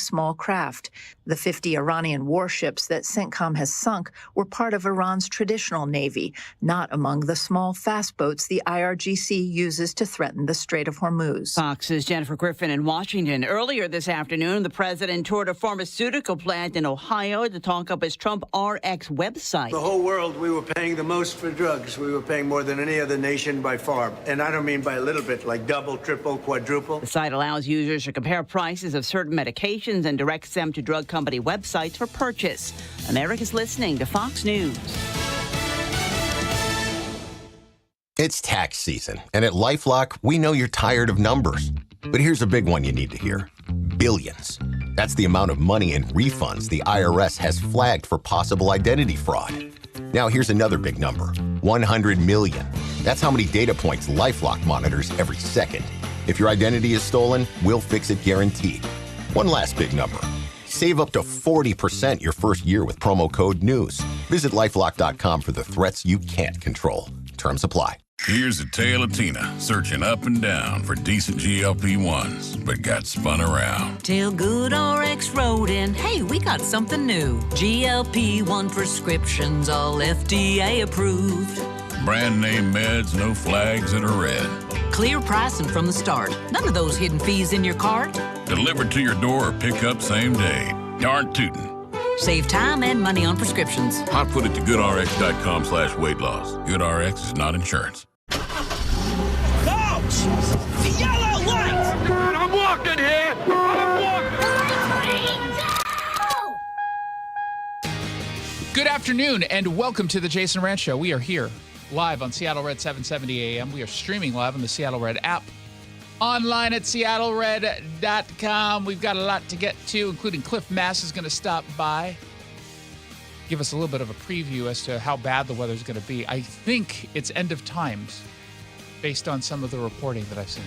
small craft. The 50 Iranian warships that CENTCOM has sunk were part of Iran's traditional navy, not among the small fast boats the IRGC uses to threaten the Strait of Hormuz. Fox's Jennifer Griffin in Washington. Earlier this afternoon, the president toured a pharmaceutical plant in Ohio to talk up his Trump RX website. The whole world, we were paying the most for drugs. We were paying more than any other nation by far. And I don't mean by a little bit, like double, triple, quadruple. The site allows users to compare prices of certain medications and directs them to drug company websites for purchase. America's listening to Fox News. It's tax season, and at LifeLock, we know you're tired of numbers. But here's a big one you need to hear. Billions. That's the amount of money in refunds the IRS has flagged for possible identity fraud. Now here's another big number. 100 million. That's how many data points LifeLock monitors every second. If your identity is stolen, we'll fix it guaranteed. One last big number. Save up to 40% your first year with promo code NEWS. Visit LifeLock.com for the threats you can't control. Terms apply. Here's a tale of Tina searching up and down for decent GLP-1s, but got spun around. Till Good RX wrote in, hey, we got something new. GLP-1 prescriptions, all FDA approved. Brand name meds, no flags that are red. Clear pricing from the start. None of those hidden fees in your cart. Delivered to your door or pick up same day. Darn tootin'. Save time and money on prescriptions. Hot foot it to goodrx.com/weight loss. GoodRx is not insurance. Ouch! The yellow light! I'm walking here! Good afternoon and welcome to the Jason Rantz Show. We are here live on Seattle Red 770 AM. We are streaming live on the Seattle Red app. Online at seattlered.com. We've got a lot to get to, including Cliff Mass is going to stop by. Give us a little bit of a preview as to how bad the weather is going to be. I think it's end of times based on some of the reporting that I've seen.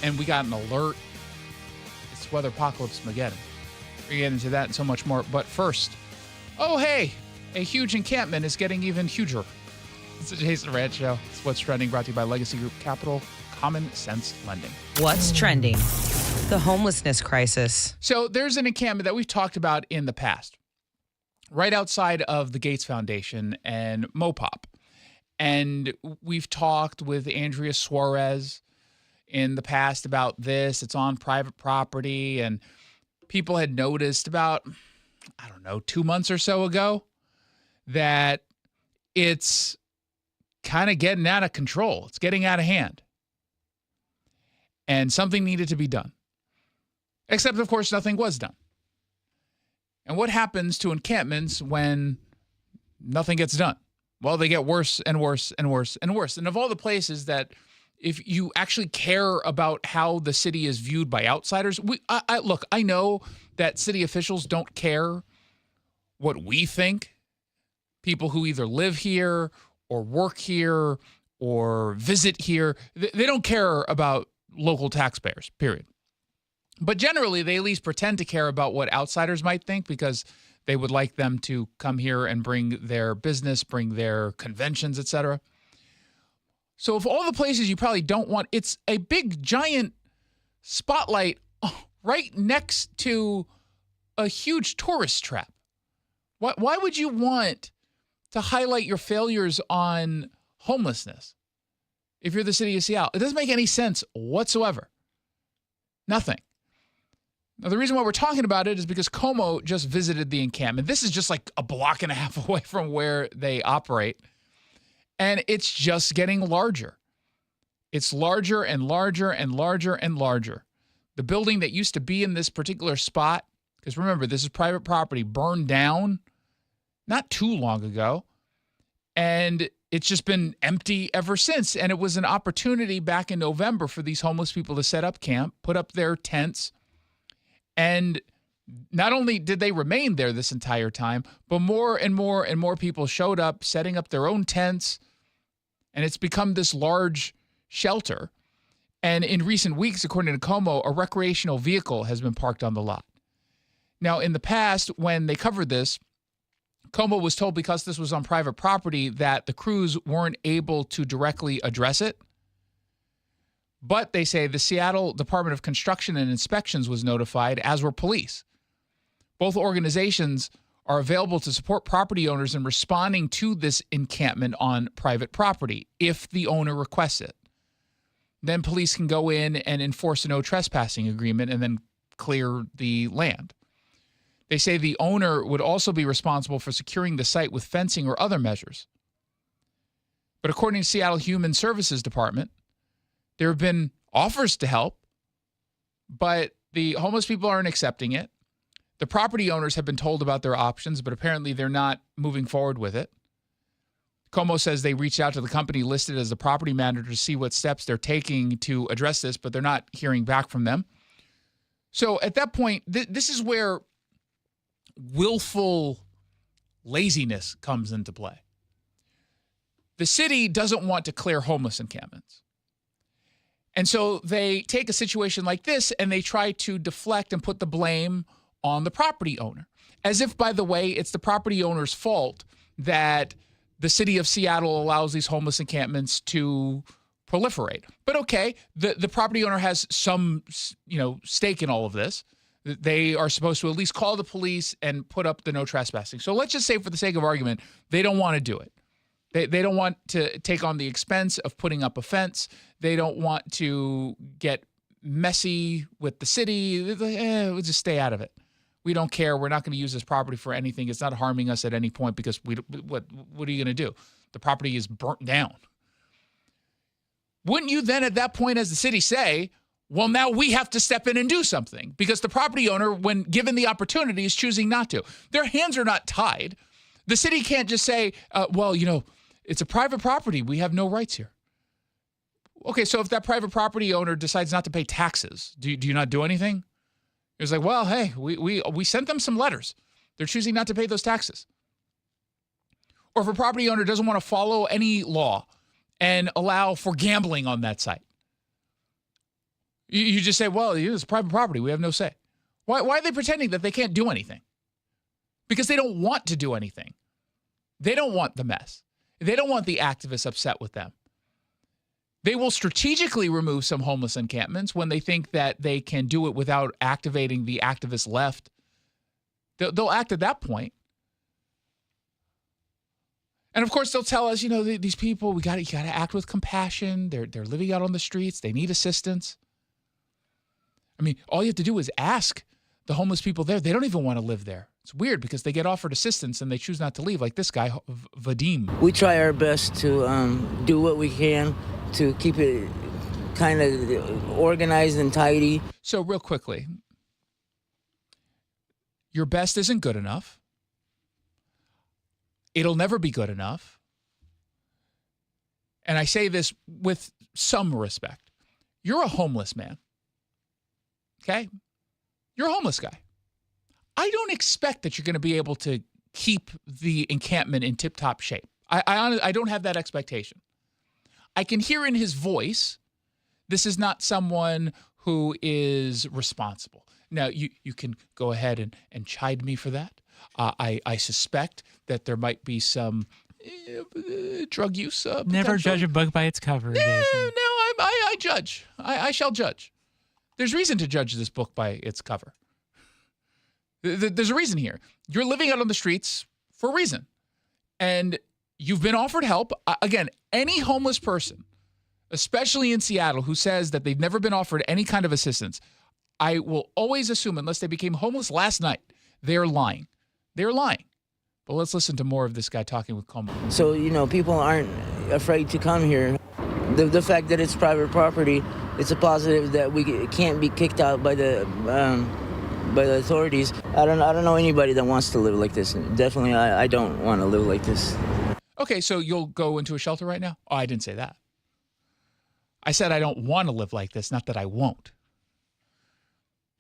And we got an alert. It's weather apocalypse Mageddon. We're going to get into that and so much more. But first, oh, hey, a huge encampment is getting even huger. It's the Jason Rantz Show. It's What's Trending, brought to you by Legacy Group Capital. Common sense lending. What's trending? The homelessness crisis. So there's an encampment that we've talked about in the past, right outside of the Gates Foundation and Mopop. And we've talked with Andrea Suarez in the past about this. It's on private property, and people had noticed about, 2 months or so ago that it's kind of getting out of control. It's getting out of hand. And something needed to be done. Except, of course, nothing was done. And what happens to encampments when nothing gets done? Well, they get worse and worse and worse and worse. And of all the places that, if you actually care about how the city is viewed by outsiders, I know that city officials don't care what we think. People who either live here or work here or visit here, they don't care about local taxpayers, period. But generally, they at least pretend to care about what outsiders might think because they would like them to come here and bring their business, bring their conventions, etc. So of all the places you probably don't want, it's a big, giant spotlight right next to a huge tourist trap. Why would you want to highlight your failures on homelessness if you're the city of Seattle? It doesn't make any sense whatsoever. Nothing. Now, the reason why we're talking about it is because Como just visited the encampment. This is just like a block and a half away from where they operate. And it's just getting larger. It's larger and larger and larger and larger. The building that used to be in this particular spot, because remember, this is private property, burned down not too long ago. And it's just been empty ever since. And it was an opportunity back in November for these homeless people to set up camp, put up their tents. And not only did they remain there this entire time, but more and more and more people showed up, setting up their own tents. And it's become this large shelter. And in recent weeks, according to Como, a recreational vehicle has been parked on the lot. Now, in the past, when they covered this, Como was told because this was on private property that the crews weren't able to directly address it. But they say the Seattle Department of Construction and Inspections was notified, as were police. Both organizations are available to support property owners in responding to this encampment on private property if the owner requests it. Then police can go in and enforce a no trespassing agreement and then clear the land. They say the owner would also be responsible for securing the site with fencing or other measures. But according to Seattle Human Services Department, there have been offers to help, but the homeless people aren't accepting it. The property owners have been told about their options, but apparently they're not moving forward with it. Como says they reached out to the company listed as the property manager to see what steps they're taking to address this, but they're not hearing back from them. So at that point, this is where willful laziness comes into play. The city doesn't want to clear homeless encampments. And so they take a situation like this and they try to deflect and put the blame on the property owner. As if, by the way, it's the property owner's fault that the city of Seattle allows these homeless encampments to proliferate. But okay, the property owner has some, stake in all of this. They are supposed to at least call the police and put up the no trespassing. So let's just say, for the sake of argument, they don't want to do it. They don't want to take on the expense of putting up a fence. They don't want to get messy with the city. We'll just stay out of it. We don't care. We're not going to use this property for anything. It's not harming us at any point because what are you going to do? The property is burnt down. Wouldn't you then at that point as the city say, well, now we have to step in and do something because the property owner, when given the opportunity, is choosing not to. Their hands are not tied. The city can't just say, it's a private property. We have no rights here. Okay, so if that private property owner decides not to pay taxes, do you not do anything? It's like, well, hey, we sent them some letters. They're choosing not to pay those taxes. Or if a property owner doesn't want to follow any law and allow for gambling on that site, you just say, well, it's private property. We have no say. Why are they pretending that they can't do anything? Because they don't want to do anything. They don't want the mess. They don't want the activists upset with them. They will strategically remove some homeless encampments when they think that they can do it without activating the activist left. They'll act at that point. And of course, they'll tell us, these people, you got to act with compassion. They're living out on the streets. They need assistance. I mean, all you have to do is ask the homeless people there. They don't even want to live there. It's weird because they get offered assistance and they choose not to leave, like this guy, Vadim. We try our best to do what we can to keep it kind of organized and tidy. So real quickly, your best isn't good enough. It'll never be good enough. And I say this with some respect. You're a homeless man. Okay? You're a homeless guy. I don't expect that you're going to be able to keep the encampment in tip-top shape. I don't have that expectation. I can hear in his voice, this is not someone who is responsible. Now, you can go ahead and chide me for that. I suspect that there might be some drug use. Never judge a book by its cover. No, I judge. I shall judge. There's reason to judge this book by its cover. There's a reason here. You're living out on the streets for a reason. And you've been offered help. Again, any homeless person, especially in Seattle, who says that they've never been offered any kind of assistance, I will always assume, unless they became homeless last night, they're lying. They're lying. But let's listen to more of this guy talking with Como. So, people aren't afraid to come here. The fact that it's private property, it's a positive that we can't be kicked out by the authorities. I don't know anybody that wants to live like this. Definitely, I don't want to live like this. Okay, so you'll go into a shelter right now? Oh, I didn't say that. I said I don't want to live like this, not that I won't.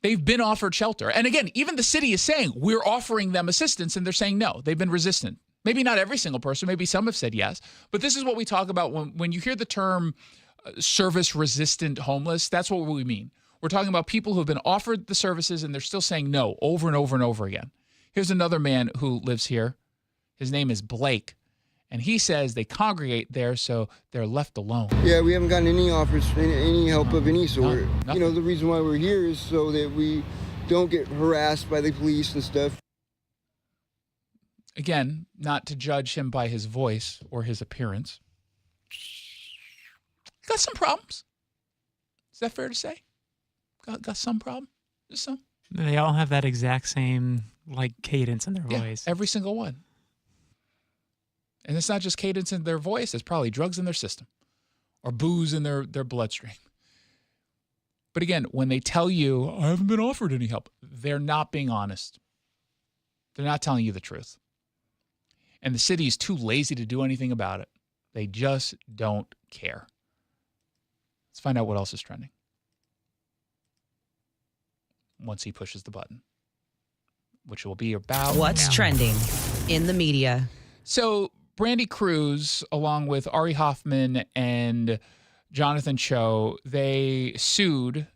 They've been offered shelter. And again, even the city is saying we're offering them assistance, and they're saying no. They've been resistant. Maybe not every single person. Maybe some have said yes. But this is what we talk about when you hear the term service-resistant homeless. That's what we mean. We're talking about people who have been offered the services, and they're still saying no over and over and over again. Here's another man who lives here. His name is Blake. And he says they congregate there, so they're left alone. Yeah, we haven't gotten any offers, any help of any sort. Nothing. The reason why we're here is so that we don't get harassed by the police and stuff. Again, not to judge him by his voice or his appearance. Got some problems. Is that fair to say? Got some problem? Just some? They all have that exact same cadence in their voice. Every single one. And it's not just cadence in their voice, it's probably drugs in their system or booze in their bloodstream. But again, when they tell you, I haven't been offered any help, they're not being honest. They're not telling you the truth. And the city is too lazy to do anything about it. They just don't care. Let's find out what else is trending once he pushes the button, which will be about What's now. trending in the media. So Brandy Cruz, along with Ari Hoffman and Jonathan Cho, they sued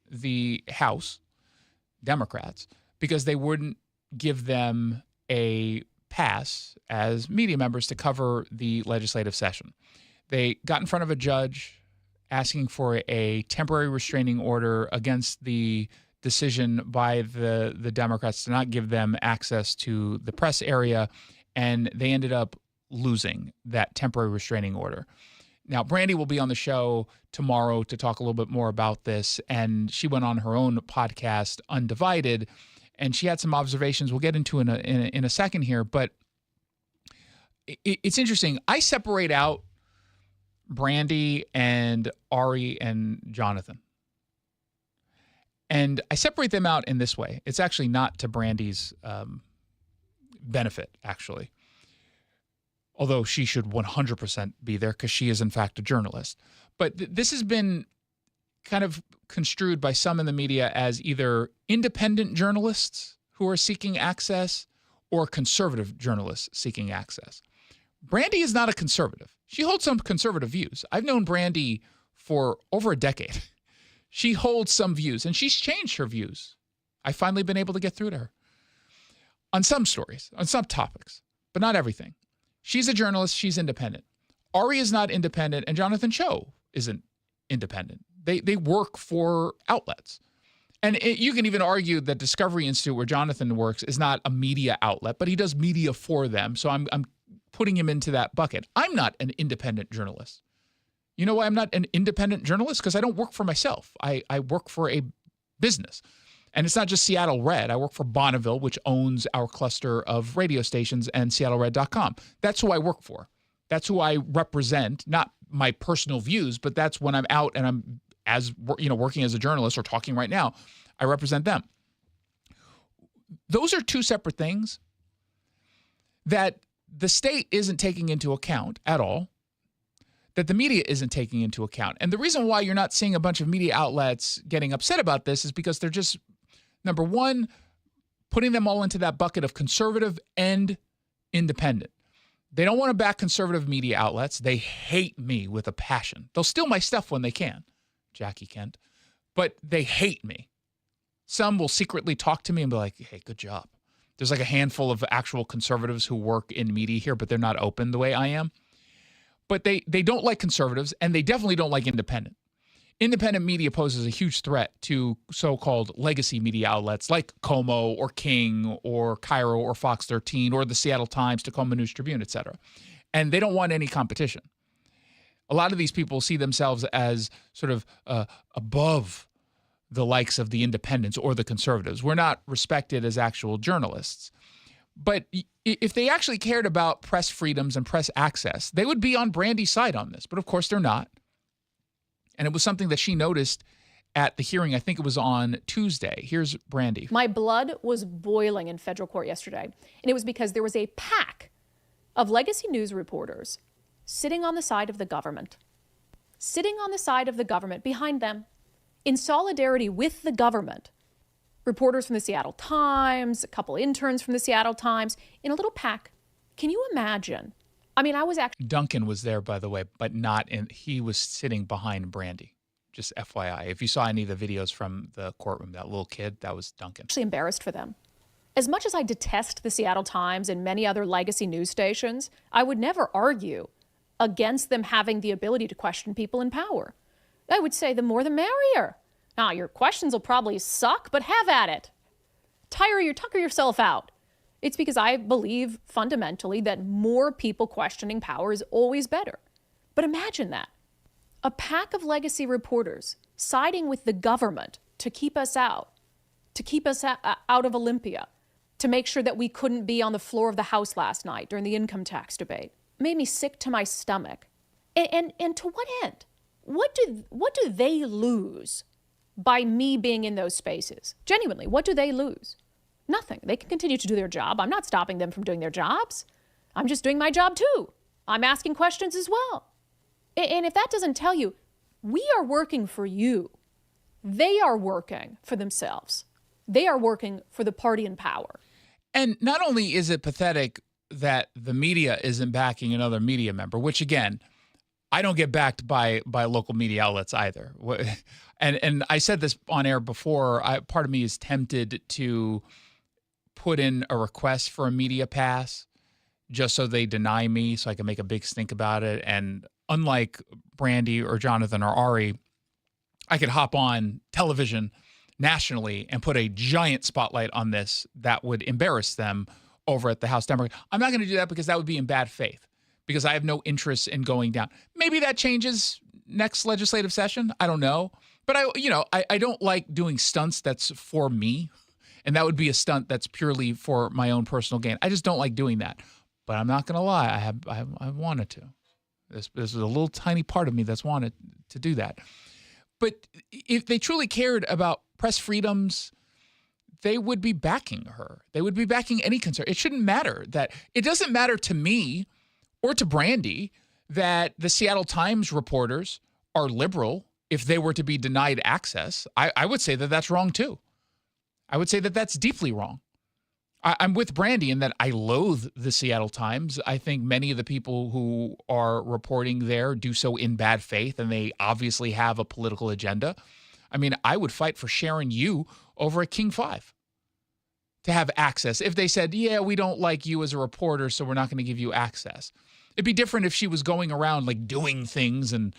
the House Democrats because they wouldn't give them a pass as media members to cover the legislative session. They got in front of a judge asking for a temporary restraining order against the decision by the Democrats to not give them access to the press area, and they ended up losing that temporary restraining order. Now, Brandy will be on the show tomorrow to talk a little bit more about this, and she went on her own podcast, Undivided, and she had some observations we'll get into in a second here, but it's interesting. I separate out Brandy and Ari and Jonathan. And I separate them out in this way. It's actually not to Brandy's benefit, actually. Although she should 100% be there because she is, in fact, a journalist. But this has been kind of construed by some in the media as either independent journalists who are seeking access or conservative journalists seeking access. Brandy is not a conservative. She holds some conservative views. I've known Brandy for over a decade. She holds some views, and she's changed her views. I've finally been able to get through to her on some stories, on some topics, but not everything. She's a journalist. She's independent. Ari is not independent, and Jonathan Cho isn't independent. They work for outlets. And you can even argue that Discovery Institute, where Jonathan works, is not a media outlet, but he does media for them. So I'm putting him into that bucket. I'm not an independent journalist. You know why I'm not an independent journalist? Because I don't work for myself. I work for a business. And it's not just Seattle Red. I work for Bonneville, which owns our cluster of radio stations, and SeattleRed.com. That's who I work for. That's who I represent, not my personal views, but that's when I'm out and I'm working as a journalist or talking right now, I represent them. Those are two separate things that the state isn't taking into account at all, that the media isn't taking into account. And the reason why you're not seeing a bunch of media outlets getting upset about this is because they're just, number one, putting them all into that bucket of conservative and independent. They don't want to back conservative media outlets. They hate me with a passion. They'll steal my stuff when they can, Jackie Kent, but they hate me. Some will secretly talk to me and be like, hey, good job. There's like a handful of actual conservatives who work in media here, but they're not open the way I am. But they don't like conservatives, and they definitely don't like independent. Independent media poses a huge threat to so-called legacy media outlets like Como or King or Cairo or Fox 13 or the Seattle Times, Tacoma News Tribune, et cetera. And they don't want any competition. A lot of these people see themselves as sort of above the likes of the independents or the conservatives. We're not respected as actual journalists. But if they actually cared about press freedoms and press access, they would be on Brandy's side on this. But of course, they're not. And it was something that she noticed at the hearing. I think it was on Tuesday. Here's Brandy. My blood was boiling in federal court yesterday. And it was because there was a pack of legacy news reporters sitting on the side of the government. Sitting on the side of the government behind them in solidarity with the government. Reporters from the Seattle Times, a couple interns from the Seattle Times, in a little pack. Can you imagine? I mean, I was actually... Duncan was there, by the way, but not in... He was sitting behind Brandy. Just FYI. If you saw any of the videos from the courtroom, that little kid, that was Duncan. Actually embarrassed for them. As much as I detest the Seattle Times and many other legacy news stations, I would never argue against them having the ability to question people in power. I would say the more the merrier. Now, your questions will probably suck, but have at it. tucker yourself out. It's because I believe fundamentally that more people questioning power is always better. But imagine that. A pack of legacy reporters siding with the government to keep us out of Olympia, to make sure that we couldn't be on the floor of the House last night during the income tax debate. Made me sick to my stomach. And to what end? What do they lose by me being in those spaces? Genuinely, what do they lose? Nothing. They can continue to do their job. I'm not stopping them from doing their jobs. I'm just doing my job too. I'm asking questions as well. And if that doesn't tell you, we are working for you. They are working for themselves. They are working for the party in power. And not only is it pathetic that the media isn't backing another media member, which again, I don't get backed by local media outlets either. And I said this on air before, part of me is tempted to put in a request for a media pass just so they deny me so I can make a big stink about it. And unlike Brandy or Jonathan or Ari, I could hop on television nationally and put a giant spotlight on this that would embarrass them over at the House Democrat. I'm not going to do that because that would be in bad faith, because I have no interest in going down. Maybe that changes next legislative session. I don't know. But I don't like doing stunts that's for me. And that would be a stunt that's purely for my own personal gain. I just don't like doing that. But I'm not going to lie. I wanted to. This is a little tiny part of me that's wanted to do that. But if they truly cared about press freedoms, they would be backing her. They would be backing any concern. It shouldn't matter that it doesn't matter to me or to Brandy that the Seattle Times reporters are liberal if they were to be denied access. I would say that that's wrong too. I would say that that's deeply wrong. I'm with Brandy in that I loathe the Seattle Times. I think many of the people who are reporting there do so in bad faith, and they obviously have a political agenda. I mean, I would fight for Sharon Yu over at King 5 to have access. If they said, yeah, we don't like you as a reporter, so we're not going to give you access. It'd be different if she was going around like doing things and,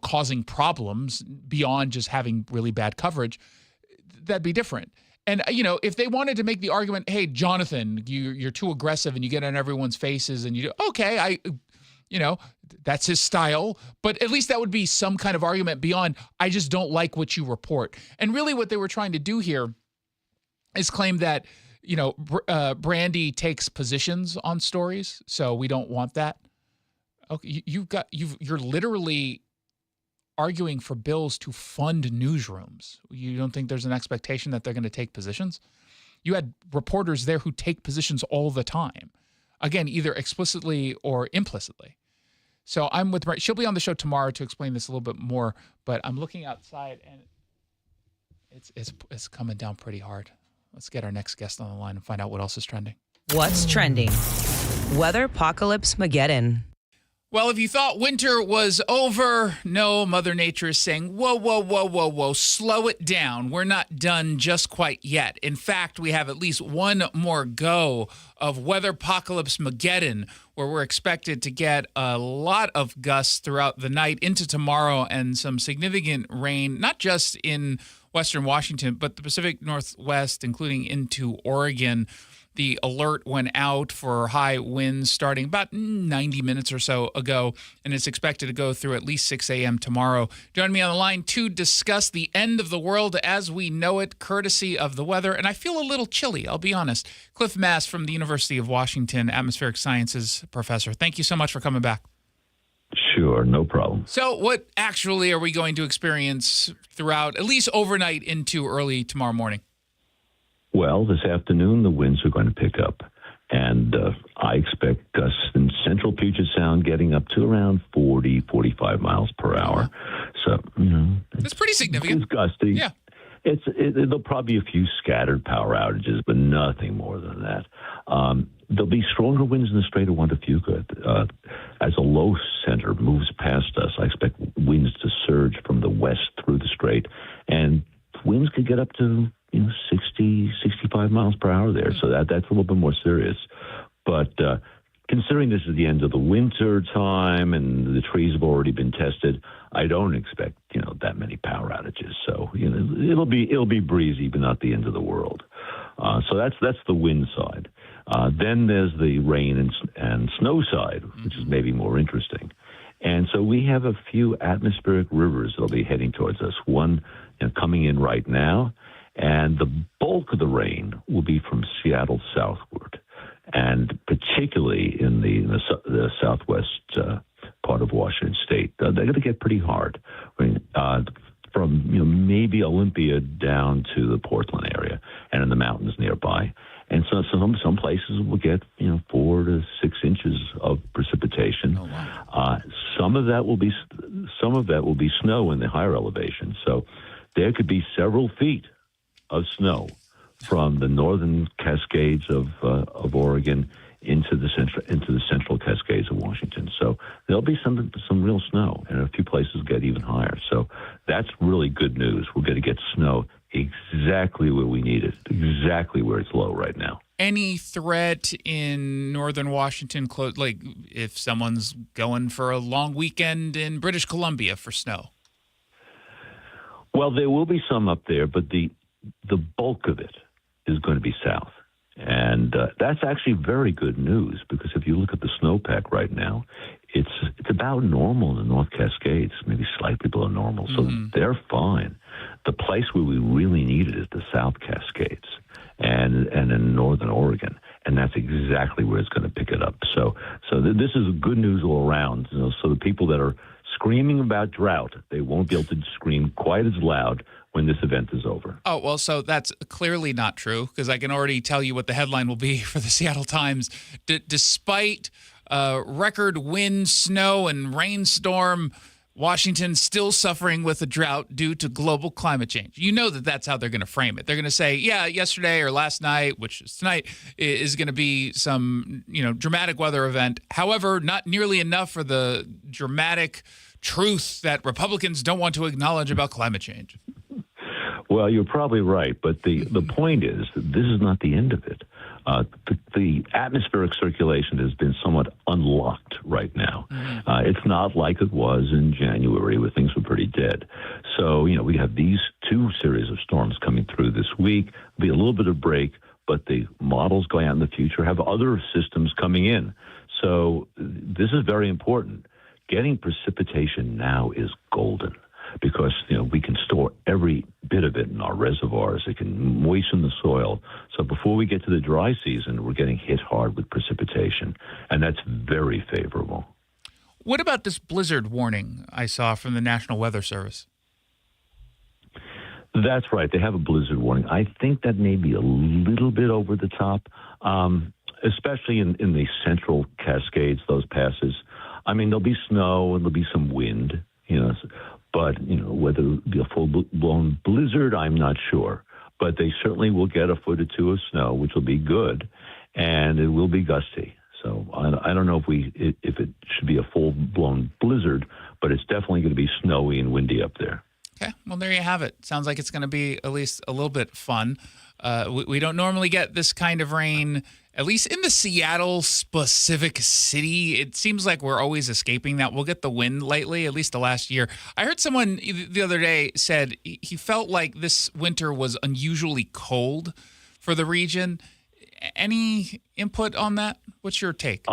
causing problems beyond just having really bad coverage. That'd be different. And, if they wanted to make the argument, hey, Jonathan, you're too aggressive and you get on everyone's faces and you do, okay, that's his style. But at least that would be some kind of argument beyond, I just don't like what you report. And really what they were trying to do here is claim that, Brandy takes positions on stories. So we don't want that. Okay, you're literally arguing for bills to fund newsrooms. You don't think there's an expectation that they're going to take positions? You had reporters there who take positions all the time. Again, either explicitly or implicitly. So I'm with Brandy. She'll be on the show tomorrow to explain this a little bit more, but I'm looking outside and it's coming down pretty hard. Let's get our next guest on the line and find out what else is trending. What's trending? Weather apocalypse Mageddon. Well, if you thought winter was over, no, Mother Nature is saying, whoa, slow it down. We're not done just quite yet. In fact, we have at least one more go of weather apocalypse Mageddon, where we're expected to get a lot of gusts throughout the night into tomorrow and some significant rain, not just in Western Washington, but the Pacific Northwest, including into Oregon. The alert went out for high winds starting about 90 minutes or so ago, and it's expected to go through at least 6 a.m. tomorrow. Join me on the line to discuss the end of the world as we know it, courtesy of the weather. And I feel a little chilly, I'll be honest. Cliff Mass from the University of Washington, Atmospheric Sciences professor. Thank you so much for coming back. Sure, no problem. So what actually are we going to experience throughout, at least overnight into early tomorrow morning? Well, this afternoon, the winds are going to pick up, and I expect gusts in central Puget Sound getting up to around 40, 45 miles per hour. So, that's pretty significant. It's gusty. Yeah. There'll probably be a few scattered power outages, but nothing more than that. There'll be stronger winds in the Strait of Juan de Fuca. As a low center moves past us, I expect winds to surge from the west through the Strait, and winds could get up to 60, 65 miles per hour there. So that's a little bit more serious. But considering this is the end of the winter time and the trees have already been tested, I don't expect, that many power outages. So, it'll be breezy, but not the end of the world. So that's the wind side. Then there's the rain and snow side, which is maybe more interesting. And so we have a few atmospheric rivers that'll be heading towards us. One coming in right now, and the bulk of the rain will be from Seattle southward, and particularly in the southwest part of Washington State. They're going to get pretty hard. From maybe Olympia down to the Portland area and in the mountains nearby. And so some places will get 4 to 6 inches of precipitation. Oh, wow. Some of that will be snow in the higher elevations. So there could be several feet of snow from the northern Cascades of Oregon into the central Cascades of Washington. So there'll be some real snow, and a few places get even higher. So that's really good news. We're going to get snow exactly where we need it, exactly where it's low right now. Any threat in northern Washington, like if someone's going for a long weekend in British Columbia for snow? Well, there will be some up there, but the bulk of it is going to be south. And that's actually very good news, because if you look at the snowpack right now, it's about normal in the North Cascades, maybe slightly below normal. So they're fine. The place where we really need it is the South Cascades and in northern Oregon. And that's exactly where it's going to pick it up. So this is good news all around. So the people that are screaming about drought, they won't be able to scream quite as loud when this event is over. Oh, well, so that's clearly not true, because I can already tell you what the headline will be for the Seattle Times. Despite record wind, snow, and rainstorm, Washington still suffering with a drought due to global climate change. You know that's how they're going to frame it. They're going to say, yeah, yesterday or last night, which is tonight, is going to be some dramatic weather event. However, not nearly enough for the dramatic truth that Republicans don't want to acknowledge about climate change. Well, you're probably right, but the point is that this is not the end of it. The atmospheric circulation has been somewhat unlocked right now. It's not like it was in January, where things were pretty dead. So, we have these 2 series of storms coming through this week. There'll be a little bit of break, but the models going out in the future have other systems coming in. So this is very important. Getting precipitation now is golden, because we can store every bit of it in our reservoirs. It can moisten the soil. So before we get to the dry season, we're getting hit hard with precipitation, and that's very favorable. What about this blizzard warning I saw from the National Weather Service? That's right. They have a blizzard warning. I think that may be a little bit over the top, especially in the central Cascades, those passes. I mean, there'll be snow and there'll be some wind, but, whether it'll be a full-blown blizzard, I'm not sure. But they certainly will get a foot or 2 of snow, which will be good, and it will be gusty. So I don't know if it should be a full-blown blizzard, but it's definitely going to be snowy and windy up there. Okay, well, there you have it. Sounds like it's going to be at least a little bit fun. We don't normally get this kind of rain, at least in the Seattle-specific city. It seems like we're always escaping that. We'll get the wind lately, at least the last year. I heard someone the other day said he felt like this winter was unusually cold for the region. Any input on that? What's your take?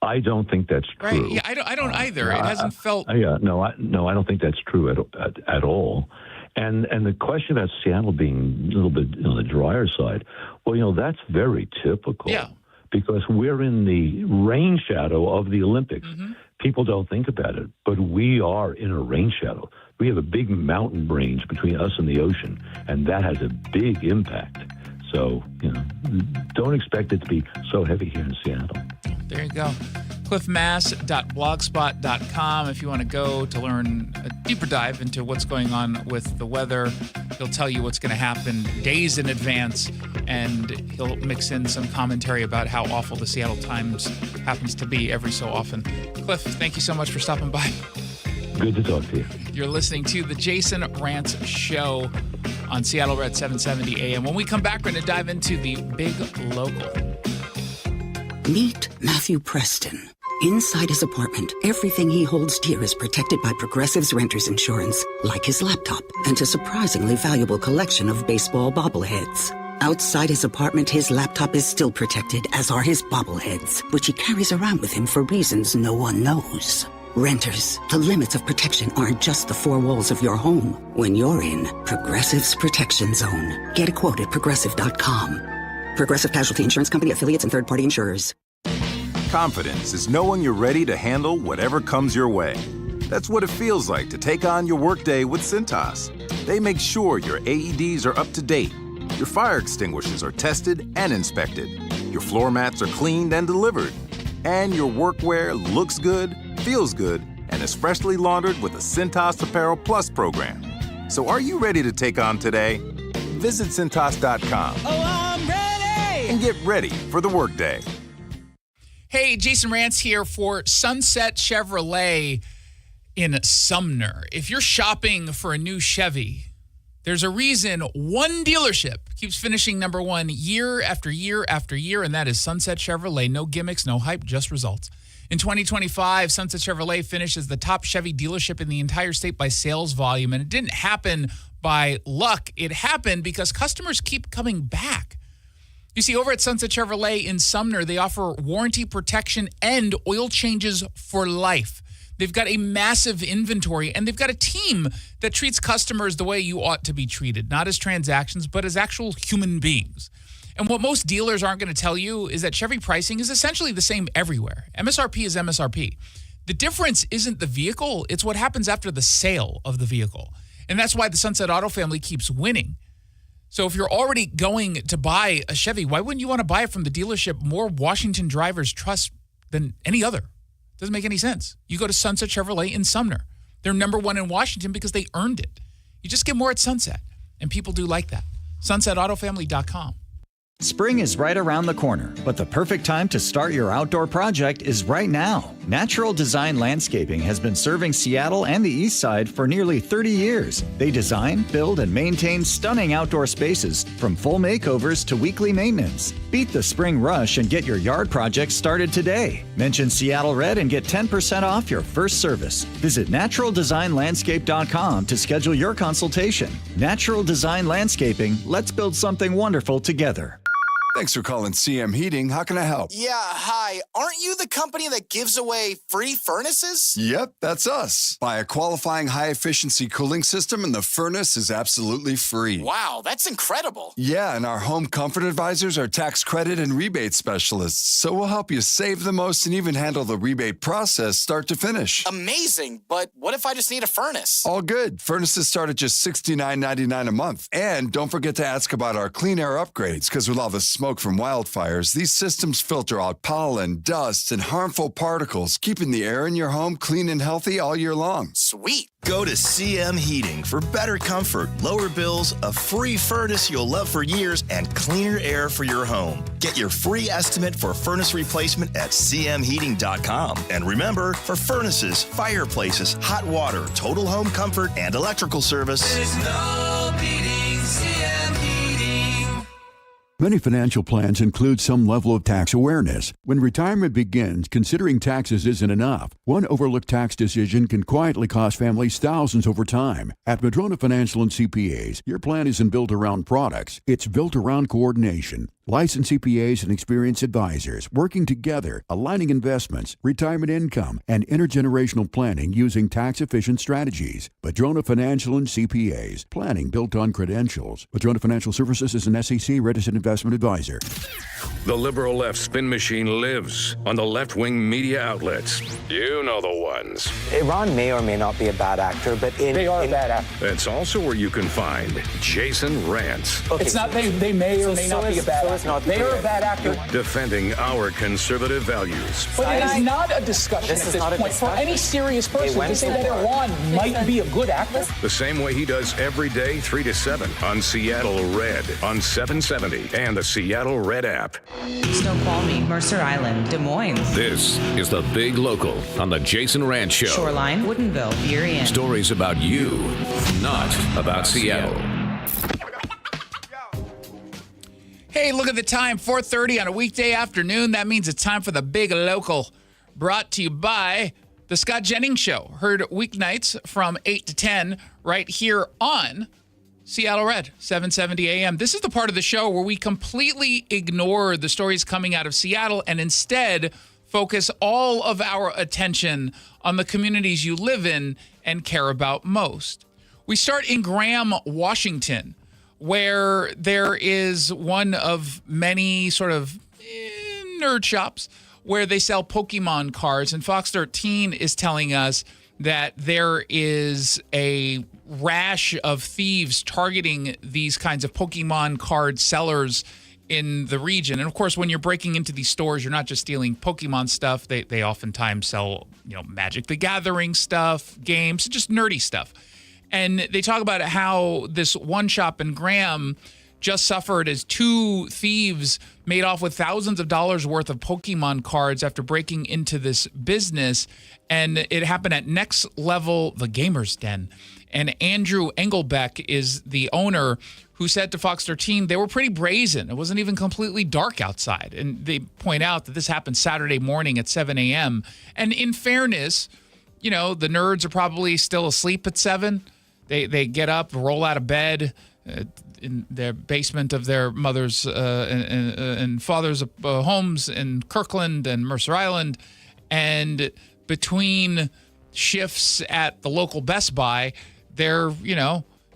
I don't think that's true. Right? Yeah, I don't either. It hasn't felt. I don't think that's true at all. And the question about Seattle being a little bit on the drier side, well, that's very typical. Yeah. Because we're in the rain shadow of the Olympics. People don't think about it, but we are in a rain shadow. We have a big mountain range between us and the ocean, and that has a big impact. So, don't expect it to be so heavy here in Seattle. There you go. cliffmass.blogspot.com if you want to go to learn a deeper dive into what's going on with the weather. He'll tell you what's going to happen days in advance, and he'll mix in some commentary about how awful the Seattle Times happens to be every so often. Cliff, thank you so much for stopping by. Good to talk to you. You're listening to the Jason Rantz Show on Seattle Red 770 AM. When we come back, we're going to dive into the big local. Meet Matthew Preston. Inside his apartment, everything he holds dear is protected by Progressive's Renter's Insurance, like his laptop and a surprisingly valuable collection of baseball bobbleheads. Outside his apartment, his laptop is still protected, as are his bobbleheads, which he carries around with him for reasons no one knows. Renters, the limits of protection aren't just the four walls of your home. When you're in Progressive's Protection Zone. Get a quote at Progressive.com. Progressive Casualty Insurance Company, affiliates, and third-party insurers. Confidence is knowing you're ready to handle whatever comes your way. That's what it feels like to take on your workday with Cintas. They make sure your AEDs are up to date, your fire extinguishers are tested and inspected, your floor mats are cleaned and delivered, and your workwear looks good, feels good, and is freshly laundered with the Cintas Apparel Plus program. So are you ready to take on today? Visit Cintas.com. Oh, I'm ready! And get ready for the workday. Hey, Jason Rantz here for Sunset Chevrolet in Sumner. If you're shopping for a new Chevy, there's a reason one dealership keeps finishing number one year after year after year, and that is Sunset Chevrolet. No gimmicks, no hype, just results. In 2025, Sunset Chevrolet finished as the top Chevy dealership in the entire state by sales volume, and it didn't happen by luck. It happened because customers keep coming back. You see, over at Sunset Chevrolet in Sumner, they offer warranty protection and oil changes for life. They've got a massive inventory, and they've got a team that treats customers the way you ought to be treated, not as transactions, but as actual human beings. And what most dealers aren't going to tell you is that Chevy pricing is essentially the same everywhere. MSRP is MSRP. The difference isn't the vehicle, it's what happens after the sale of the vehicle. And that's why the Sunset Auto family keeps winning. So if you're already going to buy a Chevy, why wouldn't you want to buy it from the dealership more Washington drivers trust than any other? Doesn't make any sense. You go to Sunset Chevrolet in Sumner. They're number one in Washington because they earned it. You just get more at Sunset, and people do like that. SunsetAutoFamily.com. Spring is right around the corner, but the perfect time to start your outdoor project is right now. Natural Design Landscaping has been serving Seattle and the East Side for nearly 30 years. They design, build, and maintain stunning outdoor spaces, from full makeovers to weekly maintenance. Beat the spring rush and get your yard project started today. Mention Seattle Red and get 10% off your first service. Visit naturaldesignlandscape.com to schedule your consultation. Natural Design Landscaping, let's build something wonderful together. Thanks for calling CM Heating. How can I help? Yeah, hi. Aren't you the company that gives away free furnaces? Yep, that's us. Buy a qualifying high-efficiency cooling system and the furnace is absolutely free. Wow, that's incredible. Yeah, and our home comfort advisors are tax credit and rebate specialists, so we'll help you save the most and even handle the rebate process start to finish. Amazing, but what if I just need a furnace? All good. Furnaces start at just $69.99 a month. And don't forget to ask about our clean air upgrades, because with all the smoke from wildfires, these systems filter out pollen, dust, and harmful particles, keeping the air in your home clean and healthy all year long. Sweet. Go to CM Heating for better comfort, lower bills, a free furnace you'll love for years, and cleaner air for your home. Get your free estimate for furnace replacement at cmheating.com. And remember, for furnaces, fireplaces, hot water, total home comfort, and electrical service, There's no beating CM Heating. Many financial plans include some level of tax awareness. When retirement begins, considering taxes isn't enough. One overlooked tax decision can quietly cost families thousands over time. At Madrona Financial and CPAs, your plan isn't built around products. It's built around coordination. Licensed CPAs and experienced advisors working together, aligning investments, retirement income, and intergenerational planning using tax-efficient strategies. Madrona Financial and CPAs. Planning built on credentials. Madrona Financial Services is an SEC-registered investment advisor. The liberal left spin machine lives on the left-wing media outlets. You know the ones. Iran may or may not be a bad actor, but they are a bad actor. It's also where you can find Jason Rantz. Okay, it's not they may or may not be a bad actor. They are a bad actor. Defending our conservative values. But it is not a discussion at this point for any serious person to say that Iran might be a good actor. The same way he does every day, 3 to 7 on Seattle Red on 770 and the Seattle Red app. Snoqualmie, Mercer Island, Des Moines. This is the Big Local on the Jason Rantz Show. Shoreline, Woodinville, Burien. Stories about you, not about Seattle. Hey, look at the time, 4:30 on a weekday afternoon. That means it's time for the Big Local, brought to you by The Scott Jennings Show. Heard weeknights from 8 to 10 right here on Seattle Red, 770 AM. This is the part of the show where we completely ignore the stories coming out of Seattle and instead focus all of our attention on the communities you live in and care about most. We start in Graham, Washington, where there is one of many sort of nerd shops where they sell Pokemon cards. And Fox 13 is telling us that there is a rash of thieves targeting these kinds of Pokemon card sellers in the region. And of course, when you're breaking into these stores, you're not just stealing Pokemon stuff. They oftentimes sell, Magic the Gathering stuff, games, just nerdy stuff. And they talk about how this one shop in Graham just suffered as two thieves made off with thousands of dollars worth of Pokemon cards after breaking into this business. And it happened at Next Level, the Gamer's Den. And Andrew Engelbeck is the owner, who said to Fox 13 they were pretty brazen. It wasn't even completely dark outside. And they point out that this happened Saturday morning at 7 a.m. And in fairness, the nerds are probably still asleep at 7. They get up, roll out of bed in their basement of their mother's and father's homes in Kirkland and Mercer Island. And between shifts at the local Best Buy, they're,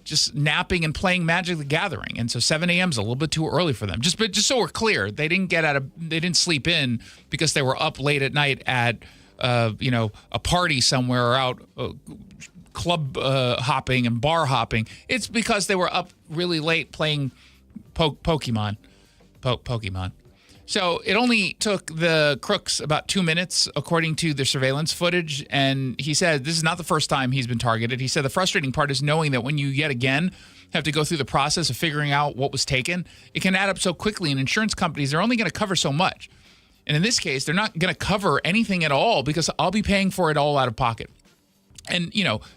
just napping and playing Magic the Gathering. And so 7 a.m. is a little bit too early for them. Just so we're clear, they didn't sleep in because they were up late at night at, a party somewhere or out club hopping and bar hopping. It's because they were up really late playing Pokemon. So it only took the crooks about 2 minutes, according to the surveillance footage. And he said this is not the first time he's been targeted. He said the frustrating part is knowing that when you yet again have to go through the process of figuring out what was taken, it can add up so quickly. And insurance companies are only going to cover so much. And in this case, they're not going to cover anything at all because I'll be paying for it all out of pocket. And,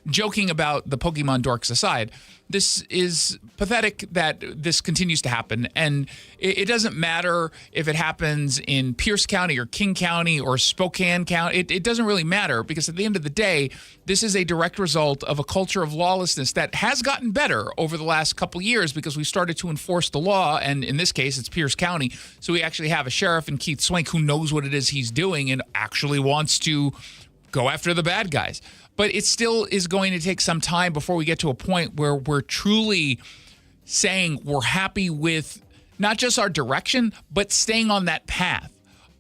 joking about the Pokemon dorks aside, this is pathetic that this continues to happen. And it doesn't matter if it happens in Pierce County or King County or Spokane County. It doesn't really matter because at the end of the day, this is a direct result of a culture of lawlessness that has gotten better over the last couple of years because we started to enforce the law. And in this case, it's Pierce County. So we actually have a sheriff in Keith Swank who knows what it is he's doing and actually wants to go after the bad guys. But it still is going to take some time before we get to a point where we're truly saying we're happy with not just our direction, but staying on that path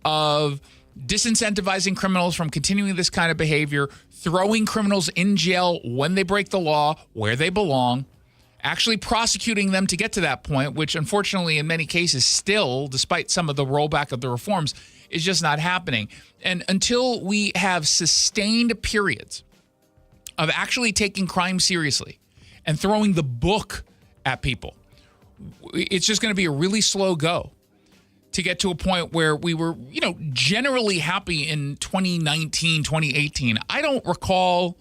of disincentivizing criminals from continuing this kind of behavior, throwing criminals in jail when they break the law, where they belong, actually prosecuting them to get to that point, which unfortunately in many cases still, despite some of the rollback of the reforms, is just not happening. And until we have sustained periods of actually taking crime seriously and throwing the book at people, it's just going to be a really slow go to get to a point where we were, generally happy in 2019, 2018. I don't recall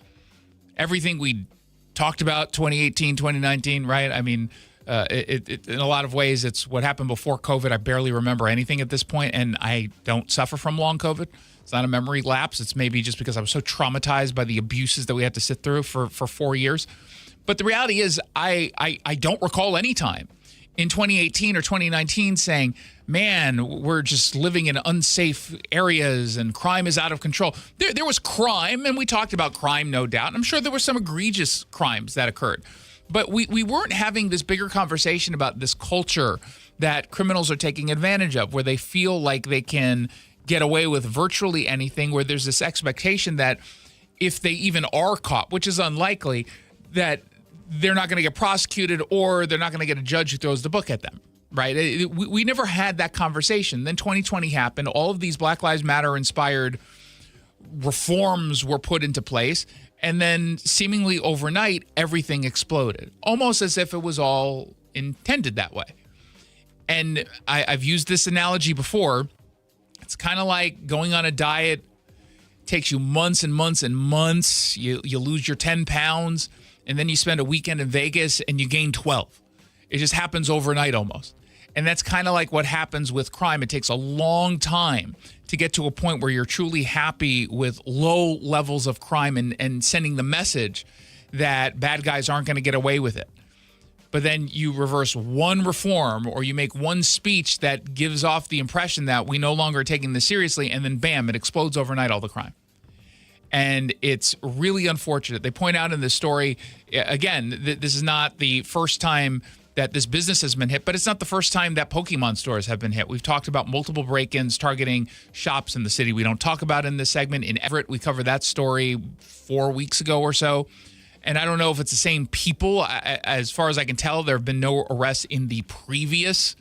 everything we talked about 2018, 2019, right? I mean, in a lot of ways, it's what happened before COVID. I barely remember anything at this point, and I don't suffer from long COVID. It's not a memory lapse. It's maybe just because I was so traumatized by the abuses that we had to sit through for 4 years. But the reality is I don't recall any time in 2018 or 2019 saying, man, we're just living in unsafe areas and crime is out of control. There was crime, and we talked about crime, no doubt. And I'm sure there were some egregious crimes that occurred. But we weren't having this bigger conversation about this culture that criminals are taking advantage of, where they feel like they can get away with virtually anything, where there's this expectation that if they even are caught, which is unlikely, that they're not going to get prosecuted or they're not going to get a judge who throws the book at them, right? We never had that conversation. Then 2020 happened. All of these Black Lives Matter inspired reforms were put into place. And then seemingly overnight, everything exploded, almost as if it was all intended that way. And I've used this analogy before. It's kind of like going on a diet. It takes you months and months and months. You lose your 10 pounds, and then you spend a weekend in Vegas and you gain 12. It just happens overnight almost. And that's kind of like what happens with crime. It takes a long time to get to a point where you're truly happy with low levels of crime and sending the message that bad guys aren't going to get away with it. but then you reverse one reform or you make one speech that gives off the impression that we no longer are taking this seriously, and then bam, it explodes overnight, all the crime. And it's really unfortunate. They point out in this story, again, this is not the first time that this business has been hit, but it's not the first time that Pokemon stores have been hit. We've talked about multiple break-ins targeting shops in the city. We don't talk about in this segment. In Everett, we covered that story 4 weeks ago or so. And I don't know if it's the same people. As far as I can tell, there have been no arrests in the previous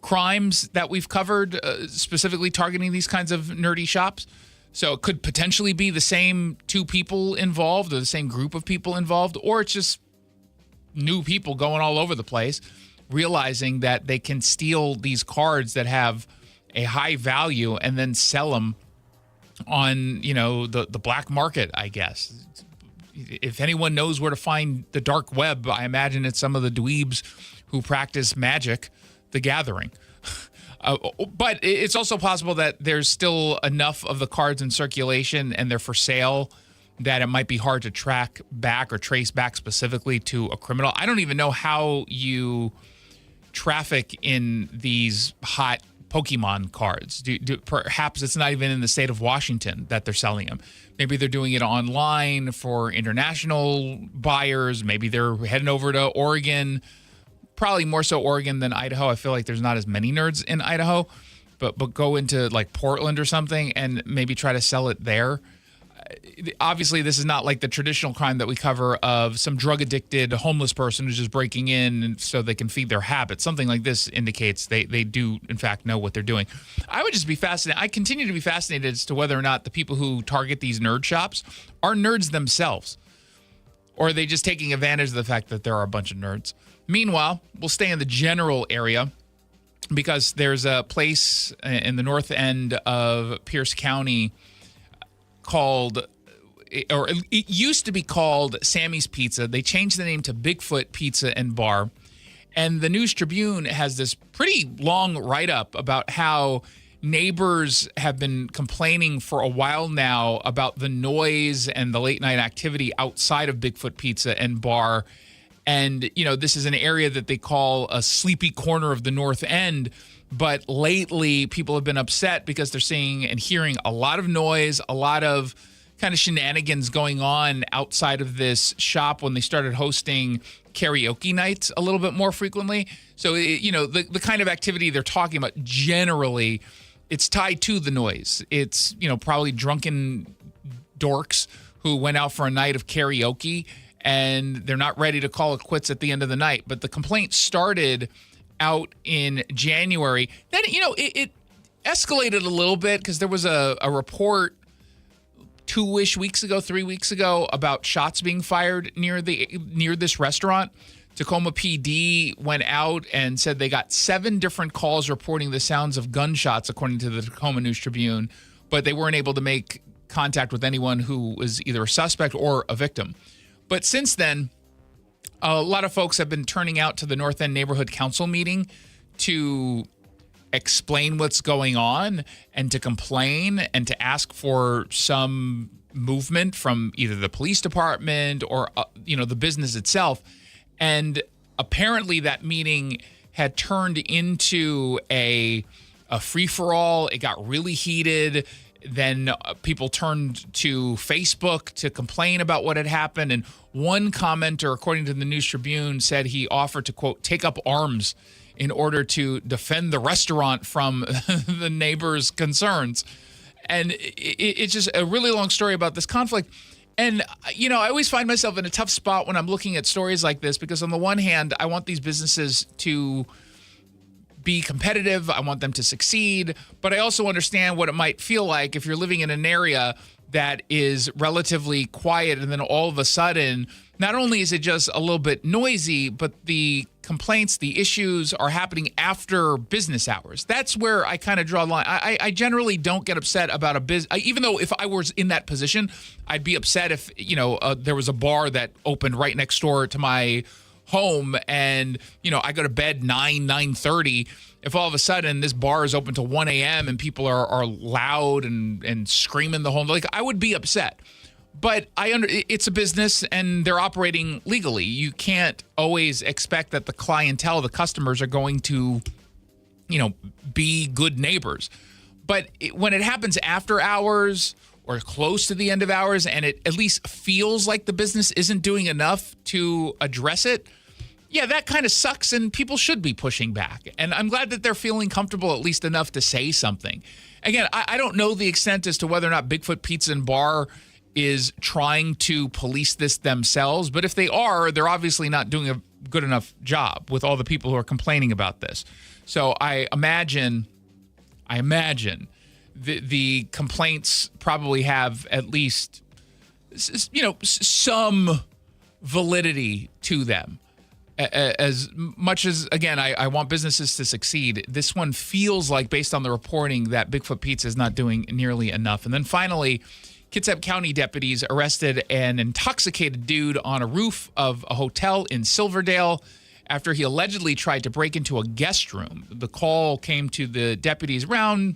crimes that we've covered, specifically targeting these kinds of nerdy shops. So it could potentially be the same two people involved or the same group of people involved, or it's just new people going all over the place, realizing that they can steal these cards that have a high value and then sell them on, the black market, I guess. If anyone knows where to find the dark web, I imagine it's some of the dweebs who practice Magic: The Gathering. But it's also possible that there's still enough of the cards in circulation and they're for sale that it might be hard to track back or trace back specifically to a criminal. I don't even know how you traffic in these hot Pokemon cards. Perhaps it's not even in the state of Washington that they're selling them. Maybe they're doing it online for international buyers. Maybe they're heading over to Oregon. Probably more so Oregon than Idaho. I feel like there's not as many nerds in Idaho, but go into like Portland or something and maybe try to sell it there. Obviously, this is not like the traditional crime that we cover of some drug-addicted homeless person who's just breaking in so they can feed their habits. Something like this indicates they do, in fact, know what they're doing. I would just be fascinated. I continue to be fascinated as to whether or not the people who target these nerd shops are nerds themselves, or are they just taking advantage of the fact that there are a bunch of nerds. Meanwhile, we'll stay in the general area because there's a place in the north end of Pierce County called, or it used to be called Sammy's Pizza. They changed the name to Bigfoot Pizza and Bar. And the News Tribune has this pretty long write-up about how neighbors have been complaining for a while now about the noise and the late-night activity outside of Bigfoot Pizza and Bar. And, this is an area that they call a sleepy corner of the North End. But lately, people have been upset because they're seeing and hearing a lot of noise, a lot of kind of shenanigans going on outside of this shop when they started hosting karaoke nights a little bit more frequently. So, the kind of activity they're talking about, generally, it's tied to the noise. It's, probably drunken dorks who went out for a night of karaoke and they're not ready to call it quits at the end of the night. But the complaint started out in January. Then, it escalated a little bit because there was a report 3 weeks ago about shots being fired near this restaurant. Tacoma PD went out and said they got 7 different calls reporting the sounds of gunshots, according to the Tacoma News Tribune, but they weren't able to make contact with anyone who was either a suspect or a victim. But since then, a lot of folks have been turning out to the North End Neighborhood Council meeting to explain what's going on and to complain and to ask for some movement from either the police department or, the business itself. And apparently that meeting had turned into a free-for-all. It got really heated. Then people turned to Facebook to complain about what had happened. And one commenter, according to the News Tribune, said he offered to, quote, take up arms in order to defend the restaurant from the neighbors' concerns. And it's just a really long story about this conflict. And, I always find myself in a tough spot when I'm looking at stories like this, because on the one hand, I want these businesses to be competitive. I want them to succeed. But I also understand what it might feel like if you're living in an area that is relatively quiet and then all of a sudden, not only is it just a little bit noisy, but the complaints, the issues are happening after business hours. That's where I kind of draw a line. I generally don't get upset about a business, even though if I was in that position, I'd be upset if, there was a bar that opened right next door to my home and, I go to bed 9:30. If all of a sudden this bar is open till 1 a.m. and people are loud and screaming the whole, I would be upset. But it's a business and they're operating legally. You can't always expect that the clientele, the customers, are going to, be good neighbors. But when it happens after hours or close to the end of hours, and it at least feels like the business isn't doing enough to address it, yeah, that kind of sucks, and people should be pushing back. And I'm glad that they're feeling comfortable at least enough to say something. Again, I don't know the extent as to whether or not Bigfoot Pizza and Bar is trying to police this themselves, but if they are, they're obviously not doing a good enough job with all the people who are complaining about this. So I imagine the complaints probably have at least, some validity to them. As much as, again, I want businesses to succeed, this one feels like, based on the reporting, that Bigfoot Pizza is not doing nearly enough. And then finally, Kitsap County deputies arrested an intoxicated dude on a roof of a hotel in Silverdale after he allegedly tried to break into a guest room. The call came to the deputies around,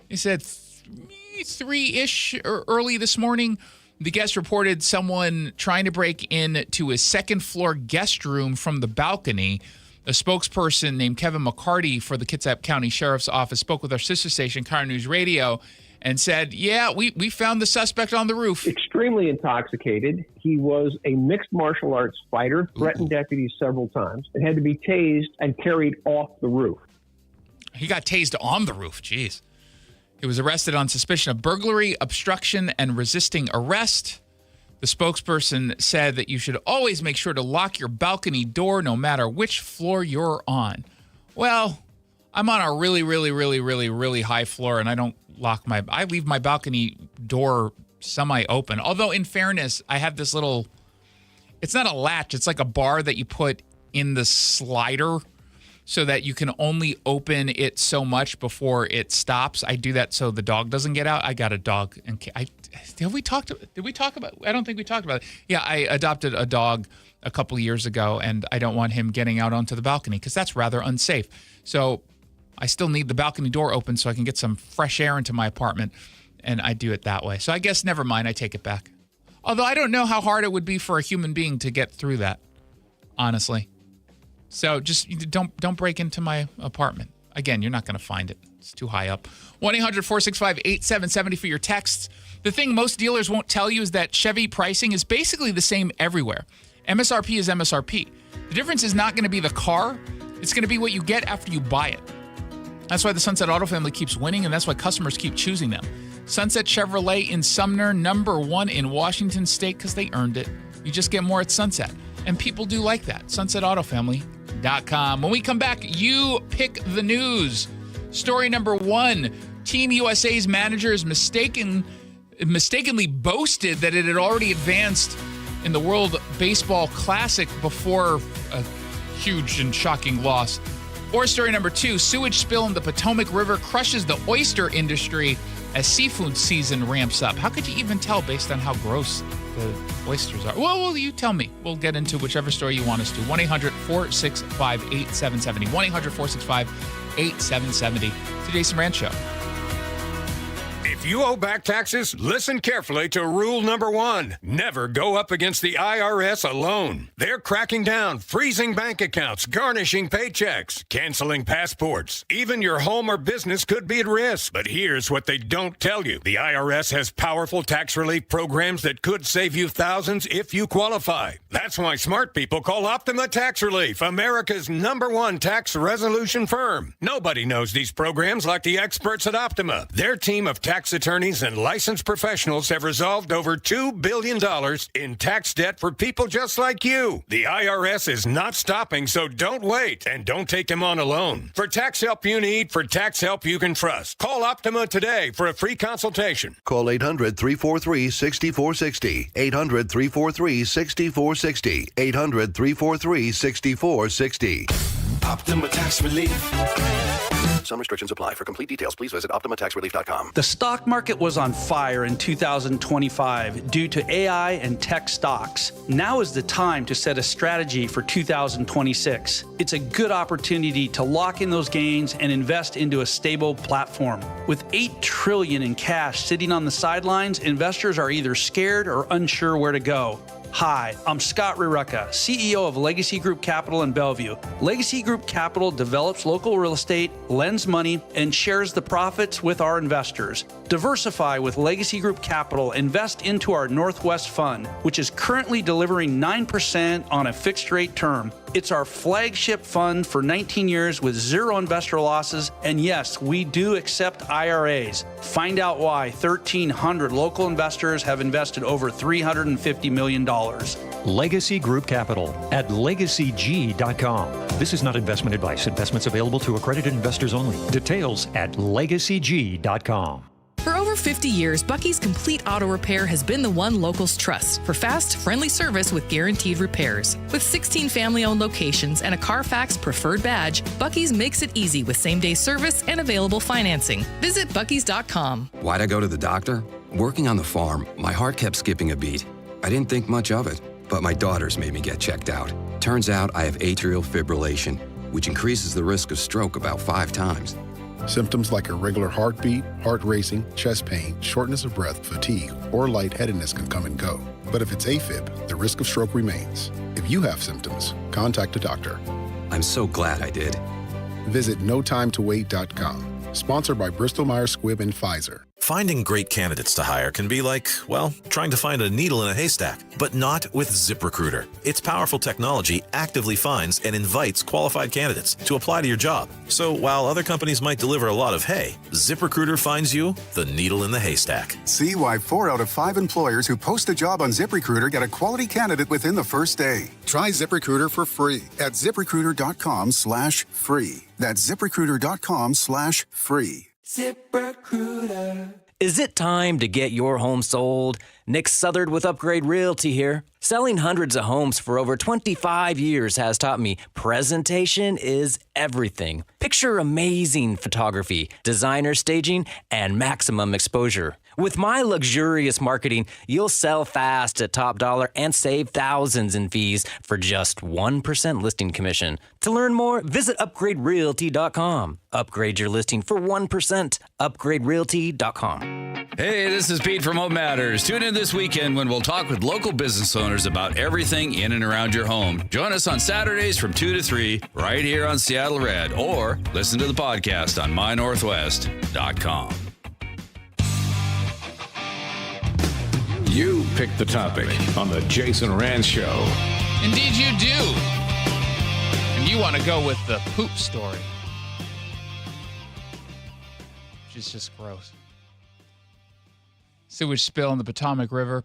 he said, 3-ish early this morning. The guest reported someone trying to break into his second-floor guest room from the balcony. A spokesperson named Kevin McCarty for the Kitsap County Sheriff's Office spoke with our sister station, Car News Radio, and said, yeah, we found the suspect on the roof. Extremely intoxicated. He was a mixed martial arts fighter, threatened deputies several times, and had to be tased and carried off the roof. He got tased on the roof. Jeez. He was arrested on suspicion of burglary, obstruction, and resisting arrest. The spokesperson said that you should always make sure to lock your balcony door no matter which floor you're on. Well, I'm on a really, really, really, really, really high floor, and I don't I leave my balcony door semi-open. Although, in fairness, I have this little, it's not a latch, it's like a bar that you put in the slider so that you can only open it so much before it stops. I do that so the dog doesn't get out. I got a dog. And did we talk about, I don't think we talked about it. Yeah, I adopted a dog a couple of years ago, and I don't want him getting out onto the balcony because that's rather unsafe. So I still need the balcony door open so I can get some fresh air into my apartment, and I do it that way. So I guess never mind, I take it back. Although I don't know how hard it would be for a human being to get through that, honestly. So just don't break into my apartment. Again, you're not going to find it. It's too high up. 1-800-465-8770 for your texts. The thing most dealers won't tell you is that Chevy pricing is basically the same everywhere. MSRP is MSRP. The difference is not going to be the car. It's going to be what you get after you buy it. That's why the Sunset Auto family keeps winning, and that's why customers keep choosing them. Sunset Chevrolet in Sumner, #1 in Washington State, because they earned it. You just get more at Sunset. And people do like that. SunsetAutoFamily.com. When we come back, you pick the news. Story number 1, Team USA's managers mistakenly boasted that it had already advanced in the World Baseball Classic before a huge and shocking loss. Or story number 2, sewage spill in the Potomac River crushes the oyster industry as seafood season ramps up. How could you even tell based on how gross the oysters are? Well, you tell me. We'll get into whichever story you want us to. 1-800-465-8770. 1-800-465-8770. It's the Jason Rantz Show. If you owe back taxes, listen carefully to rule number 1. Never go up against the IRS alone. They're cracking down, freezing bank accounts, garnishing paychecks, canceling passports. Even your home or business could be at risk. But here's what they don't tell you. The IRS has powerful tax relief programs that could save you thousands if you qualify. That's why smart people call Optima Tax Relief, America's #1 tax resolution firm. Nobody knows these programs like the experts at Optima. Their team of tax attorneys and licensed professionals have resolved over $2 billion in tax debt for people just like you. The IRS is not stopping, so don't wait and don't take them on alone. For tax help you need, for tax help you can trust, call Optima today for a free consultation. Call 800-343-6460. 800-343-6460. 800-343-6460. Optima Tax Relief. Some restrictions apply. For complete details, please visit OptimaTaxRelief.com. The stock market was on fire in 2025 due to AI and tech stocks. Now is the time to set a strategy for 2026. It's a good opportunity to lock in those gains and invest into a stable platform. With $8 trillion in cash sitting on the sidelines, investors are either scared or unsure where to go. Hi, I'm Scott Rireka, CEO of Legacy Group Capital in Bellevue. Legacy Group Capital develops local real estate, lends money, and shares the profits with our investors. Diversify with Legacy Group Capital. Invest into our Northwest Fund, which is currently delivering 9% on a fixed rate term. It's our flagship fund for 19 years with zero investor losses. And yes, we do accept IRAs. Find out why 1,300 local investors have invested over $350 million. Legacy Group Capital at legacyg.com. This is not investment advice. Investments available to accredited investors only. Details at legacyg.com. For over 50 years, Bucky's Complete Auto Repair has been the one locals trust for fast, friendly service with guaranteed repairs. With 16 family-owned locations and a Carfax preferred badge, Bucky's makes it easy with same-day service and available financing. Visit buckys.com. Why'd I go to the doctor? Working on the farm, my heart kept skipping a beat. I didn't think much of it, but my daughters made me get checked out. Turns out I have atrial fibrillation, which increases the risk of stroke about 5 times. Symptoms like irregular heartbeat, heart racing, chest pain, shortness of breath, fatigue, or lightheadedness can come and go. But if it's AFib, the risk of stroke remains. If you have symptoms, contact a doctor. I'm so glad I did. Visit notimetowait.com. Sponsored by Bristol Myers Squibb and Pfizer. Finding great candidates to hire can be like, well, trying to find a needle in a haystack, but not with ZipRecruiter. Its powerful technology actively finds and invites qualified candidates to apply to your job. So while other companies might deliver a lot of hay, ZipRecruiter finds you the needle in the haystack. See why 4 out of 5 employers who post a job on ZipRecruiter get a quality candidate within the first day. Try ZipRecruiter for free at ZipRecruiter.com/free. That's ZipRecruiter.com/free. ZipRecruiter. Is it time to get your home sold? Nick Southard with Upgrade Realty here. Selling hundreds of homes for over 25 years has taught me presentation is everything. Picture amazing photography, designer staging, and maximum exposure. With my luxurious marketing, you'll sell fast at top dollar and save thousands in fees for just 1% listing commission. To learn more, visit upgraderealty.com. Upgrade your listing for 1%. Upgraderealty.com. Hey, this is Pete from Home Matters. Tune in this weekend when we'll talk with local business owners about everything in and around your home. Join us on Saturdays from 2 to 3 right here on Seattle Red, or listen to the podcast on mynorthwest.com. You pick the topic on the Jason Rantz Show. Indeed you do. And you want to go with the poop story, which is just gross. Sewage spill in the Potomac River,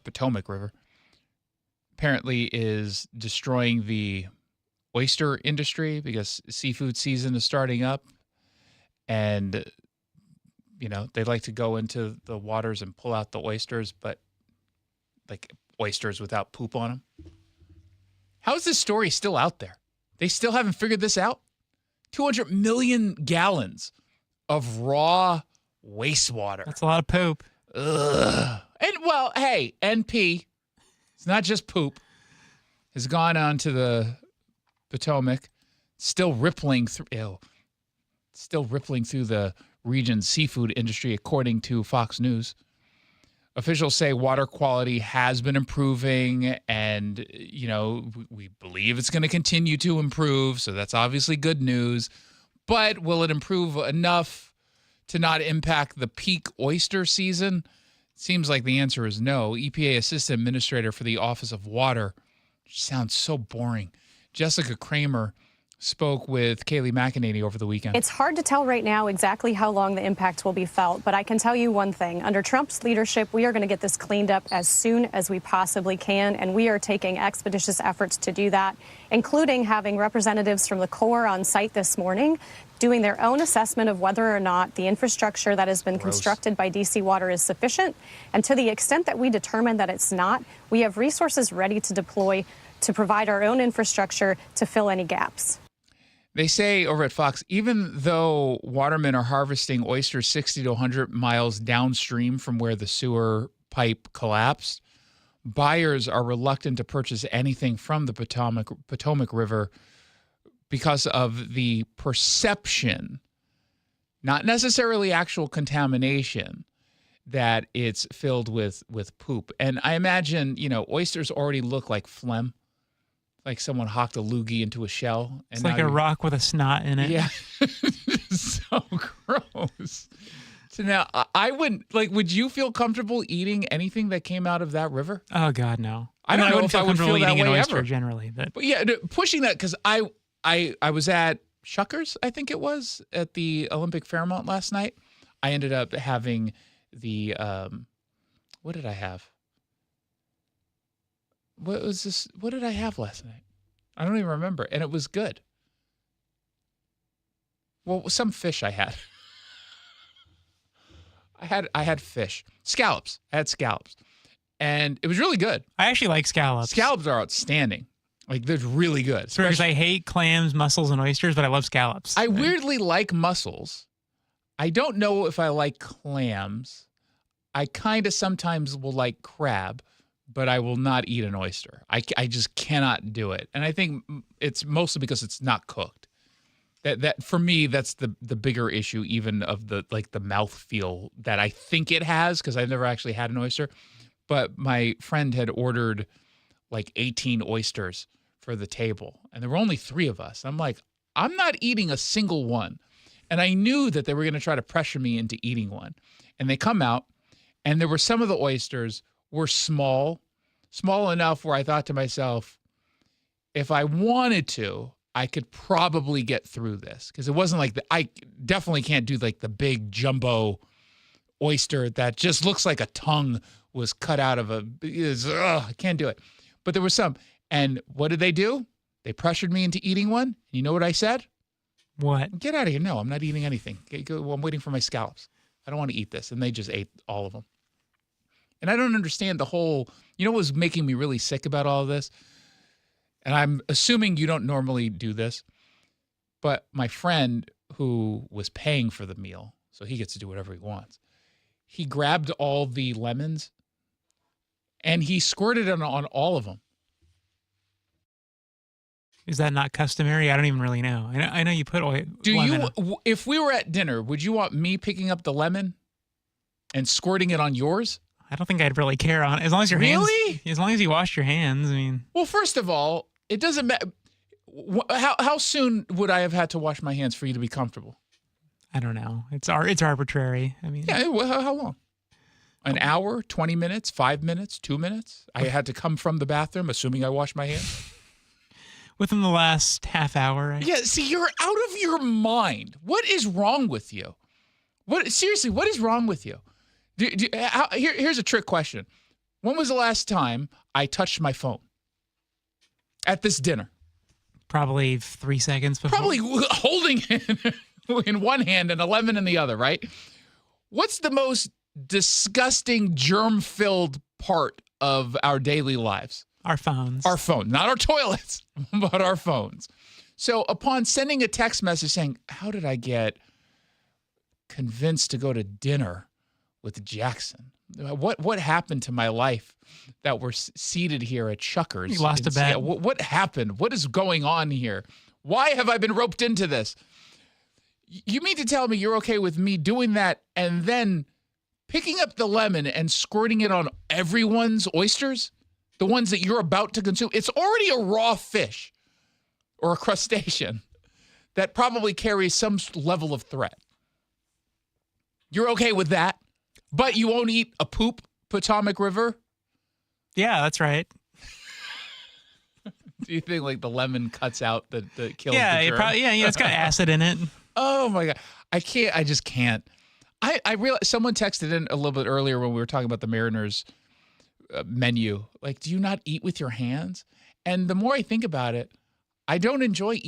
apparently is destroying the oyster industry because seafood season is starting up. And, you know, they like to go into the waters and pull out the oysters, but like oysters without poop on them. How is this story still out there? They still haven't figured this out? 200 million gallons of raw wastewater. That's a lot of poop. Ugh. And, well, hey, NP, it's not just poop, has gone on to the Potomac, still rippling through the region's seafood industry, according to Fox News. Officials say water quality has been improving, and, you know, we believe it's going to continue to improve, so that's obviously good news. But will it improve enough to not impact the peak oyster season? Seems like the answer is no. EPA Assistant Administrator for the Office of Water, which sounds so boring, Jessica Kramer, spoke with Kaylee McEnany over the weekend. It's hard to tell right now exactly how long the impact will be felt, but I can tell you one thing. Under Trump's leadership, we are going to get this cleaned up as soon as we possibly can, and we are taking expeditious efforts to do that, including having representatives from the Corps on site this morning doing their own assessment of whether or not the infrastructure that has been constructed by DC Water is sufficient. And to the extent that we determine that it's not, we have resources ready to deploy to provide our own infrastructure to fill any gaps. They say over at Fox, even though watermen are harvesting oysters 60 to 100 miles downstream from where the sewer pipe collapsed, buyers are reluctant to purchase anything from the Potomac River because of the perception, not necessarily actual contamination, that it's filled with poop. And I imagine, oysters already look like phlegm. Like someone hocked a loogie into a shell. And it's like a rock with a snot in it. Yeah. So gross. So now I wouldn't, would you feel comfortable eating anything that came out of that river? Oh, God, no. I don't know wouldn't if I would feel eating that an way oyster ever. generally. But yeah, pushing that, because I was at Shuckers, I think it was, at the Olympic Fairmont last night. I ended up having the, what did I have? What was this? What did I have last night? I don't even remember. And it was good. Well, some fish I had. I had fish. Scallops. I had scallops. And it was really good. I actually like scallops. Scallops are outstanding. They're really good. Because I hate clams, mussels, and oysters, but I love scallops. I weirdly like mussels. I don't know if I like clams. I kind of sometimes will like crab, but I will not eat an oyster. I just cannot do it. And I think it's mostly because it's not cooked. That for me, that's the bigger issue, even of the mouthfeel that I think it has, because I've never actually had an oyster. But my friend had ordered 18 oysters for the table, and there were only 3 of us. I'm like, I'm not eating a single one. And I knew that they were going to try to pressure me into eating one. And they come out, and there were some of the oysters were small enough where I thought to myself, if I wanted to, I could probably get through this, because it wasn't I definitely can't do the big jumbo oyster that just looks like a tongue was cut out of I can't do it. But there was some. And what did they do? They pressured me into eating one. You know what I said? What? Get out of here. No, I'm not eating anything. I'm waiting for my scallops. I don't want to eat this. And they just ate all of them. And I don't understand the whole, what was making me really sick about all of this? And I'm assuming you don't normally do this, but my friend who was paying for the meal, so he gets to do whatever he wants, he grabbed all the lemons and he squirted it on all of them. Is that not customary? I don't even really know. I know you put lemon. If we were at dinner, would you want me picking up the lemon and squirting it on yours? I don't think I'd really care on it. As long as your hands. Really? As long as you wash your hands. I mean. Well, first of all, it doesn't matter. How soon would I have had to wash my hands for you to be comfortable? I don't know. It's arbitrary. I mean. Yeah. How long? An hour? 20 minutes? 5 minutes? 2 minutes? I had to come from the bathroom, assuming I washed my hands. Within the last half hour. Yeah, see, you're out of your mind. What is wrong with you? Seriously, what is wrong with you? Here's a trick question. When was the last time I touched my phone? At this dinner? Probably 3 seconds before. Probably holding it in one hand and 11 in the other, right? What's the most disgusting, germ-filled part of our daily lives? Our phones. Our phone. Not our toilets, but our phones. So upon sending a text message saying, how did I get convinced to go to dinner with Jackson? What happened to my life that we're seated here at Shuckers? You lost a bet. What happened? What is going on here? Why have I been roped into this? You mean to tell me you're okay with me doing that and then picking up the lemon and squirting it on everyone's oysters? The ones that you're about to consume. It's already a raw fish or a crustacean that probably carries some level of threat. You're okay with that, but you won't eat a poop Potomac River? Yeah, that's right. Do you think the lemon cuts out the kills the germ? It's got acid in it. Oh my God. I just can't. I realized someone texted in a little bit earlier when we were talking about the Mariners menu. Do you not eat with your hands? And the more I think about it, I don't enjoy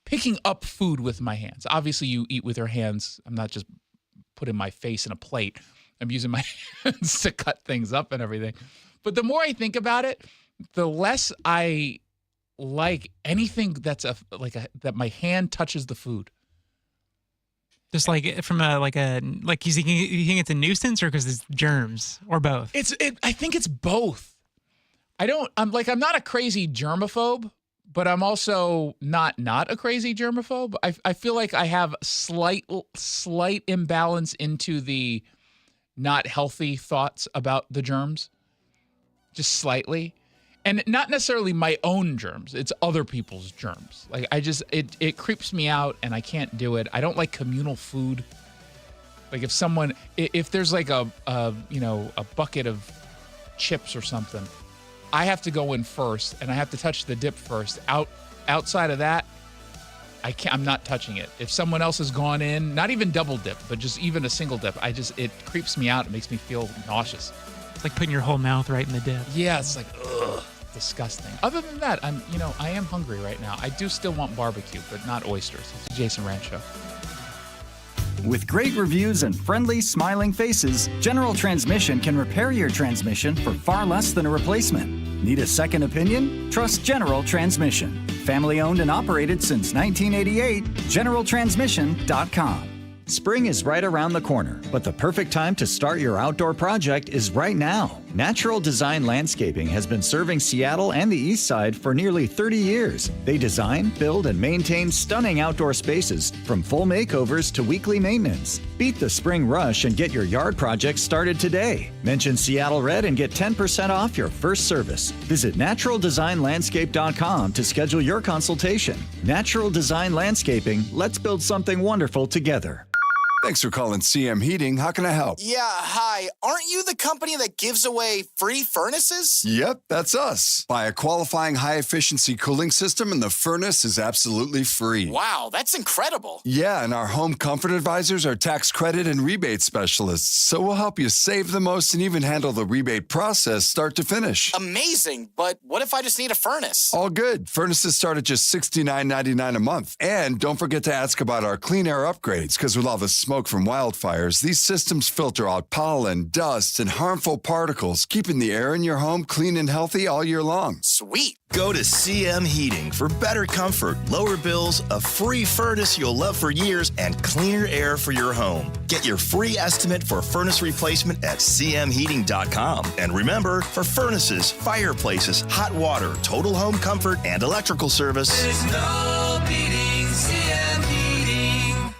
picking up food with my hands. Obviously, you eat with your hands. I'm not just putting my face in a plate. I'm using my hands to cut things up and everything. But the more I think about it, the less I like anything that's that my hand touches the food. Just like from you think it's a nuisance or because it's germs or both? I think it's both. I'm not a crazy germaphobe, but I'm also not a crazy germaphobe. I feel like I have slight imbalance into the not healthy thoughts about the germs, just slightly. And not necessarily my own germs. It's other people's germs. Like it creeps me out and I can't do it. I don't like communal food. Like if there's like a bucket of chips or something, I have to go in first and I have to touch the dip first. Outside of that, I'm not touching it. If someone else has gone in, not even double dip, but just even a single dip, it creeps me out. It makes me feel nauseous. It's like putting your whole mouth right in the dip. Yeah, it's like, ugh. Disgusting. Other than that, I am hungry right now. I do still want barbecue, but not oysters. It's the Jason Rantz Show. With great reviews and friendly, smiling faces, General Transmission can repair your transmission for far less than a replacement. Need a second opinion? Trust General Transmission. Family owned and operated since 1988. GeneralTransmission.com. Spring is right around the corner, but the perfect time to start your outdoor project is right now. Natural Design Landscaping has been serving Seattle and the East Side for nearly 30 years. They design, build, and maintain stunning outdoor spaces, from full makeovers to weekly maintenance. Beat the spring rush and get your yard project started today. Mention Seattle Red and get 10% off your first service. Visit naturaldesignlandscape.com to schedule your consultation. Natural Design Landscaping, let's build something wonderful together. Thanks for calling CM Heating. How can I help? Yeah, hi. Aren't you the company that gives away free furnaces? Yep, that's us. Buy a qualifying high-efficiency cooling system and the furnace is absolutely free. Wow, that's incredible. Yeah, and our home comfort advisors are tax credit and rebate specialists, so we'll help you save the most and even handle the rebate process start to finish. Amazing, but what if I just need a furnace? All good. Furnaces start at just $69.99 a month. And don't forget to ask about our clean air upgrades, because with all the smoke from wildfires, these systems filter out pollen, dust, and harmful particles, keeping the air in your home clean and healthy all year long. Sweet. Go to CM Heating for better comfort, lower bills, a free furnace you'll love for years, and cleaner air for your home. Get your free estimate for furnace replacement at cmheating.com. And remember, for furnaces, fireplaces, hot water, total home comfort, and electrical service, There's no beating CM Heating.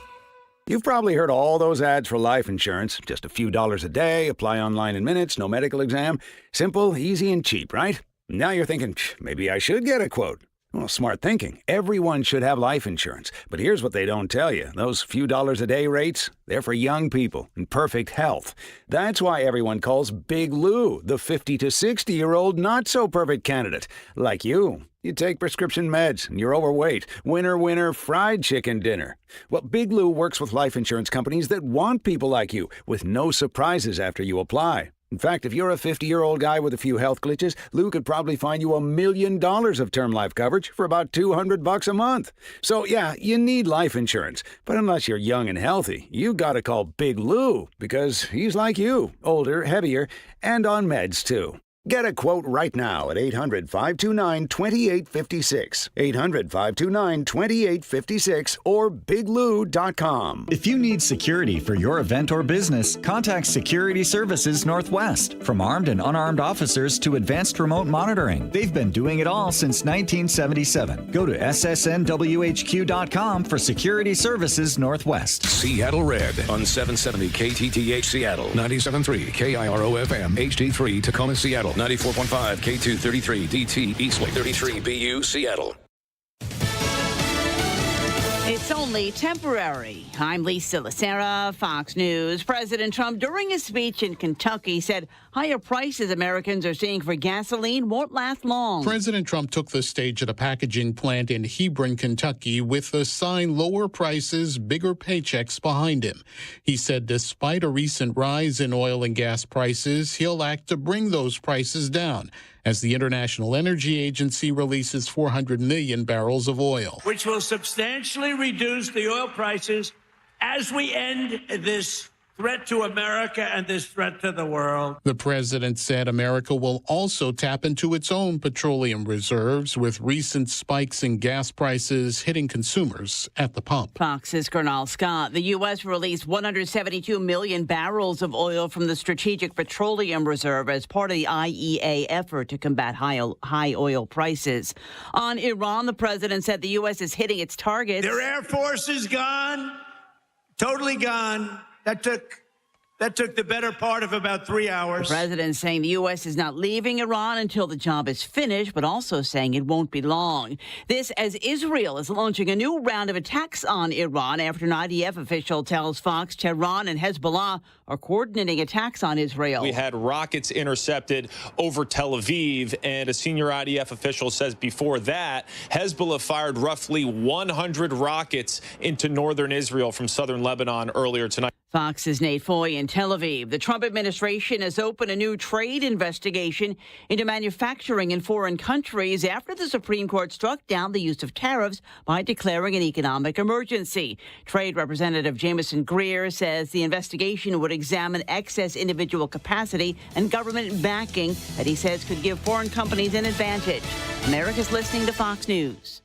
You've probably heard all those ads for life insurance. Just a few dollars a day, apply online in minutes, no medical exam. Simple, easy, and cheap, right? Now you're thinking, maybe I should get a quote. Well, smart thinking. Everyone should have life insurance. But here's what they don't tell you. Those few dollars a day rates, they're for young people in perfect health. That's why everyone calls Big Lou the 50 to 60-year-old not-so-perfect candidate. Like you. You take prescription meds and you're overweight. Winner, winner, fried chicken dinner. Well, Big Lou works with life insurance companies that want people like you, with no surprises after you apply. In fact, if you're a 50-year-old guy with a few health glitches, Lou could probably find you $1 million of term life coverage for about $200 a month. So, yeah, you need life insurance. But unless you're young and healthy, you gotta call Big Lou, because he's like you, older, heavier, and on meds, too. Get a quote right now at 800-529-2856. 800-529-2856 or biglou.com. If you need security for your event or business, contact Security Services Northwest. From armed and unarmed officers to advanced remote monitoring, they've been doing it all since 1977. Go to ssnwhq.com for Security Services Northwest. Seattle Red on 770 KTTH Seattle, 97.3 KIRO FM, HD3 Tacoma, Seattle, 94.5 K233 DT Eastway 33 BU Seattle. It's only temporary. I'm Lisa Lacera, Fox News. President Trump, during his speech in Kentucky, said higher prices Americans are seeing for gasoline won't last long. President Trump took the stage at a packaging plant in Hebron, Kentucky, with the sign "Lower Prices, Bigger Paychecks" behind him. He said despite a recent rise in oil and gas prices, he'll act to bring those prices down as the International Energy Agency releases 400 million barrels of oil, which will substantially reduce the oil prices as we end this threat to America and this threat to the world. The president said America will also tap into its own petroleum reserves with recent spikes in gas prices hitting consumers at the pump. Fox's Gernal Scott. The U.S. released 172 million barrels of oil from the Strategic Petroleum Reserve as part of the IEA effort to combat high oil prices. On Iran, the president said the U.S. is hitting its targets. Their Air Force is gone, totally gone. That took the better part of about 3 hours. The president saying the U.S. is not leaving Iran until the job is finished, but also saying it won't be long. This as Israel is launching a new round of attacks on Iran after an IDF official tells Fox Tehran and Hezbollah are coordinating attacks on Israel. We had rockets intercepted over Tel Aviv, and a senior IDF official says before that, Hezbollah fired roughly 100 rockets into northern Israel from southern Lebanon earlier tonight. Fox's Nate Foy in Tel Aviv. The Trump administration has opened a new trade investigation into manufacturing in foreign countries after the Supreme Court struck down the use of tariffs by declaring an economic emergency. Trade Representative Jameson Greer says the investigation would examine excess individual capacity and government backing that he says could give foreign companies an advantage. America's listening to Fox News.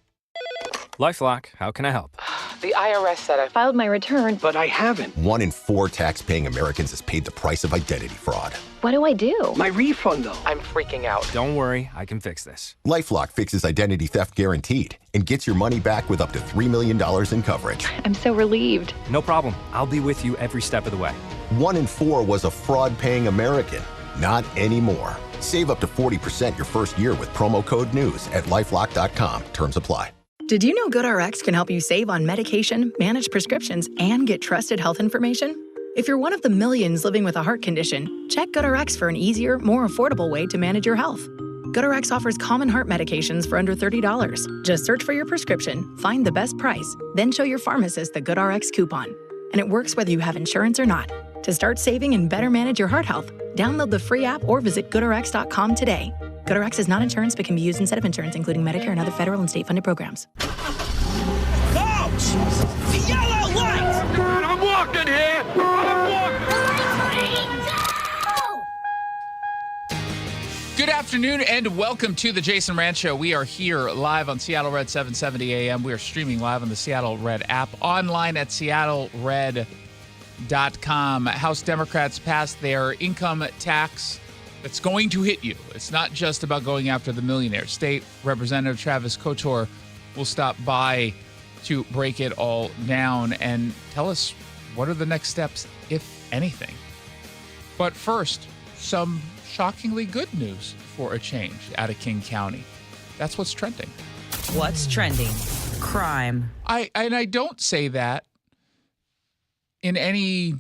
LifeLock, how can I help? The IRS said I filed my return, but I haven't. 1 in 4 tax-paying Americans has paid the price of identity fraud. What do I do? My refund, though. I'm freaking out. Don't worry, I can fix this. LifeLock fixes identity theft guaranteed and gets your money back with up to $3 million in coverage. I'm so relieved. No problem. I'll be with you every step of the way. 1 in 4 was a fraud-paying American. Not anymore. Save up to 40% your first year with promo code NEWS at LifeLock.com. Terms apply. Did you know GoodRx can help you save on medication, manage prescriptions, and get trusted health information? If you're one of the millions living with a heart condition, check GoodRx for an easier, more affordable way to manage your health. GoodRx offers common heart medications for under $30. Just search for your prescription, find the best price, then show your pharmacist the GoodRx coupon. And it works whether you have insurance or not. To start saving and better manage your heart health, download the free app or visit GoodRx.com today. GoodRx is not insurance but can be used instead of insurance, including Medicare and other federal and state-funded programs. Coach! The yellow light! God, I'm walking here! Good afternoon and welcome to the Jason Rantz Show. We are here live on Seattle Red 770 AM. We are streaming live on the Seattle Red app, online at seattlered.com. House Democrats passed their income tax that's going to hit you. It's not just about going after the millionaires. State Representative Travis Couture will stop by to break it all down and tell us what are the next steps, if anything. But first, some shockingly good news for a change out of King County. That's what's trending. What's trending? Crime. I don't say that in any,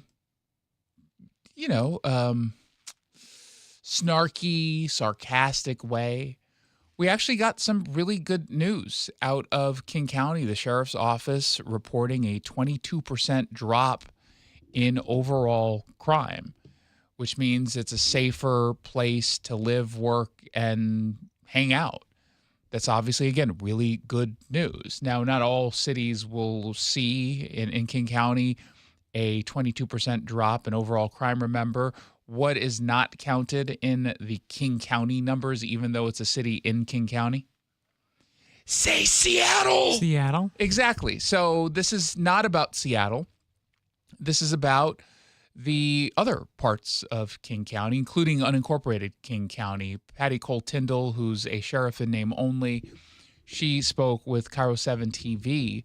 snarky, sarcastic way. We actually got some really good news out of King County. The sheriff's office reporting a 22% drop in overall crime, which means it's a safer place to live, work, and hang out. That's obviously, again, really good news. Now, not all cities will see in King County a 22% drop in overall crime. Remember, what is not counted in the King County numbers, even though it's a city in King County? Say Seattle! Seattle? Exactly. So this is not about Seattle. This is about the other parts of King County, including unincorporated King County. Patty Cole Tyndall, who's a sheriff in name only, she spoke with Cairo 7 TV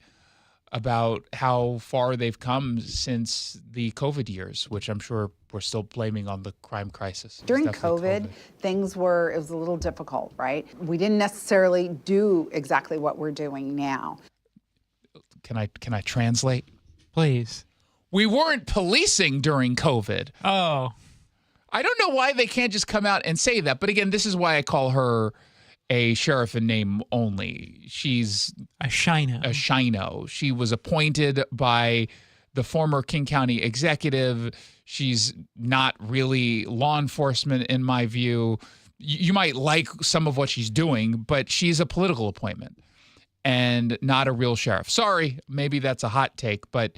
about how far they've come since the COVID years, which I'm sure we're still blaming on the crime crisis. During COVID, it was a little difficult, right? We didn't necessarily do exactly what we're doing now. Can I translate? Please. We weren't policing during COVID. Oh. I don't know why they can't just come out and say that. But again, this is why I call her a sheriff in name only. She's a shino. A shino. She was appointed by the former King County executive. She's not really law enforcement in my view. You might like some of what she's doing, but she's a political appointment and not a real sheriff. Sorry, maybe that's a hot take, but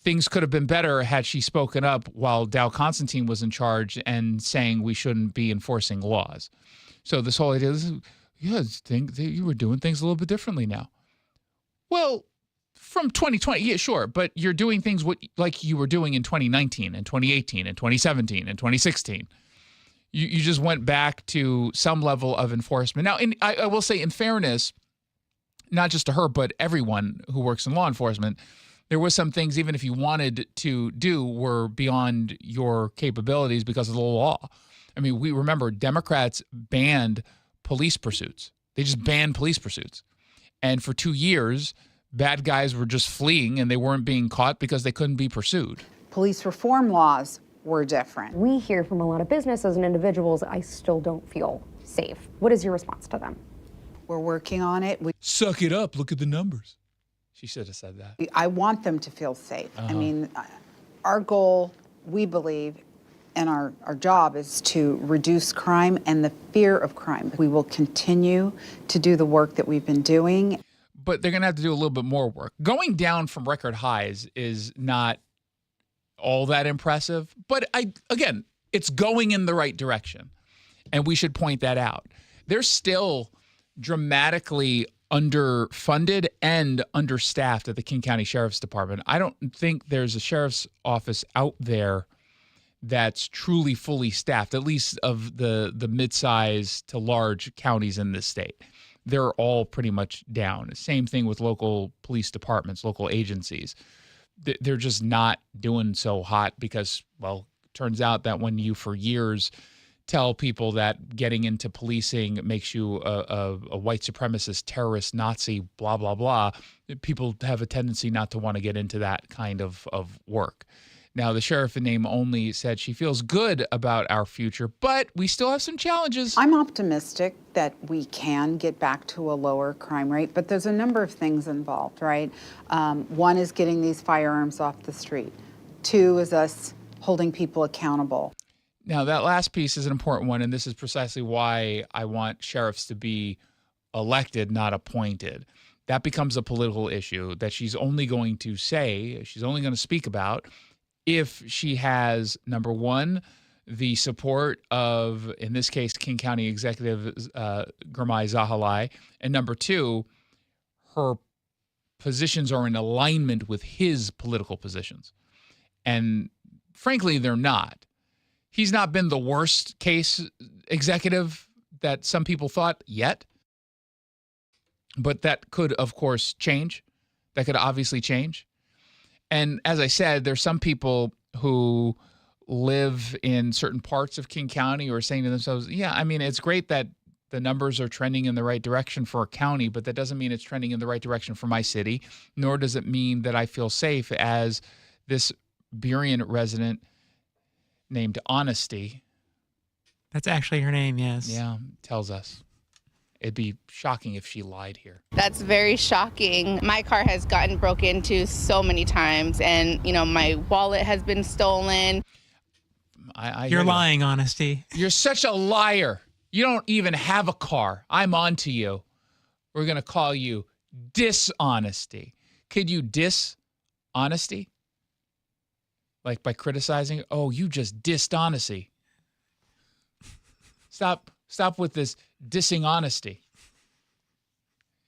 things could have been better had she spoken up while Dow Constantine was in charge and saying we shouldn't be enforcing laws. So this whole idea is, you were doing things a little bit differently now. Well, from 2020, yeah, sure, but you're doing things like you were doing in 2019 and 2018 and 2017 and 2016. You just went back to some level of enforcement. Now, I will say, in fairness, not just to her, but everyone who works in law enforcement, there was some things, even if you wanted to do, were beyond your capabilities because of the law. I mean, we remember Democrats banned police pursuits. They just banned police pursuits. And for 2 years, bad guys were just fleeing and they weren't being caught because they couldn't be pursued. Police reform laws were different. We hear from a lot of businesses and individuals, I still don't feel safe. What is your response to them? We're working on it. Suck it up. Look at the numbers. She should have said that. I want them to feel safe. I mean, our goal, we believe, and our job is to reduce crime and the fear of crime. We will continue to do the work that we've been doing. But they're going to have to do a little bit more work. Going down from record highs is not all that impressive. But again, it's going in the right direction. And we should point that out. They're still dramatically underfunded and understaffed at the King County Sheriff's Department. I don't think there's a sheriff's office out there that's truly fully staffed, at least of the mid-size to large counties in this state. They're all pretty much down. Same thing with local police departments, local agencies. They're just not doing so hot because, well, it turns out that when you for years tell people that getting into policing makes you a white supremacist, terrorist, Nazi, blah, blah, blah, people have a tendency not to want to get into that kind of work. Now, the sheriff in name only said she feels good about our future, but we still have some challenges. I'm optimistic that we can get back to a lower crime rate, but there's a number of things involved, right? One is getting these firearms off the street. Two is us holding people accountable. Now, that last piece is an important one, and this is precisely why I want sheriffs to be elected, not appointed. That becomes a political issue that she's only going to speak about if she has, number one, the support of, in this case, King County Executive Gurmai Zahalai, and number two, her positions are in alignment with his political positions. And frankly, they're not. He's not been the worst case executive that some people thought yet, but that could, of course, change. That could obviously change. And as I said, there's some people who live in certain parts of King County who are saying to themselves, yeah, I mean, it's great that the numbers are trending in the right direction for a county, but that doesn't mean it's trending in the right direction for my city, nor does it mean that I feel safe as this Burien resident named Honesty. That's actually her name, yes. Yeah, tells us. It'd be shocking if she lied here. That's very shocking. My car has gotten broken into so many times, and, you know, my wallet has been stolen. You're lying, Honesty. You're such a liar. You don't even have a car. I'm on to you. We're going to call you Dishonesty. Could you Dishonesty? Like by criticizing? Oh, you just dishonesty. Stop with this dissing honesty.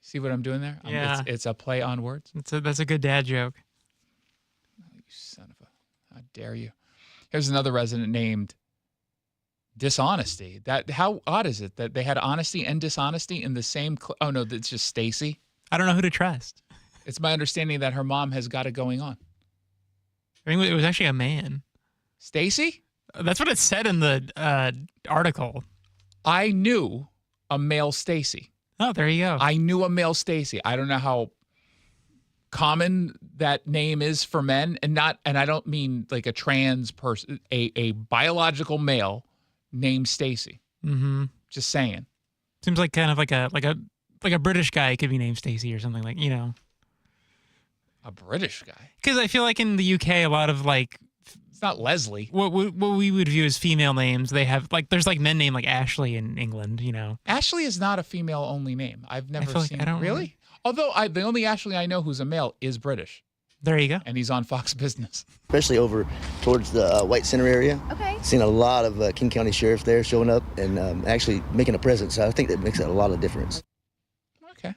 See what I'm doing there? Yeah. It's a play on words. That's a good dad joke. You son of a... How dare you? Here's another resident named Dishonesty. How odd is it that they had honesty and dishonesty in the same... Oh, no, it's just Stacy. I don't know who to trust. It's my understanding that her mom has got it going on. I think it was actually a man. Stacy? That's what it said in the article. I knew a male Stacy. Oh, there you go. I knew a male Stacy. I don't know how common that name is for men, and I don't mean like a trans person, a biological male named Stacy. Mm-hmm. Just saying. Seems like kind of like a British guy could be named Stacy or something, like, you know. A British guy? Because I feel like in the UK, a lot of like... It's not Leslie. What we would view as female names, they have like, there's like men named like Ashley in England, you know. Ashley is not a female only name. I've never seen. I don't really. Although the only Ashley I know who's a male is British. There you go. And he's on Fox Business. Especially over towards the White Center area. Okay. Seen a lot of King County sheriffs there showing up and actually making a presence. So I think that makes a lot of difference. Okay.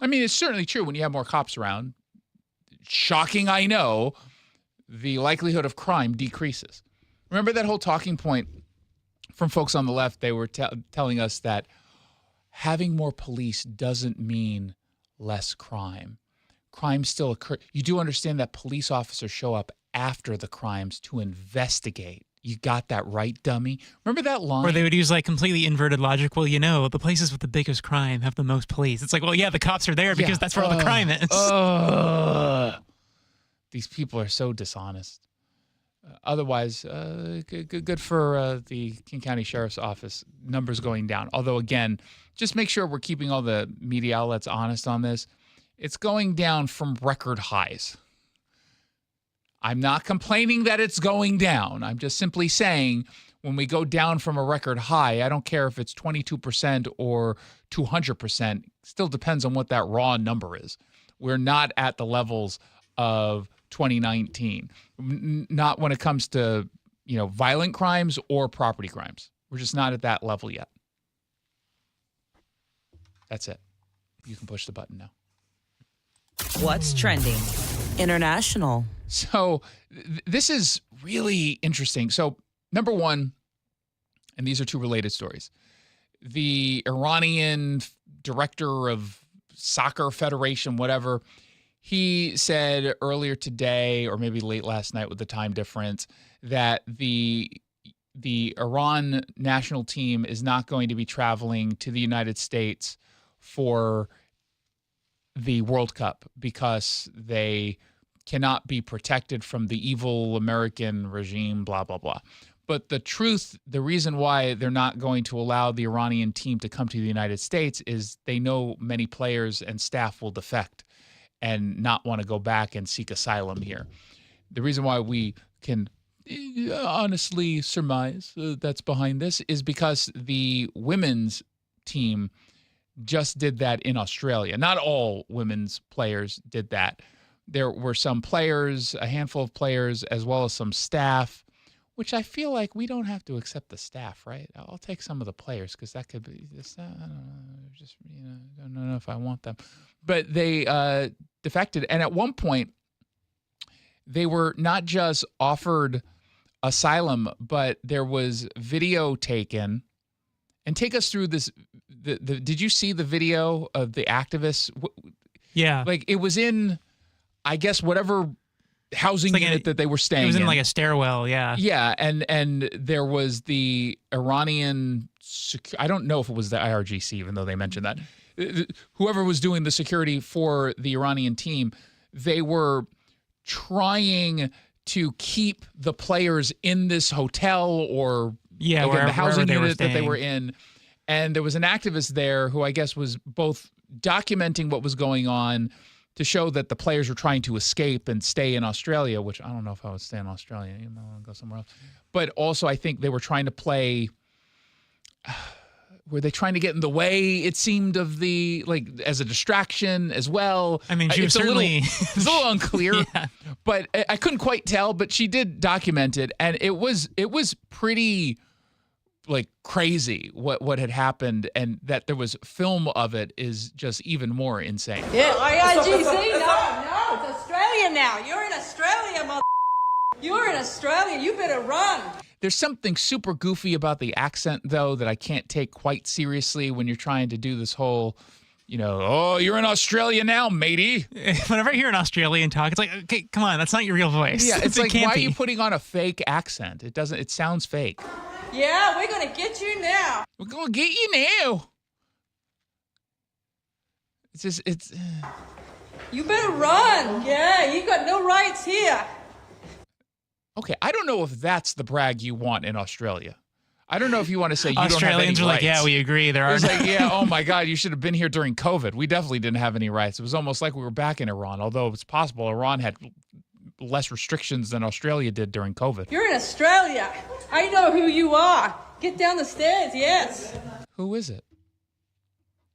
I mean, it's certainly true when you have more cops around. Shocking, I know, the likelihood of crime decreases. Remember that whole talking point from folks on the left? They were telling us that having more police doesn't mean less crime. Crimes still occur. You do understand that police officers show up after the crimes to investigate. You got that right, dummy? Remember that line? Or they would use like completely inverted logic. Well, the places with the biggest crime have the most police. It's like, well, yeah, the cops are there because that's where all the crime is. These people are so dishonest. Otherwise, good for the King County Sheriff's Office, numbers going down. Although, again, just make sure we're keeping all the media outlets honest on this. It's going down from record highs. I'm not complaining that it's going down. I'm just simply saying when we go down from a record high, I don't care if it's 22% or 200%. Still depends on what that raw number is. We're not at the levels of 2019. Not when it comes to, violent crimes or property crimes. We're just not at that level yet. That's it. You can push the button now. What's trending international? So this is really interesting. So number one, and these are two related stories. The Iranian director of soccer federation, whatever, he said earlier today, or maybe late last night with the time difference, that the Iran national team is not going to be traveling to the United States for the World Cup because they cannot be protected from the evil American regime, blah, blah, blah. But the reason why they're not going to allow the Iranian team to come to the United States is they know many players and staff will defect and not want to go back and seek asylum here. The reason why we can honestly surmise that's behind this is because the women's team just did that in Australia. Not all women's players did that. There were some players, a handful of players, as well as some staff, which I feel like we don't have to accept the staff, right? I'll take some of the players because that could be this. I don't know, just I don't know if I want them, but they defected, and at one point they were not just offered asylum, but there was video taken. And take us through this. Did you see the video of the activists? Yeah. Like it was in, I guess, whatever housing unit that they were staying in. It was in like a stairwell, yeah. Yeah, and there was the Iranian, I don't know if it was the IRGC, even though they mentioned that. Whoever was doing the security for the Iranian team, they were trying to keep the players in this hotel or the housing unit that they were in. And there was an activist there who I guess was both documenting what was going on to show that the players were trying to escape and stay in Australia, which I don't know if I would stay in Australia, even though I want to go somewhere else. But also I think they were trying to play, were they trying to get in the way, it seemed, of the, like, as a distraction as well? I mean, she was certainly... It's a little unclear, yeah. But I couldn't quite tell, but she did document it, and it was pretty, like, crazy what had happened, and that there was film of it is just even more insane. Yeah, IRGC, no, it's Australia now. You're in Australia, mother. You're in Australia. You better run. There's something super goofy about the accent, though, that I can't take quite seriously when you're trying to do this whole, oh, you're in Australia now, matey. Whenever I hear an Australian talk, it's like, okay, come on, that's not your real voice. Yeah, it's like, why are you putting on a fake accent? It sounds fake. Yeah, we're going to get you now. We're going to get you now. It's. You better run. Yeah, you got no rights here. Okay, I don't know if that's the brag you want in Australia. I don't know if you want to say you don't have any Australians are rights. like, yeah, we agree. There are. It's like, yeah, oh my God, you should have been here during COVID. We definitely didn't have any rights. It was almost like we were back in Iran, although it's possible Iran had less restrictions than Australia did during COVID. You're in Australia. I know who you are. Get down the stairs, yes. Who is it?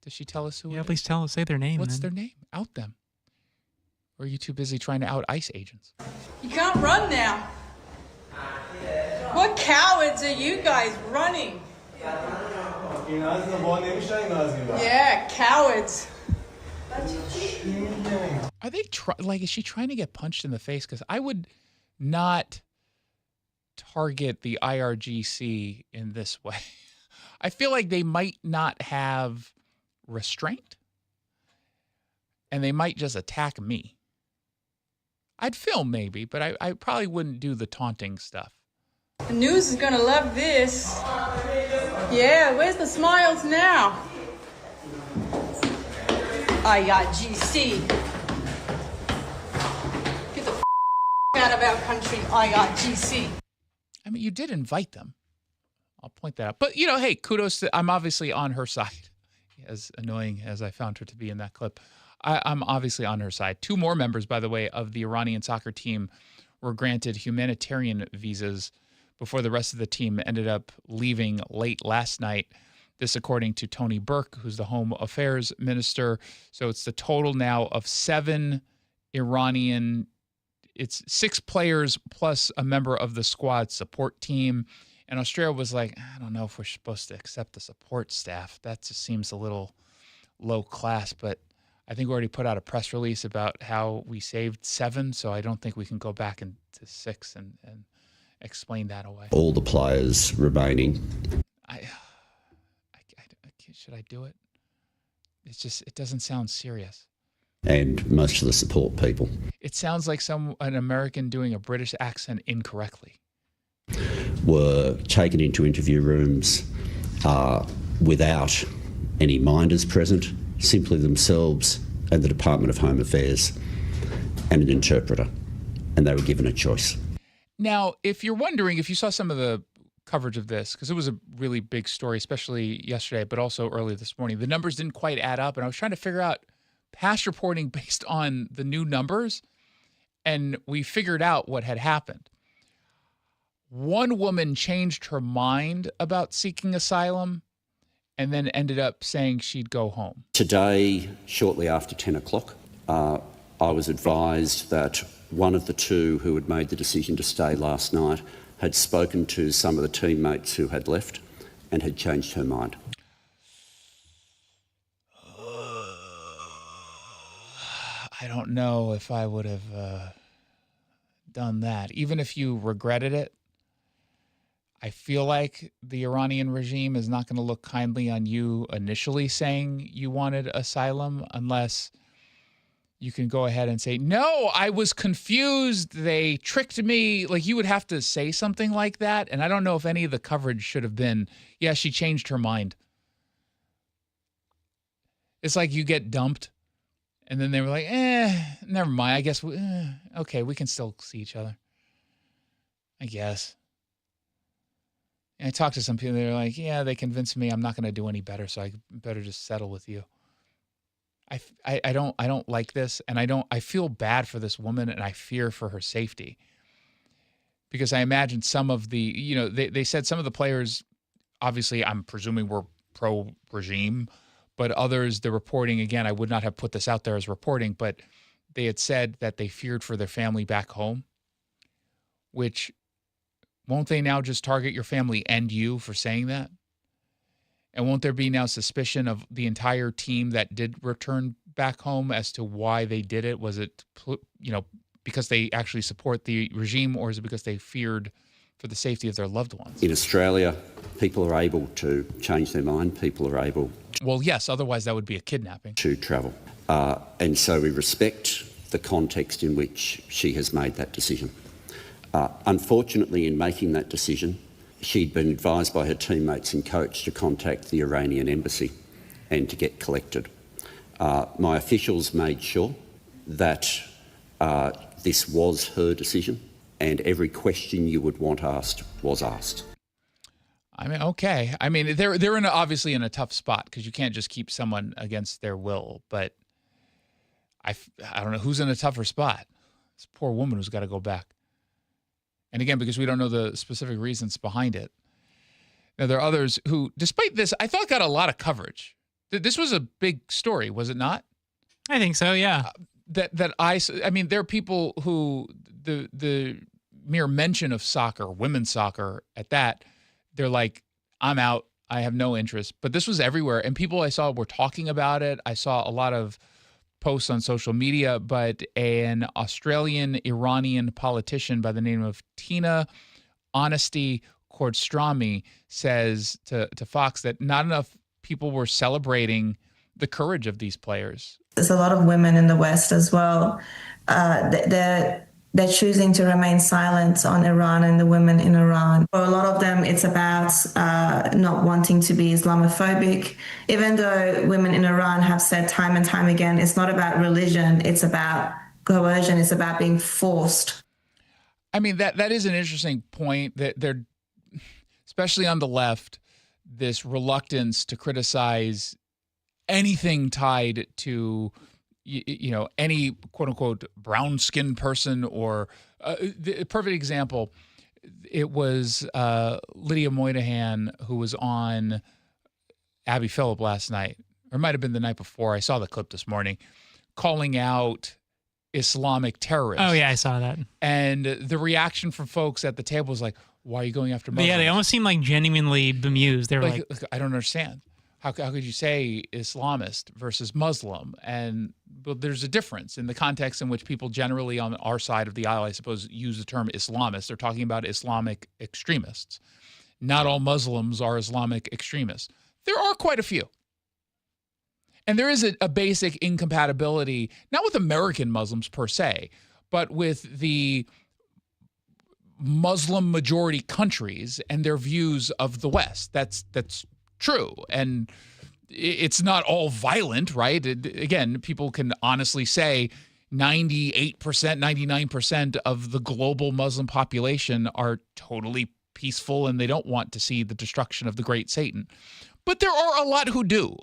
Does she tell us who it is? Yeah, please tell us. Say their name. What's their name? Out them. Or are you too busy trying to out ICE agents? You can't run now. What cowards are you guys running? Yeah, cowards. Are they is she trying to get punched in the face? Because I would not target the IRGC in this way. I feel like they might not have restraint, and they might just attack me. I'd film maybe, but I probably wouldn't do the taunting stuff. The news is gonna love this. Yeah, where's the smiles now? IRGC. Get the out of our country, IRGC. I mean, you did invite them. I'll point that out. But, you know, hey, kudos to, I'm obviously on her side. As annoying as I found her to be in that clip, I'm obviously on her side. 2 more members, by the way, of the Iranian soccer team were granted humanitarian visas before the rest of the team ended up leaving late last night. This according to Tony Burke, who's the Home Affairs Minister. So it's the total now of 7 Iranian, it's 6 players plus a member of the squad support team. And Australia was like, I don't know if we're supposed to accept the support staff. That just seems a little low class, but I think we already put out a press release about how we saved 7, so I don't think we can go back into 6 and explain that away. All the players remaining. Should I do it? It's just, it doesn't sound serious. And most of the support people. It sounds like an American doing a British accent incorrectly. Were taken into interview rooms without any minders present, simply themselves and the Department of Home Affairs and an interpreter, and they were given a choice. Now, if you're wondering, if you saw some of the coverage of this, because it was a really big story, especially yesterday, but also early this morning, the numbers didn't quite add up, and I was trying to figure out past reporting based on the new numbers, and we figured out what had happened. One woman changed her mind about seeking asylum and then ended up saying she'd go home. Today, shortly after 10 o'clock, I was advised that one of the 2 who had made the decision to stay last night had spoken to some of the teammates who had left and had changed her mind. I don't know if I would have done that. Even if you regretted it, I feel like the Iranian regime is not going to look kindly on you initially saying you wanted asylum unless you can go ahead and say, no, I was confused. They tricked me. Like, you would have to say something like that. And I don't know if any of the coverage should have been, yeah, she changed her mind. It's like you get dumped and then they were like, never mind. I guess, okay, we can still see each other. I guess. And I talked to some people, they're like, yeah, they convinced me I'm not going to do any better, so I better just settle with you. I don't like this, and I feel bad for this woman, and I fear for her safety. Because I imagine some of the, they said some of the players, obviously I'm presuming were pro-regime, but others, the reporting, again, I would not have put this out there as reporting, but they had said that they feared for their family back home, which, won't they now just target your family and you for saying that? And won't there be now suspicion of the entire team that did return back home as to why they did it? Was it, because they actually support the regime, or is it because they feared for the safety of their loved ones? In Australia, people are able to change their mind. People are able well, yes, otherwise that would be a kidnapping. To travel. And so we respect the context in which she has made that decision. Unfortunately, in making that decision, she'd been advised by her teammates and coach to contact the Iranian embassy and to get collected. My officials made sure that this was her decision, and every question you would want asked was asked. I mean, okay. I mean, they're obviously in a tough spot because you can't just keep someone against their will. But I don't know who's in a tougher spot. This poor woman who's got to go back. And again, because we don't know the specific reasons behind it. Now, there are others who, despite this, I thought got a lot of coverage. This was a big story, was it not? I think so, yeah. I mean, there are people who the mere mention of soccer, women's soccer at that, they're like, I'm out. I have no interest. But this was everywhere. And people I saw were talking about it. I saw a lot of posts on social media, but an Australian Iranian politician by the name of Tina Honesty Kordstrami says to Fox that not enough people were celebrating the courage of these players. There's a lot of women in the West as well. They're choosing to remain silent on Iran and the women in Iran. For a lot of them, it's about not wanting to be Islamophobic. Even though women in Iran have said time and time again, it's not about religion, it's about coercion, it's about being forced. I mean, that is an interesting point, that they're, especially on the left, this reluctance to criticize anything tied to, you know, any quote-unquote brown-skinned person or the perfect example, it was Lydia Moynihan who was on Abby Phillip last night, or it might have been the night before. I saw the clip this morning, calling out Islamic terrorists. Oh, yeah, I saw that. And the reaction from folks at the table was like, why are you going after Muslims? Yeah, they almost seemed like genuinely bemused. They were like I don't understand. How could you say Islamist versus Muslim? But there's a difference in the context in which people generally on our side of the aisle, I suppose, use the term Islamist. They're talking about Islamic extremists. Not all Muslims are Islamic extremists. There are quite a few. And there is a basic incompatibility, not with American Muslims per se, but with the Muslim majority countries and their views of the West. That's true. And it's not all violent, right? Again, people can honestly say 98%, 99% of the global Muslim population are totally peaceful and they don't want to see the destruction of the great Satan. But there are a lot who do.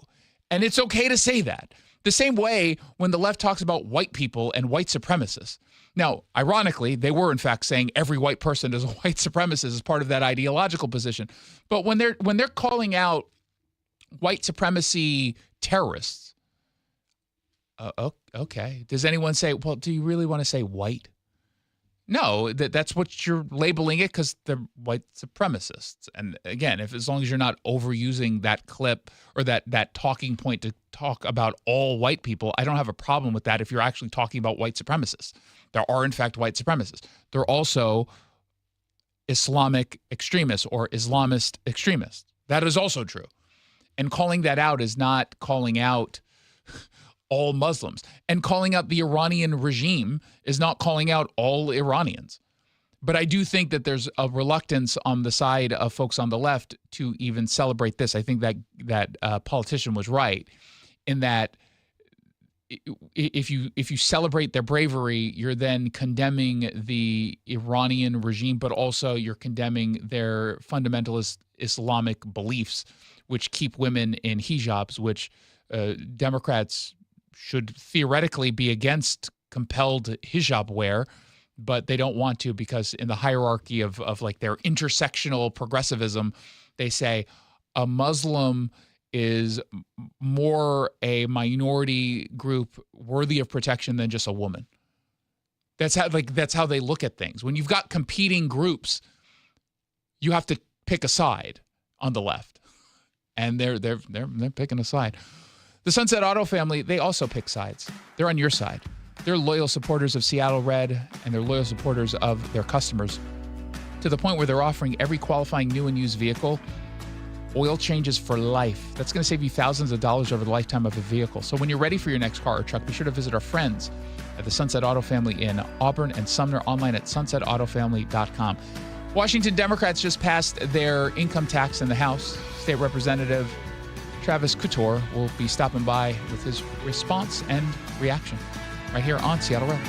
And it's okay to say that. The same way when the left talks about white people and white supremacists. Now, ironically, they were in fact saying every white person is a white supremacist as part of that ideological position. But when they're calling out white supremacy terrorists, okay. Does anyone say, well, do you really want to say white? No, that's what you're labeling it, because they're white supremacists. And again, as long as you're not overusing that clip or that talking point to talk about all white people, I don't have a problem with that if you're actually talking about white supremacists. There are, in fact, white supremacists. There are also Islamic extremists or Islamist extremists. That is also true. And calling that out is not calling out all Muslims. And calling out the Iranian regime is not calling out all Iranians. But I do think that there's a reluctance on the side of folks on the left to even celebrate this. I think that politician was right in that if you celebrate their bravery, you're then condemning the Iranian regime, but also you're condemning their fundamentalist Islamic beliefs, which keep women in hijabs, which Democrats should theoretically be against compelled hijab wear, but they don't want to because in the hierarchy of like their intersectional progressivism, they say a Muslim is more a minority group worthy of protection than just a woman. That's how they look at things. When you've got competing groups, you have to pick a side on the left, and they're picking a side. The Sunset Auto family, they also pick sides. They're on your side. They're loyal supporters of Seattle Red, and they're loyal supporters of their customers to the point where they're offering every qualifying new and used vehicle oil changes for life. That's going to save you thousands of dollars over the lifetime of a vehicle. So when you're ready for your next car or truck, be sure to visit our friends at the Sunset Auto family in Auburn and Sumner, online at sunsetautofamily.com. Washington Democrats just passed their income tax in the House. State Representative Travis Couture will be stopping by with his response and reaction right here on Seattle Red.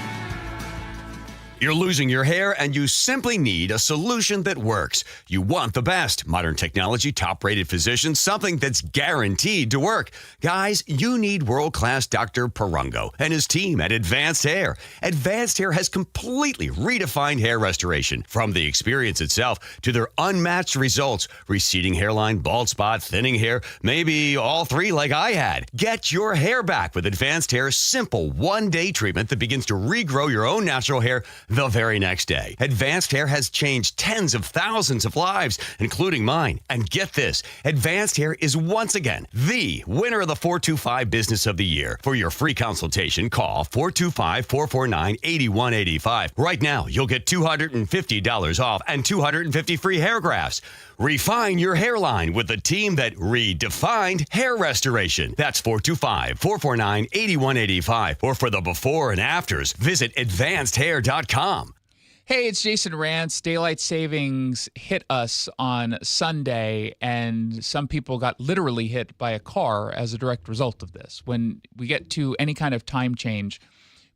You're losing your hair and you simply need a solution that works. You want the best. Modern technology, top-rated physicians, something that's guaranteed to work. Guys, you need world-class Dr. Perungo and his team at Advanced Hair. Advanced Hair has completely redefined hair restoration. From the experience itself to their unmatched results. Receding hairline, bald spot, thinning hair, maybe all three like I had. Get your hair back with Advanced Hair's simple one-day treatment that begins to regrow your own natural hair the very next day. Advanced Hair has changed tens of thousands of lives, including mine. And get this, Advanced Hair is once again the winner of the 425 Business of the Year. For your free consultation, call 425-449-8185. Right now, you'll get $250 off and 250 free hair grafts. Refine your hairline with the team that redefined hair restoration. That's 425-449-8185. Or for the before and afters, visit advancedhair.com. Hey, it's Jason Rantz. Daylight savings hit us on Sunday, and some people got literally hit by a car as a direct result of this. When we get to any kind of time change,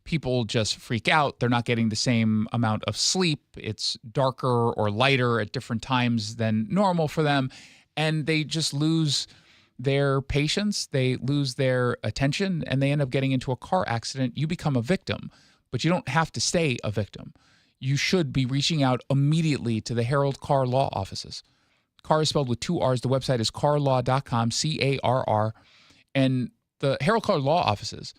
people just freak out. They're not getting the same amount of sleep. It's darker or lighter at different times than normal for them, and they just lose their patience. They lose their attention, and they end up getting into a car accident. You become a victim, but you don't have to stay a victim. You should be reaching out immediately to the Herald Car Law offices. Car is spelled with 2 R's. The website is carlaw.com, C-A-R-R. And the Herald Car Law offices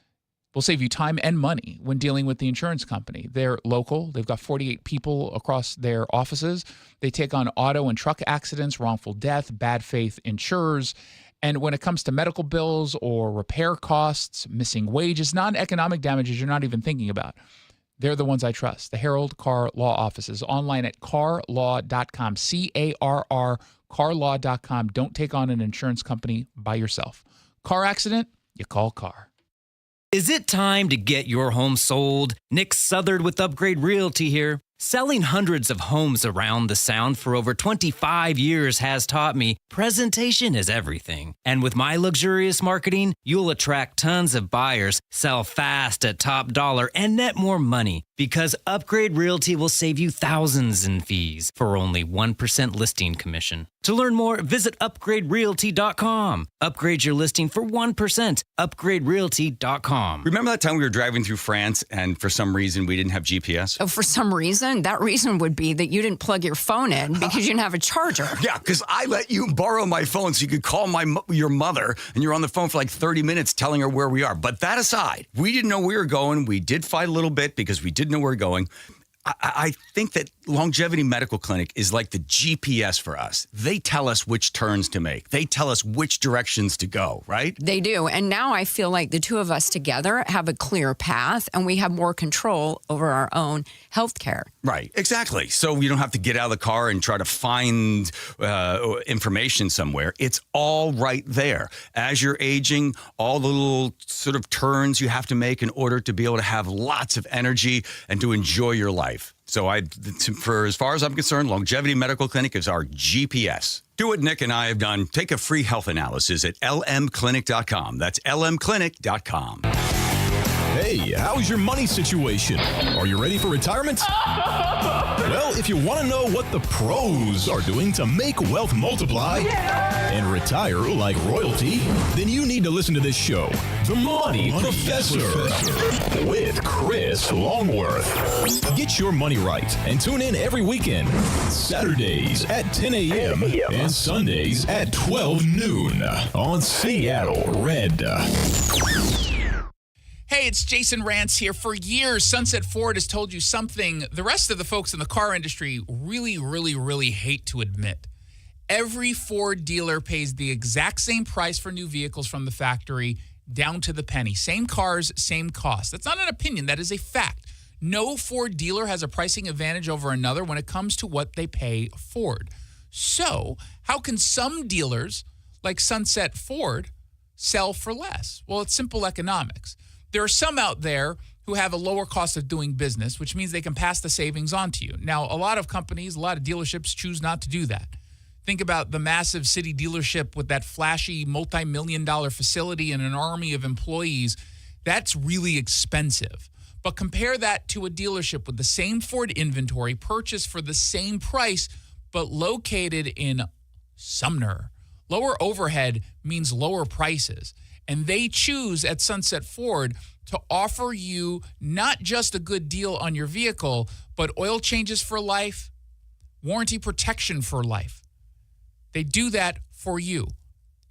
will save you time and money when dealing with the insurance company. They're local. They've got 48 people across their offices. They take on auto and truck accidents, wrongful death, bad faith insurers. And when it comes to medical bills or repair costs, missing wages, non-economic damages you're not even thinking about, they're the ones I trust. The Herald Car Law offices. Online at carlaw.com, C-A-R-R, carlaw.com. Don't take on an insurance company by yourself. Car accident? You call Car. Is it time to get your home sold? Nick Southard with Upgrade Realty here. Selling hundreds of homes around the Sound for over 25 years has taught me presentation is everything. And with my luxurious marketing, you'll attract tons of buyers, sell fast at top dollar, and net more money. Because Upgrade Realty will save you thousands in fees for only 1% listing commission. To learn more, visit upgraderealty.com. Upgrade your listing for 1%. Upgraderealty.com. Remember that time we were driving through France and for some reason we didn't have GPS? Oh, for some reason? That reason would be that you didn't plug your phone in because you didn't have a charger. Yeah, because I let you borrow my phone so you could call your mother, and you're on the phone for like 30 minutes telling her where we are. But that aside, we didn't know where we were going. We did fight a little bit because we didn't know where we were going. I think that Longevity Medical Clinic is like the GPS for us. They tell us which turns to make. They tell us which directions to go, right? They do. And now I feel like the two of us together have a clear path and we have more control over our own health care. Right, exactly. So you don't have to get out of the car and try to find information somewhere. It's all right there. As you're aging, all the little sort of turns you have to make in order to be able to have lots of energy and to enjoy your life. So for as far as I'm concerned, Longevity Medical Clinic is our GPS. Do what Nick and I have done. Take a free health analysis at lmclinic.com. That's lmclinic.com. Hey, how's your money situation? Are you ready for retirement? Well, if you want to know what the pros are doing to make wealth multiply and retire like royalty, then you need to listen to this show, The Money Professor, with Chris Longworth. Get your money right and tune in every weekend, Saturdays at 10 a.m. and Sundays at 12 noon on Seattle Red. Hey, it's Jason Rantz here. For years, Sunset Ford has told you something the rest of the folks in the car industry really hate to admit. Every Ford dealer pays the exact same price for new vehicles from the factory, down to the penny. Same cars, same cost. That's not an opinion. That is a fact. No Ford dealer has a pricing advantage over another when it comes to what they pay Ford. So, how can some dealers, like Sunset Ford, sell for less? Well, it's simple economics. There are some out there who have a lower cost of doing business, which means they can pass the savings on to you. Now, a lot of companies, a lot of dealerships choose not to do that. Think about the massive city dealership with that flashy multi-million-dollar facility and an army of employees. That's really expensive. But compare that to a dealership with the same Ford inventory, purchased for the same price, but located in Sumner. Lower overhead means lower prices. And they choose at Sunset Ford to offer you not just a good deal on your vehicle, but oil changes for life, warranty protection for life. They do that for you.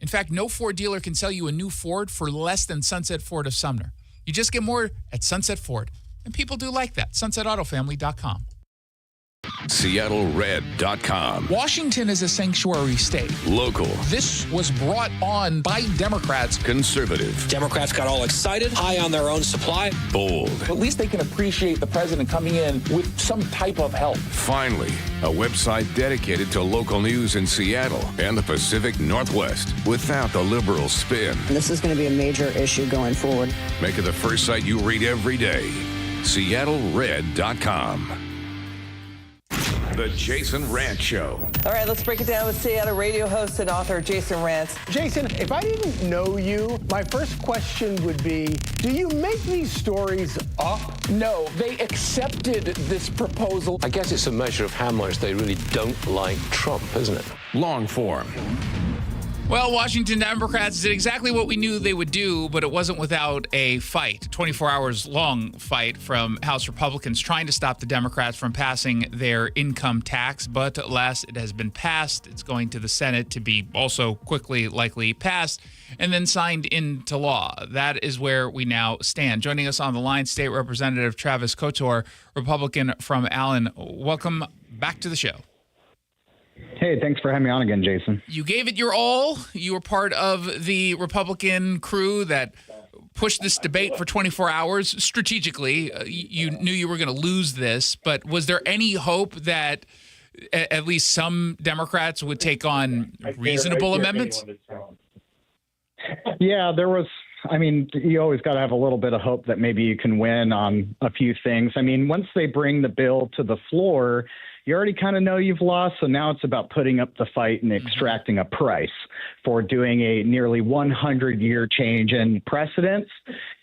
In fact, no Ford dealer can sell you a new Ford for less than Sunset Ford of Sumner. You just get more at Sunset Ford. And people do like that. SunsetAutoFamily.com. SeattleRed.com. Washington is a sanctuary state. Local. This was brought on by Democrats. Conservative. Democrats got all excited, high on their own supply. Bold. At least they can appreciate the president coming in with some type of help. Finally, a website dedicated to local news in Seattle and the Pacific Northwest without the liberal spin. This is going to be a major issue going forward. Make it the first site you read every day. SeattleRed.com. The Jason Rantz Show. All right, let's break it down with Seattle radio host and author Jason Rantz. Jason, if I didn't know you, my first question would be, do you make these stories up? No, they accepted this proposal. I guess it's a measure of how much they really don't like Trump, isn't it? Long form. Well, Washington Democrats did exactly what we knew they would do, but it wasn't without a fight, 24 hours long fight from House Republicans trying to stop the Democrats from passing their income tax. But at last it has been passed. It's going to the Senate to be also quickly likely passed and then signed into law. That is where we now stand. Joining us on the line, State Representative Travis Couture, Republican from Allen. Welcome back to the show. Hey, thanks for having me on again, Jason. You gave it your all. You were part of the Republican crew that pushed this debate for 24 hours strategically. You knew you were going to lose this, but was there any hope that at least some Democrats would take on reasonable amendments? Yeah, there was. I mean, you always got to have a little bit of hope that maybe you can win on a few things. I mean, once they bring the bill to the floor, you already kind of know you've lost. So now it's about putting up the fight and extracting a price for doing a nearly 100-year change in precedents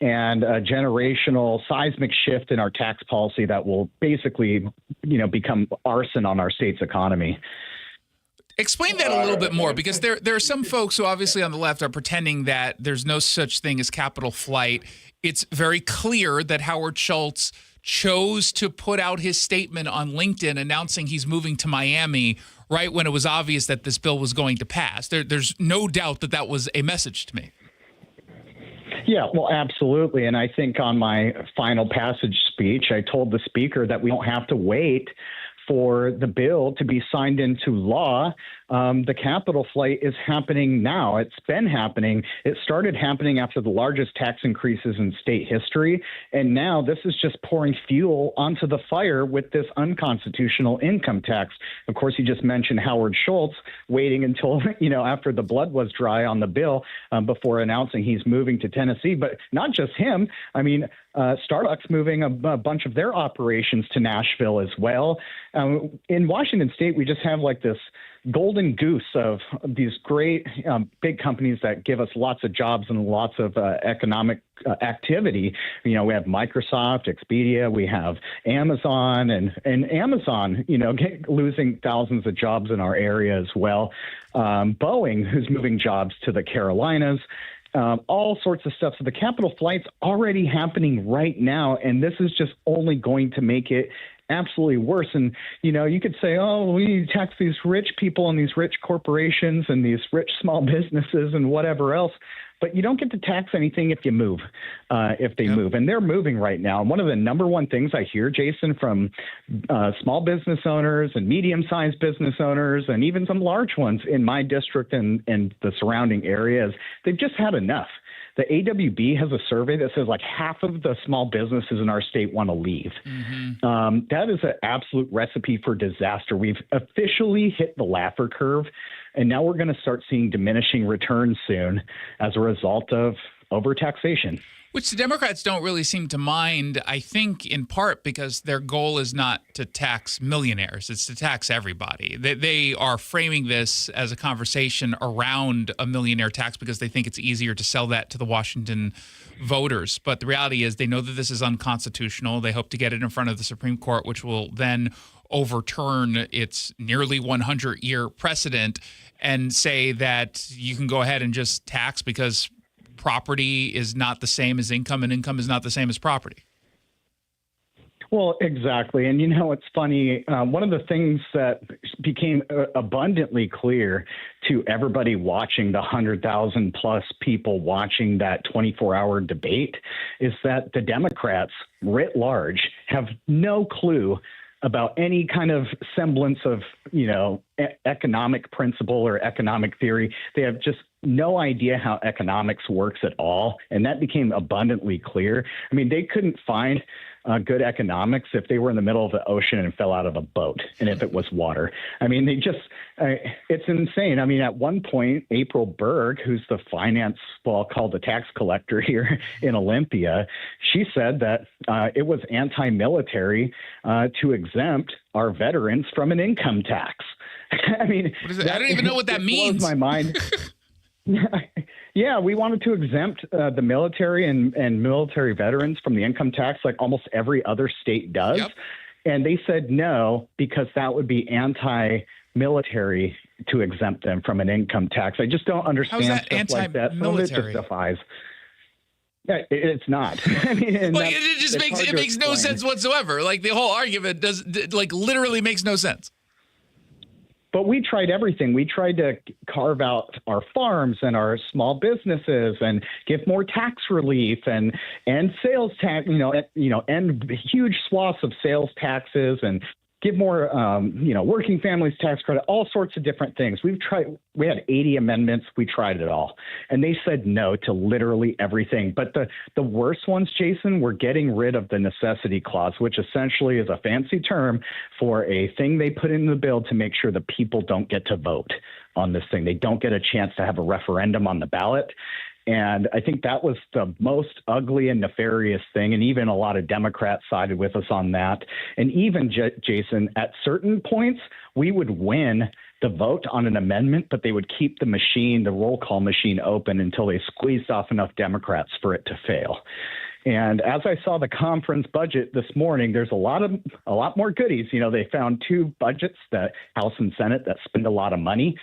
and a generational seismic shift in our tax policy that will basically, become arson on our state's economy. Explain that a little bit more, because there are some folks who obviously on the left are pretending that there's no such thing as capital flight. It's very clear that Howard Schultz chose to put out his statement on LinkedIn announcing he's moving to Miami right when it was obvious that this bill was going to pass. There's no doubt that that was a message to me. Yeah, well, absolutely. And I think on my final passage speech, I told the speaker that we don't have to wait for the bill to be signed into law. The capital flight is happening now. It's been happening. It started happening after the largest tax increases in state history. And now this is just pouring fuel onto the fire with this unconstitutional income tax. Of course, you just mentioned Howard Schultz waiting until, after the blood was dry on the bill before announcing he's moving to Tennessee. But not just him. I mean, Starbucks moving a bunch of their operations to Nashville as well. In Washington State, we just have like this golden goose of these great big companies that give us lots of jobs and lots of economic activity. We have Microsoft, Expedia, we have Amazon, and Amazon, losing thousands of jobs in our area as well. Boeing, who's moving jobs to the Carolinas. All sorts of stuff. So the capital flight's already happening right now, and this is just only going to make it absolutely worse. And, you could say, oh, we need to tax these rich people and these rich corporations and these rich small businesses and whatever else. But you don't get to tax anything if you move, if they move. And they're moving right now. And one of the number one things I hear, Jason, from small business owners and medium-sized business owners and even some large ones in my district and the surrounding areas, they've just had enough. The AWB has a survey that says like half of the small businesses in our state want to leave. Mm-hmm. That is an absolute recipe for disaster. We've officially hit the Laffer curve, and now we're going to start seeing diminishing returns soon as a result of over taxation. Which the Democrats don't really seem to mind, I think, in part because their goal is not to tax millionaires. It's to tax everybody. They are framing this as a conversation around a millionaire tax because they think it's easier to sell that to the Washington voters. But the reality is they know that this is unconstitutional. They hope to get it in front of the Supreme Court, which will then overturn its nearly 100-year precedent and say that you can go ahead and just tax because property is not the same as income and income is not the same as property. Well, exactly. And, it's funny. One of the things that became abundantly clear to everybody watching, the 100,000 plus people watching that 24-hour debate, is that the Democrats writ large have no clue about any kind of semblance of, economic principle or economic theory. They have just no idea how economics works at all. And that became abundantly clear. I mean, they couldn't find good economics if they were in the middle of the ocean and fell out of a boat and if it was water. I mean, it's insane. I mean, at one point, April Berg, who's the called the tax collector here in Olympia, she said that it was anti-military to exempt our veterans from an income tax. I mean, I don't even know what that means. Blows my mind. Yeah, we wanted to exempt the military and military veterans from the income tax like almost every other state does. Yep. And they said no, because that would be anti-military to exempt them from an income tax. I just don't understand stuff like that. Some of it just defies. Yeah, it's not. I mean, it makes no sense whatsoever. Like the whole argument literally makes no sense. But we tried everything. We tried to carve out our farms and our small businesses and give more tax relief and sales tax, end huge swaths of sales taxes and give more, working families tax credit, all sorts of different things. We had 80 amendments. We tried it all. And they said no to literally everything. But the worst ones, Jason, were getting rid of the necessity clause, which essentially is a fancy term for a thing they put in the bill to make sure the people don't get to vote on this thing. They don't get a chance to have a referendum on the ballot. And I think that was the most ugly and nefarious thing. And even a lot of Democrats sided with us on that. And even, Jason, at certain points, we would win the vote on an amendment, but they would keep the roll call machine open until they squeezed off enough Democrats for it to fail. And as I saw the conference budget this morning, there's a lot more goodies. They found two budgets, the House and Senate, that spend a lot of money.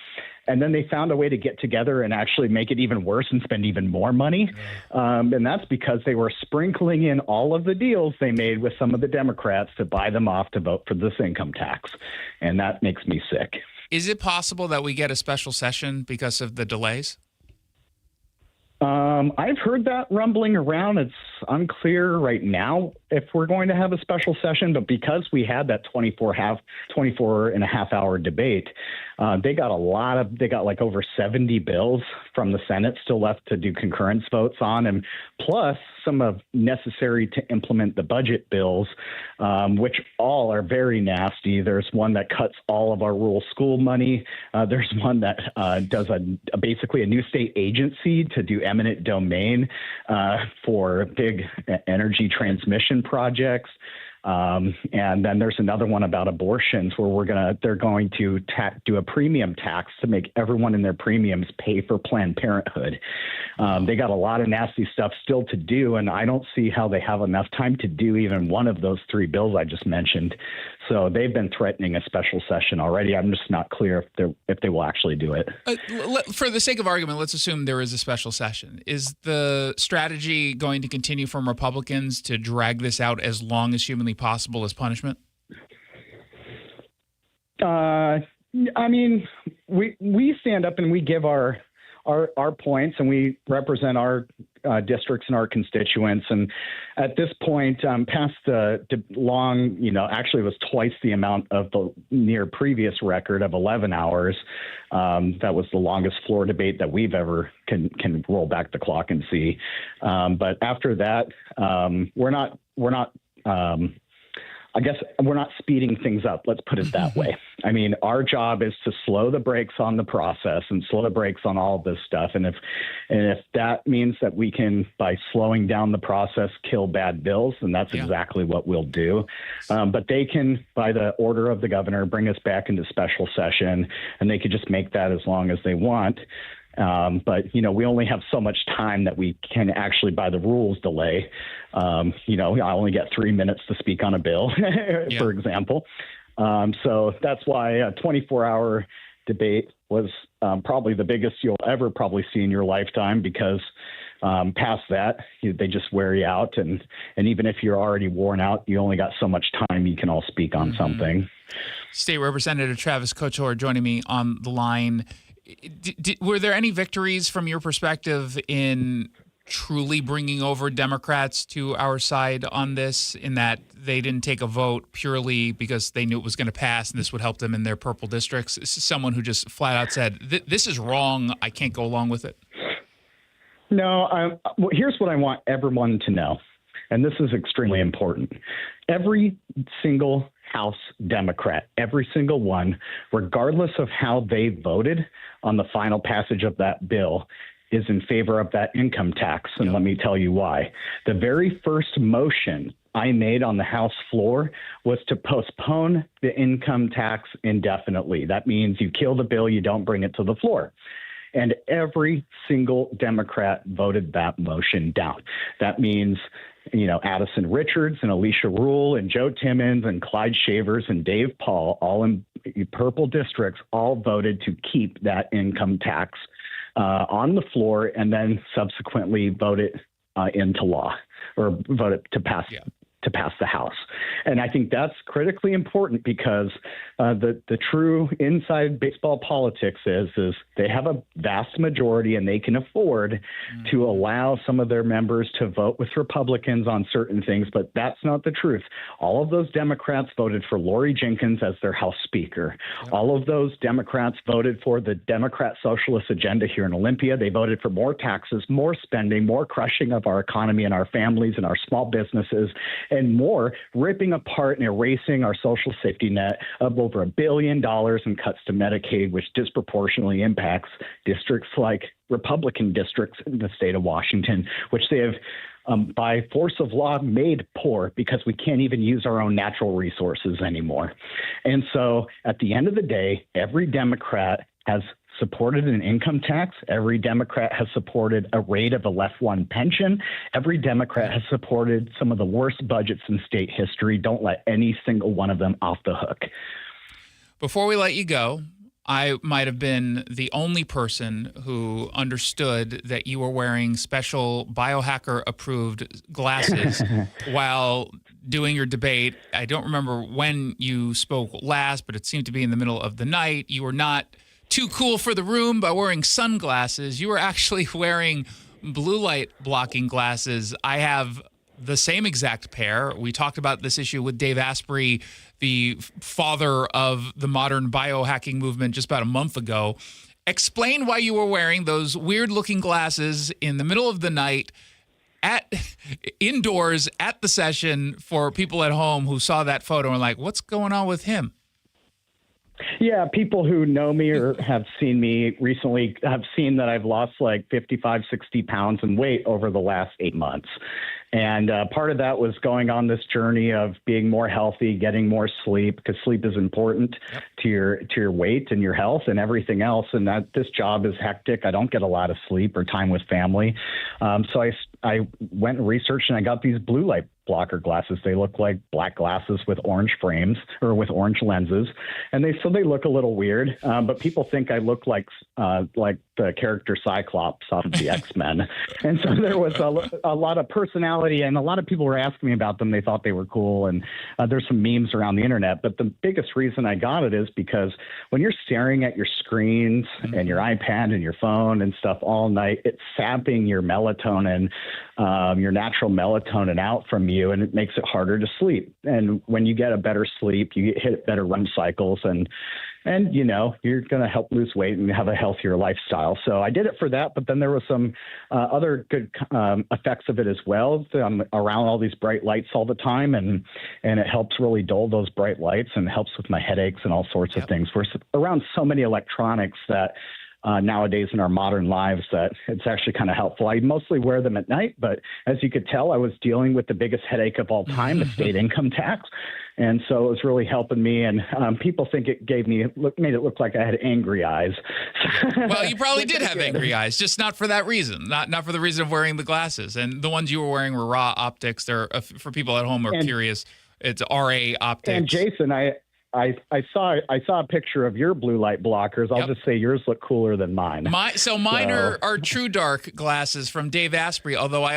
And then they found a way to get together and actually make it even worse and spend even more money. And that's because they were sprinkling in all of the deals they made with some of the Democrats to buy them off to vote for this income tax. And that makes me sick. Is it possible that we get a special session because of the delays? I've heard that rumbling around. It's unclear right now if we're going to have a special session, but because we had that 24 and a half hour debate, they got like over 70 bills from the Senate still left to do concurrence votes on, and plus some of necessary to implement the budget bills, which all are very nasty. There's one that cuts all of our rural school money. There's one that does basically a new state agency to do eminent domain for big energy transmission projects. And then there's another one about abortions where they're going to do a premium tax to make everyone in their premiums pay for Planned Parenthood. They got a lot of nasty stuff still to do, and I don't see how they have enough time to do even one of those three bills I just mentioned. So they've been threatening a special session already. I'm just not clear if they will actually do it. For the sake of argument, let's assume there is a special session. Is the strategy going to continue from Republicans to drag this out as long as humanly possible as punishment? I mean, we stand up and we give our points, and we represent our districts and our constituents. And at this point, past the long, actually it was twice the amount of the near previous record of 11 hours. That was the longest floor debate that we've ever can roll back the clock and see. But after that, we're not I guess we're not speeding things up. Let's put it that way. I mean, our job is to slow the brakes on the process and slow the brakes on all this stuff. And if that means that we can, by slowing down the process, kill bad bills, then that's exactly what we'll do. But they can, by the order of the governor, bring us back into special session, and they could just make that as long as they want. But, we only have so much time that we can actually, by the rules, delay. I only get 3 minutes to speak on a bill, for example. So that's why a 24-hour debate was probably the biggest you'll ever probably see in your lifetime, because past that, they just wear you out. And even if you're already worn out, you only got so much time you can all speak on something. State Representative Travis Couture joining me on the line. Were there any victories from your perspective in truly bringing over Democrats to our side on this, in that they didn't take a vote purely because they knew it was going to pass and this would help them in their purple districts? This is someone who just flat out said, this is wrong, I can't go along with it. No, here's what I want everyone to know, and this is extremely important. Every single House Democrat, every single one, regardless of how they voted on the final passage of that bill, is in favor of that income tax. And let me tell you why. The very first motion I made on the House floor was to postpone the income tax indefinitely. That means you kill the bill, you don't bring it to the floor. And every single Democrat voted that motion down. That means, Addison Richards and Alicia Rule and Joe Timmons and Clyde Shavers and Dave Paul, all in purple districts, all voted to keep that income tax on the floor, and then subsequently vote it into law, or vote it to pass the House. And I think that's critically important, because the true inside baseball politics is they have a vast majority, and they can afford to allow some of their members to vote with Republicans on certain things. But that's not the truth. All of those Democrats voted for Lori Jenkins as their House Speaker. All of those Democrats voted for the Democrat socialist agenda here in Olympia. They voted for more taxes, more spending, more crushing of our economy and our families and our small businesses, and more ripping apart and erasing our social safety net of over $1 billion in cuts to Medicaid, which disproportionately impacts districts like Republican districts in the state of Washington, which they have, by force of law, made poor, because we can't even use our own natural resources anymore. And so at the end of the day, every Democrat has supported an income tax. Every Democrat has supported a rate of a left one pension. Every Democrat has supported some of the worst budgets in state history. Don't let any single one of them off the hook. Before we let you go, I might have been the only person who understood that you were wearing special biohacker-approved glasses while doing your debate. I don't remember when you spoke last, but it seemed to be in the middle of the night. You were not too cool for the room by wearing sunglasses. You were actually wearing blue light blocking glasses. I have the same exact pair. We talked about this issue with Dave Asprey, the father of the modern biohacking movement, just about a month ago. Explain why you were wearing those weird looking glasses in the middle of the night indoors at the session, for people at home who saw that photo and were like, what's going on with him? Yeah, people who know me or have seen me recently have seen that I've lost like 55, 60 pounds in weight over the last 8 months. And part of that was going on this journey of being more healthy, getting more sleep, because sleep is important to your weight and your health and everything else. And that this job is hectic. I don't get a lot of sleep or time with family. So I went and researched, and I got these blue light blocker glasses. They look like black glasses with orange frames, or with orange lenses, and they look a little weird. But people think I look like the character Cyclops off of the X-Men, and so there was a lot of personality, and a lot of people were asking me about them. They thought they were cool, and there's some memes around the internet. But the biggest reason I got it is because when you're staring at your screens and your iPad and your phone and stuff all night, it's sapping your melatonin, your natural melatonin out from you. you, and it makes it harder to sleep. And when you get a better sleep, you hit better REM cycles, and you're going to help lose weight and have a healthier lifestyle. So I did it for that, but then there were some other good effects of it as well. I'm around all these bright lights all the time, and it helps really dull those bright lights and helps with my headaches and all sorts of things. We're around so many electronics that nowadays in our modern lives that it's actually kind of helpful. I mostly wear them at night, but as you could tell, I was dealing with the biggest headache of all time, the state income tax. And so it was really helping me. And people think it made it look like I had angry eyes. Well, you probably did have angry eyes, just not for that reason, not for the reason of wearing the glasses. And the ones you were wearing were Raw Optics. They're for people at home who are curious. It's RA Optics. And Jason, I saw a picture of your blue light blockers. I'll just say yours look cooler than mine. Mine are True Dark glasses from Dave Asprey, although I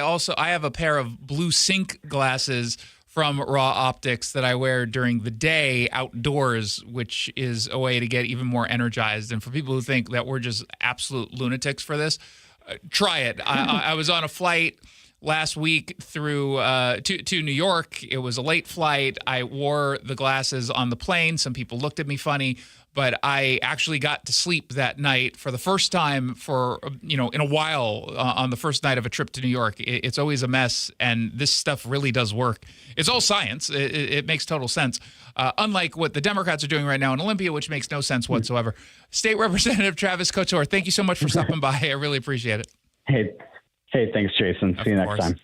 have a pair of Blue Sync glasses from Raw Optics that I wear during the day outdoors, which is a way to get even more energized. And for people who think that we're just absolute lunatics for this, try it. I was on a flight last week through to New York. It was a late flight. I wore the glasses on the plane. Some people looked at me funny, but I actually got to sleep that night for the first time in a while on the first night of a trip to New York. It's always a mess, and this stuff really does work. It's all science. It makes total sense. Unlike what the Democrats are doing right now in Olympia, which makes no sense whatsoever. State Representative Travis Couture, thank you so much for stopping by. I really appreciate it. Hey, thanks, Jason. See you next time.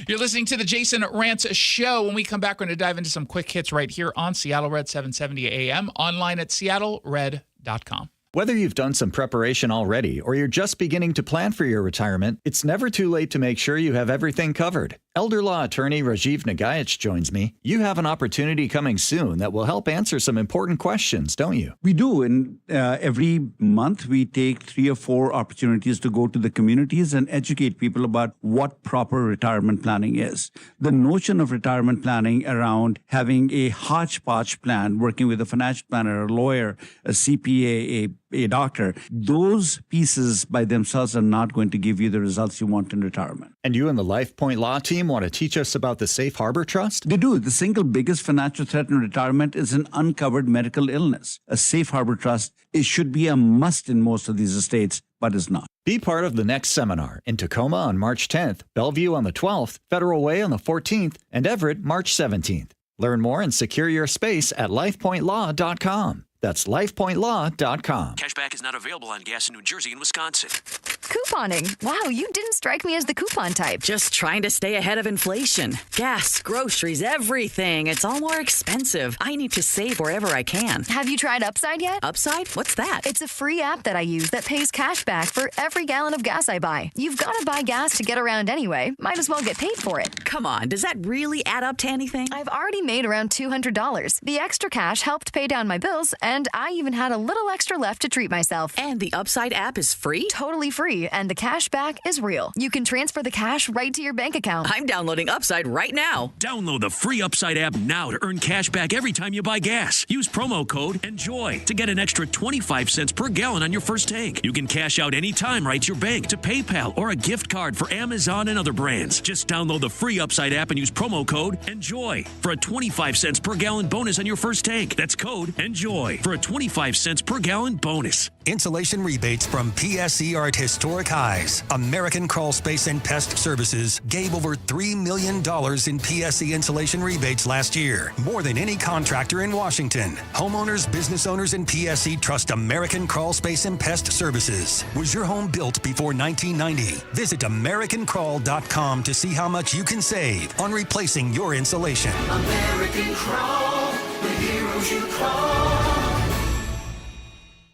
You're listening to the Jason Rantz Show. When we come back, we're going to dive into some quick hits right here on Seattle Red 770 AM, online at seattlered.com. Whether you've done some preparation already or you're just beginning to plan for your retirement, it's never too late to make sure you have everything covered. Elder law attorney Rajiv Nagayach joins me. You have an opportunity coming soon that will help answer some important questions, don't you? We do. And every month we take 3 or 4 opportunities to go to the communities and educate people about what proper retirement planning is. The notion of retirement planning around having a hodgepodge plan, working with a financial planner, a lawyer, a CPA, a doctor, those pieces by themselves are not going to give you the results you want in retirement. And you and the LifePoint Law team want to teach us about the Safe Harbor Trust? They do. The single biggest financial threat in retirement is an uncovered medical illness. A Safe Harbor Trust, it should be a must in most of these estates, but is not. Be part of the next seminar in Tacoma on March 10th, Bellevue on the 12th, Federal Way on the 14th, and Everett March 17th. Learn more and secure your space at lifepointlaw.com. That's lifepointlaw.com. Cashback is not available on gas in New Jersey and Wisconsin. Couponing. Wow, you didn't strike me as the coupon type. Just trying to stay ahead of inflation. Gas, groceries, everything. It's all more expensive. I need to save wherever I can. Have you tried Upside yet? Upside? What's that? It's a free app that I use that pays cash back for every gallon of gas I buy. You've got to buy gas to get around anyway. Might as well get paid for it. Come on, does that really add up to anything? I've already made around $200. The extra cash helped pay down my bills, and I even had a little extra left to treat myself. And the Upside app is free? Totally free, and the cash back is real. You can transfer the cash right to your bank account. I'm downloading Upside right now. Download the free Upside app now to earn cash back every time you buy gas. Use promo code ENJOY to get an extra 25 cents per gallon on your first tank. You can cash out anytime right to your bank, to PayPal, or a gift card for Amazon and other brands. Just download the free Upside app and use promo code ENJOY for a 25 cents per gallon bonus on your first tank. That's code ENJOY for a 25 cents per gallon bonus. Insulation rebates from PSE are at historic highs. American Crawl Space and Pest Services gave over $3 million in PSE insulation rebates last year, more than any contractor in Washington. Homeowners, business owners, and PSE trust American Crawl Space and Pest Services. Was your home built before 1990? Visit AmericanCrawl.com to see how much you can save on replacing your insulation. American Crawl, the heroes you call.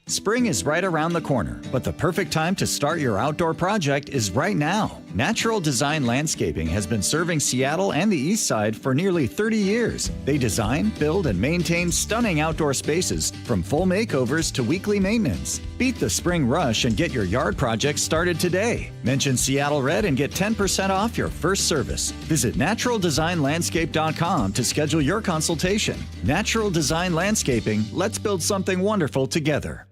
Spring is right around the corner, but the perfect time to start your outdoor project is right now. Natural Design Landscaping has been serving Seattle and the East Side for nearly 30 years. They design, build, and maintain stunning outdoor spaces, from full makeovers to weekly maintenance. Beat the spring rush and get your yard project started today. Mention Seattle Red and get 10% off your first service. Visit naturaldesignlandscape.com to schedule your consultation. Natural Design Landscaping, let's build something wonderful together.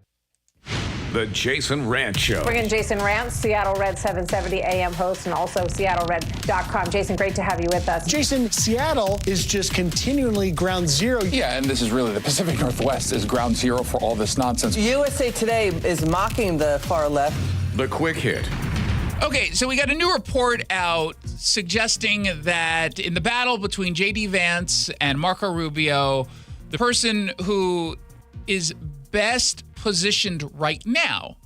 The Jason Rantz Show. Bring in Jason Rantz, Seattle Red 770 AM host, and also SeattleRed.com. Jason, great to have you with us. Jason, Seattle is just continually ground zero. Yeah, and this is really the Pacific Northwest is ground zero for all this nonsense. USA Today is mocking the far left. The Quick Hit. Okay, so we got a new report out suggesting that in the battle between J.D. Vance and Marco Rubio, the person who is best positioned right now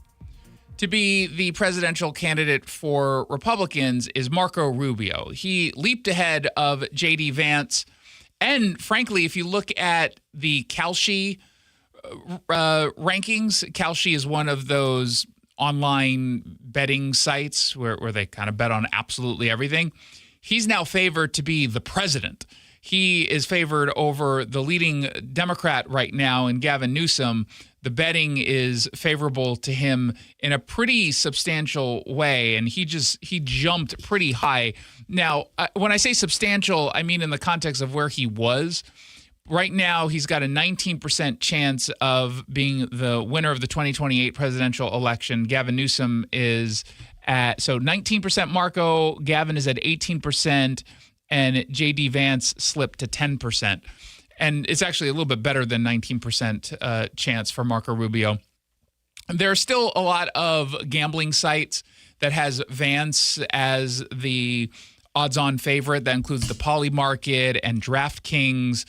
to be the presidential candidate for Republicans is Marco Rubio. He leaped ahead of J.D. Vance. And frankly, if you look at the Kalshi rankings, Kalshi is one of those online betting sites where they kind of bet on absolutely everything. He's now favored to be the president. He is favored over the leading Democrat right now in Gavin Newsom. The betting is favorable to him in a pretty substantial way, and he jumped pretty high. Now, when I say substantial, I mean in the context of where he was. Right now, he's got a 19% chance of being the winner of the 2028 presidential election. Gavin Newsom is at 19% Marco, Gavin is at 18%, and J.D. Vance slipped to 10%. And it's actually a little bit better than 19% chance for Marco Rubio. There are still a lot of gambling sites that has Vance as the odds-on favorite. That includes the Poly Market and DraftKings.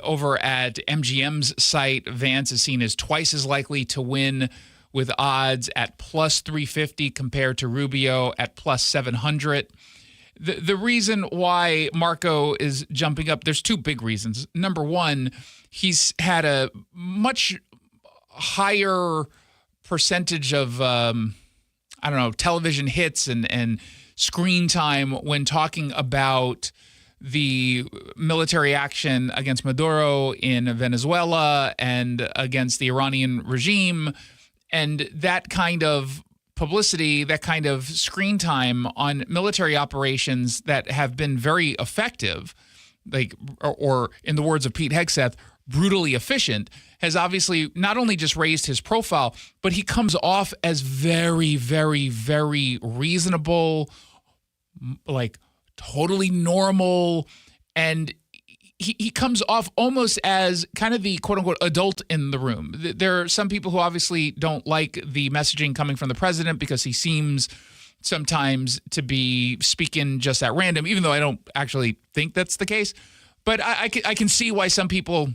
Over at MGM's site, Vance is seen as twice as likely to win with odds at plus 350 compared to Rubio at plus 700. The reason why Marco is jumping up, there's two big reasons. Number one, he's had a much higher percentage of, television hits and screen time when talking about the military action against Maduro in Venezuela and against the Iranian regime. And that kind of publicity, that kind of screen time on military operations that have been very effective, or in the words of Pete Hegseth, brutally efficient, has obviously not only just raised his profile, but he comes off as very, very, very reasonable, totally normal, and he comes off almost as kind of the quote-unquote adult in the room. There are some people who obviously don't like the messaging coming from the president because he seems sometimes to be speaking just at random, even though I don't actually think that's the case. But I can see why some people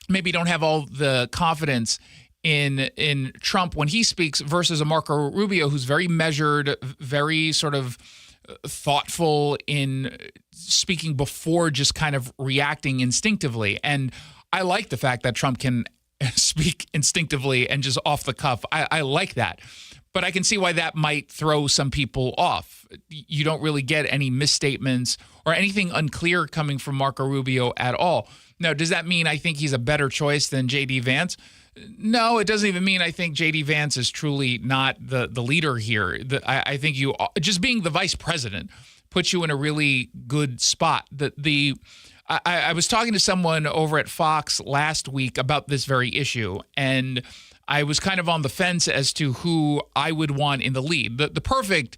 maybe don't have all the confidence in Trump when he speaks versus a Marco Rubio who's very measured, very sort of thoughtful in speaking before just kind of reacting instinctively. And I like the fact that Trump can speak instinctively and just off the cuff. I like that. But I can see why that might throw some people off. You don't really get any misstatements or anything unclear coming from Marco Rubio at all. Now, does that mean I think he's a better choice than J.D. Vance? No, it doesn't even mean I think J.D. Vance is truly not the leader here. I think you just being the vice president puts you in a really good spot. I was talking to someone over at Fox last week about this very issue, and I was kind of on the fence as to who I would want in the lead. The perfect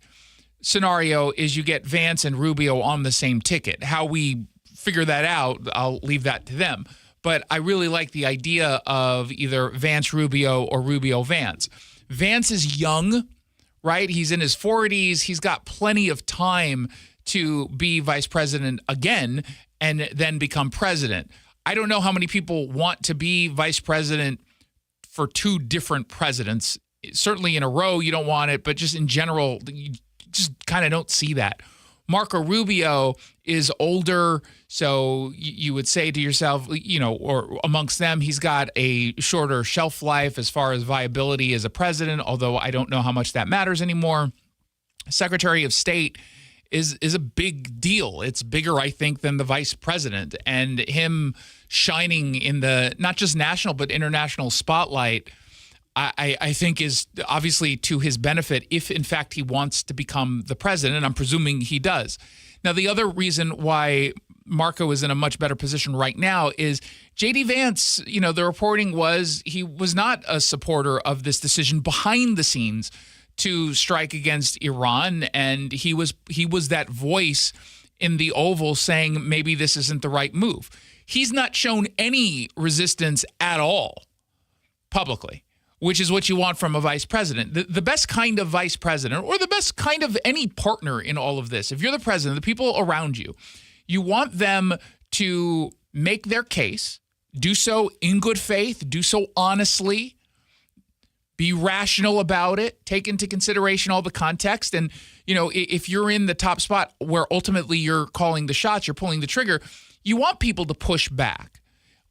scenario is you get Vance and Rubio on the same ticket. How we figure that out, I'll leave that to them. But I really like the idea of either Vance Rubio or Rubio Vance. Vance is young, right? He's in his 40s. He's got plenty of time to be vice president again and then become president. I don't know how many people want to be vice president for two different presidents. Certainly in a row, you don't want it, but just in general, you just kind of don't see that. Marco Rubio is older, so you would say to yourself, or amongst them, he's got a shorter shelf life as far as viability as a president, although I don't know how much that matters anymore. Secretary of State is a big deal. It's bigger, I think, than the vice president. And him shining in the not just national but international spotlight, I think is obviously to his benefit if, in fact, he wants to become the president. And I'm presuming he does. Now, the other reason why Marco is in a much better position right now is J.D. Vance, the reporting was he was not a supporter of this decision behind the scenes to strike against Iran, and he was that voice in the Oval saying maybe this isn't the right move. He's not shown any resistance at all publicly, which is what you want from a vice president. The best kind of vice president, or the best kind of any partner in all of this, if you're the president, the people around you, you want them to make their case, do so in good faith, do so honestly, be rational about it, take into consideration all the context. And, if you're in the top spot where ultimately you're calling the shots, you're pulling the trigger, you want people to push back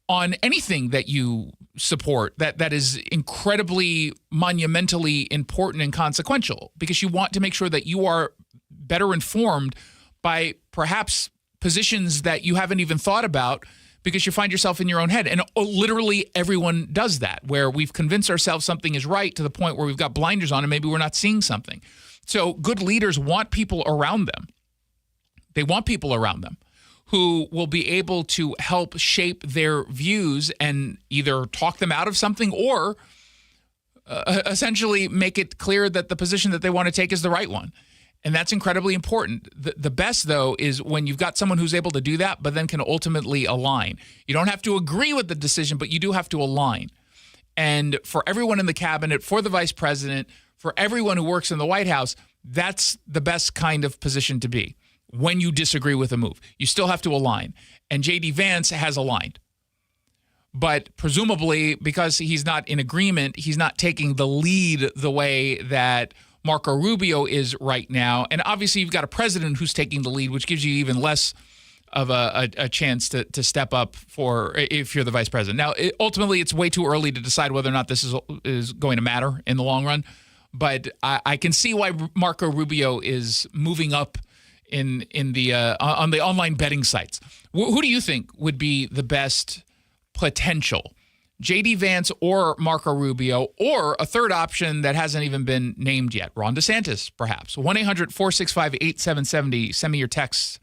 on anything that you support that is incredibly monumentally important and consequential, because you want to make sure that you are better informed by perhaps positions that you haven't even thought about, because you find yourself in your own head. And literally everyone does that, where we've convinced ourselves something is right to the point where we've got blinders on and maybe we're not seeing something. So good leaders want people around them. They want people around them who will be able to help shape their views and either talk them out of something or essentially make it clear that the position that they want to take is the right one. And that's incredibly important. The best, though, is when you've got someone who's able to do that, but then can ultimately align. You don't have to agree with the decision, but you do have to align. And for everyone in the cabinet, for the vice president, for everyone who works in the White House, that's the best kind of position to be. When you disagree with a move, you still have to align. And J.D. Vance has aligned. But presumably, because he's not in agreement, he's not taking the lead the way that Marco Rubio is right now. And obviously, you've got a president who's taking the lead, which gives you even less of a chance to step up for if you're the vice president. Now, ultimately, it's way too early to decide whether or not this is going to matter in the long run. But I can see why Marco Rubio is moving up in the on the online betting sites. Who do you think would be the best potential? J.D. Vance or Marco Rubio, or a third option that hasn't even been named yet, Ron DeSantis, perhaps. 1-800-465-8770. Send me your texts.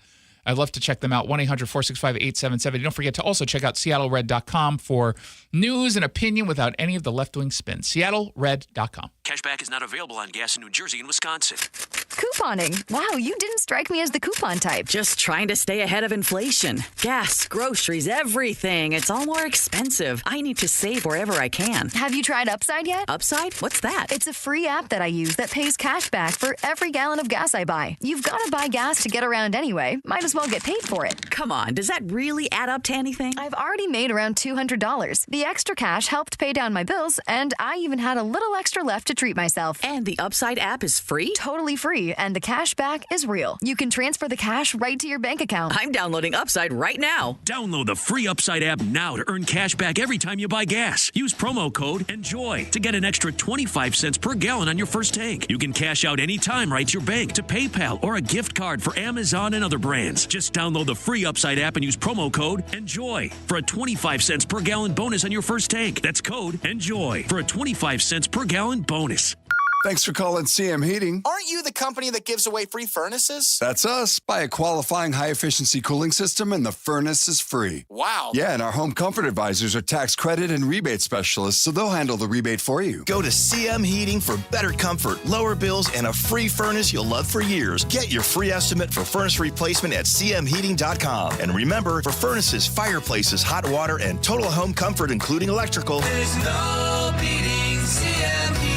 I'd love to check them out. 1-800-465-8770. Don't forget to also check out SeattleRed.com for news and opinion without any of the left-wing spin. SeattleRed.com. Cashback is not available on gas in New Jersey and Wisconsin. Couponing. Wow, you didn't strike me as the coupon type. Just trying to stay ahead of inflation. Gas, groceries, everything. It's all more expensive. I need to save wherever I can. Have you tried Upside yet? Upside? What's that? It's a free app that I use that pays cash back for every gallon of gas I buy. You've got to buy gas to get around anyway. Might as well get paid for it. Come on, does that really add up to anything? I've already made around $200. The extra cash helped pay down my bills, and I even had a little extra left to treat myself. And the Upside app is free? Totally free, and the cash back is real. You can transfer the cash right to your bank account. I'm downloading Upside right now. Download the free Upside app now to earn cash back every time you buy gas. Use promo code ENJOY to get an extra 25 cents per gallon on your first tank. You can cash out anytime right to your bank, to PayPal, or a gift card for Amazon and other brands. Just download the free Upside app and use promo code ENJOY for a 25 cents per gallon bonus on your first tank. That's code ENJOY for a 25 cents per gallon bonus. Thanks for calling CM Heating. Aren't you the company that gives away free furnaces? That's us. Buy a qualifying high-efficiency cooling system and the furnace is free. Wow. Yeah, and our home comfort advisors are tax credit and rebate specialists, so they'll handle the rebate for you. Go to CM Heating for better comfort, lower bills, and a free furnace you'll love for years. Get your free estimate for furnace replacement at cmheating.com. And remember, for furnaces, fireplaces, hot water, and total home comfort, including electrical, there's no beating CM Heating.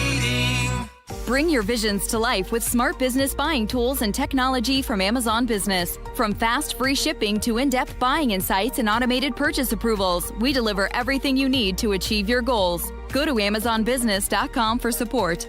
Bring your visions to life with smart business buying tools and technology from Amazon Business. From fast, free shipping to in-depth buying insights and automated purchase approvals, we deliver everything you need to achieve your goals. Go to AmazonBusiness.com for support.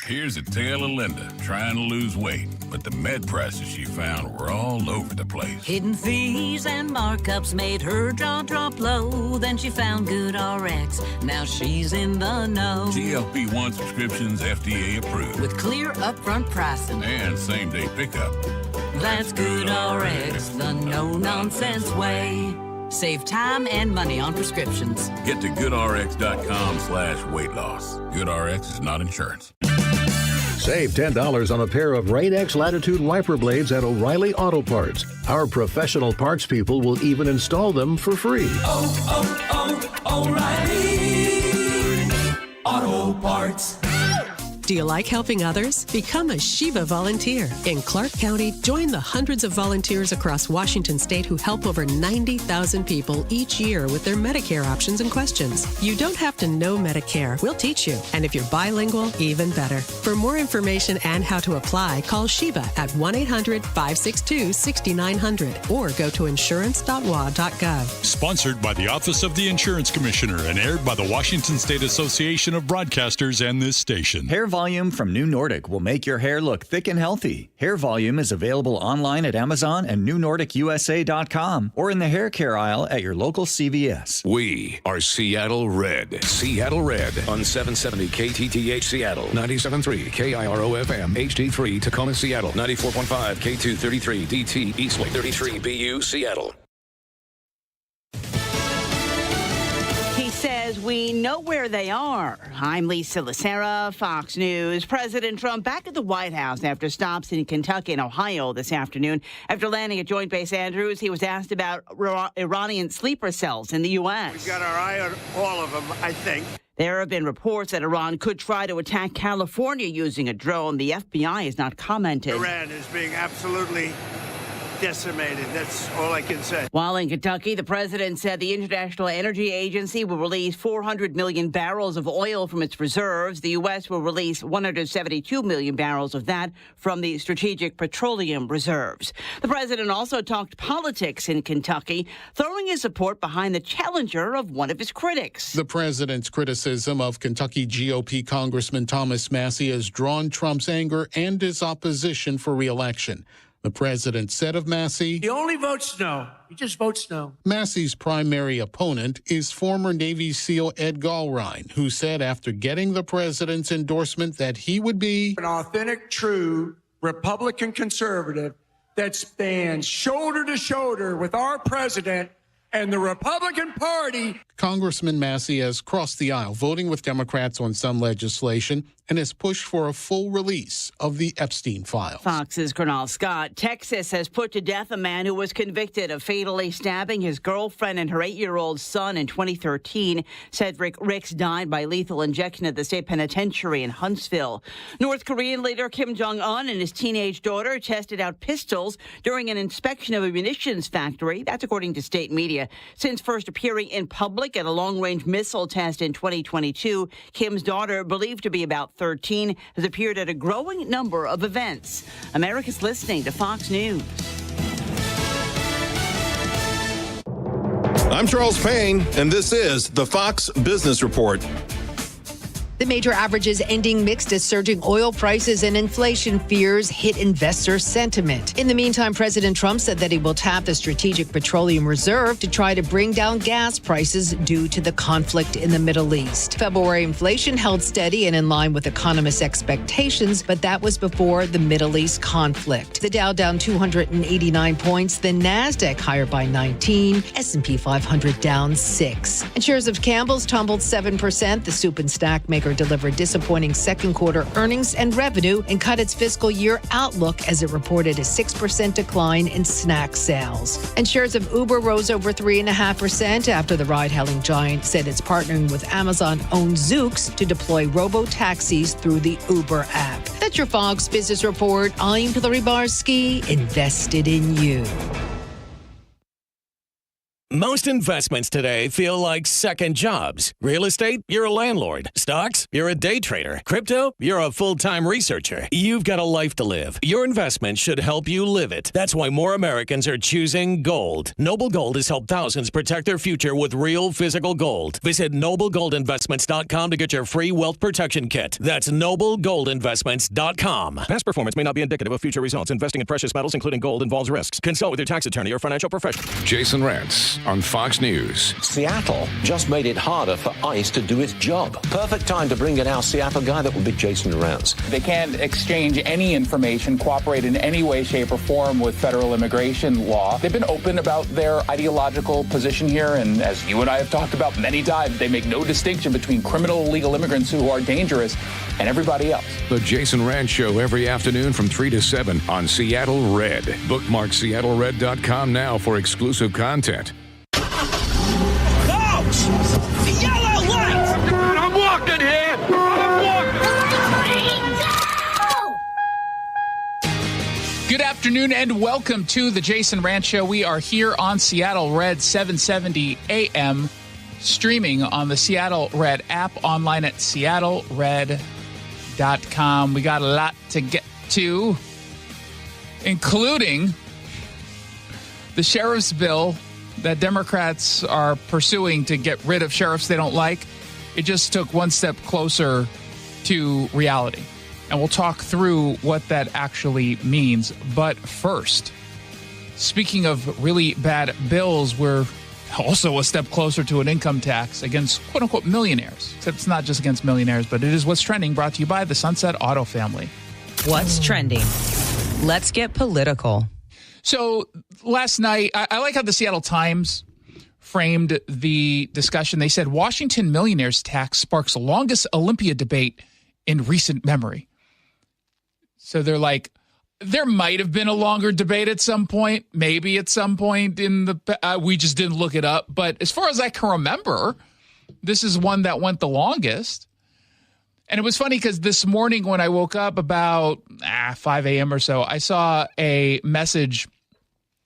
Here's a tale of Linda trying to lose weight, but the med prices she found were all over the place. Hidden fees and markups made her jaw drop low. Then she found GoodRx. Now she's in the know. GLP-1 subscriptions FDA approved. With clear upfront pricing. And same-day pickup. That's GoodRx, the no-nonsense way. Save time and money on prescriptions. Get to GoodRx.com/weight loss. GoodRx is not insurance. Save $10 on a pair of Rain-X Latitude wiper blades at O'Reilly Auto Parts. Our professional parts people will even install them for free. O'Reilly Auto Parts. Do you like helping others? Become a Shiva volunteer. In Clark County, join the hundreds of volunteers across Washington state who help over 90,000 people each year with their Medicare options and questions. You don't have to know Medicare. We'll teach you. And if you're bilingual, even better. For more information and how to apply, call Shiva at 1-800-562-6900 or go to insurance.wa.gov. Sponsored by the Office of the Insurance Commissioner and aired by the Washington State Association of Broadcasters and this station. Hair Volume from New Nordic will make your hair look thick and healthy. Hair Volume is available online at Amazon and newnordicusa.com or in the hair care aisle at your local CVS. We are Seattle Red. Seattle Red on 770 KTTH Seattle, 97.3 KIRO FM, HD3 Tacoma Seattle, 94.5 K233 DT Eastlake, 33 BU Seattle. He says we know where they are. I'm Lisa Lacera, Fox News. President Trump back at the White House after stops in Kentucky and Ohio this afternoon. After landing at Joint Base Andrews, he was asked about Iranian sleeper cells in the U.S. We've got our eye on all of them, I think. There have been reports that Iran could try to attack California using a drone. The FBI has not commented. Iran is being absolutely decimated. That's all I can say. While in Kentucky, the president said the International Energy Agency will release 400 million barrels of oil from its reserves. The U.S. will release 172 million barrels of that from the Strategic Petroleum Reserves. The president also talked politics in Kentucky, throwing his support behind the challenger of one of his critics. The president's criticism of Kentucky GOP Congressman Thomas Massie has drawn Trump's anger and his opposition for re-election. The president said of Massie, He only votes no. He just votes no. Massie's primary opponent is former Navy SEAL Ed Gallrein, who said after getting the president's endorsement that he would be an authentic, true Republican conservative that stands shoulder to shoulder with our president and the Republican Party. Congressman Massie has crossed the aisle, voting with Democrats on some legislation, and has pushed for a full release of the Epstein files. Fox's Cornell Scott. Texas has put to death a man who was convicted of fatally stabbing his girlfriend and her 8-year-old son in 2013. Cedric Ricks died by lethal injection at the state penitentiary in Huntsville. North Korean leader Kim Jong-un and his teenage daughter tested out pistols during an inspection of a munitions factory. That's according to state media. Since first appearing in public at a long-range missile test in 2022, Kim's daughter, believed to be about 13, has appeared at a growing number of events. America's listening to Fox News. I'm Charles Payne, and this is the Fox Business Report. The major averages ending mixed as surging oil prices and inflation fears hit investor sentiment. In the meantime, President Trump said that he will tap the Strategic Petroleum Reserve to try to bring down gas prices due to the conflict in the Middle East. February inflation held steady and in line with economists' expectations, but that was before the Middle East conflict. The Dow down 289 points, the NASDAQ higher by 19, S&P 500 down 6. And shares of Campbell's tumbled 7%. The soup and snack maker delivered disappointing second quarter earnings and revenue and cut its fiscal year outlook as it reported a 6% decline in snack sales. And shares of Uber rose over 3.5% after the ride-hailing giant said it's partnering with Amazon-owned Zoox to deploy robo-taxis through the Uber app. That's your Fox Business Report. I'm Hillary Barsky, invested in you. Most investments today feel like second jobs. Real estate, you're a landlord. Stocks, you're a day trader. Crypto, you're a full-time researcher. You've got a life to live. Your investment should help you live it. That's why more Americans are choosing gold. Noble Gold has helped thousands protect their future with real physical gold. Visit noblegoldinvestments.com to get your free wealth protection kit. That's noblegoldinvestments.com. Past performance may not be indicative of future results. Investing in precious metals, including gold, involves risks. Consult with your tax attorney or financial professional. Jason Rantz on Fox News. Seattle just made it harder for ICE to do its job. Perfect time to bring in our Seattle guy. That would be Jason Rantz. They can't exchange any information, cooperate in any way, shape, or form with federal immigration law. They've been open about their ideological position here, and as you and I have talked about many times, they make no distinction between criminal illegal immigrants who are dangerous and everybody else. The Jason Rantz Show every afternoon from 3 to 7 on Seattle Red. Bookmark SeattleRed.com now for exclusive content. Folks! The yellow light! I'm walking here! Good afternoon and welcome to the Jason Rantz Show. We are here on Seattle Red 770 AM, streaming on the Seattle Red app, online at SeattleRed.com. We got a lot to get to, including the sheriff's bill that Democrats are pursuing to get rid of sheriffs they don't like. It just took one step closer to reality. And we'll talk through what that actually means. But first, speaking of really bad bills, we're also a step closer to an income tax against quote-unquote millionaires. Except it's not just against millionaires, but it is What's Trending, brought to you by the Sunset Auto family. What's trending? Let's get political. So last night, I like how the Seattle Times framed the discussion. They said Washington millionaires tax sparks the longest Olympia debate in recent memory. So they're like, there might have been a longer debate at some point, maybe at some point in the, we just didn't look it up. But as far as I can remember, this is one that went the longest. And it was funny because this morning when I woke up about 5 a.m. or so, I saw a message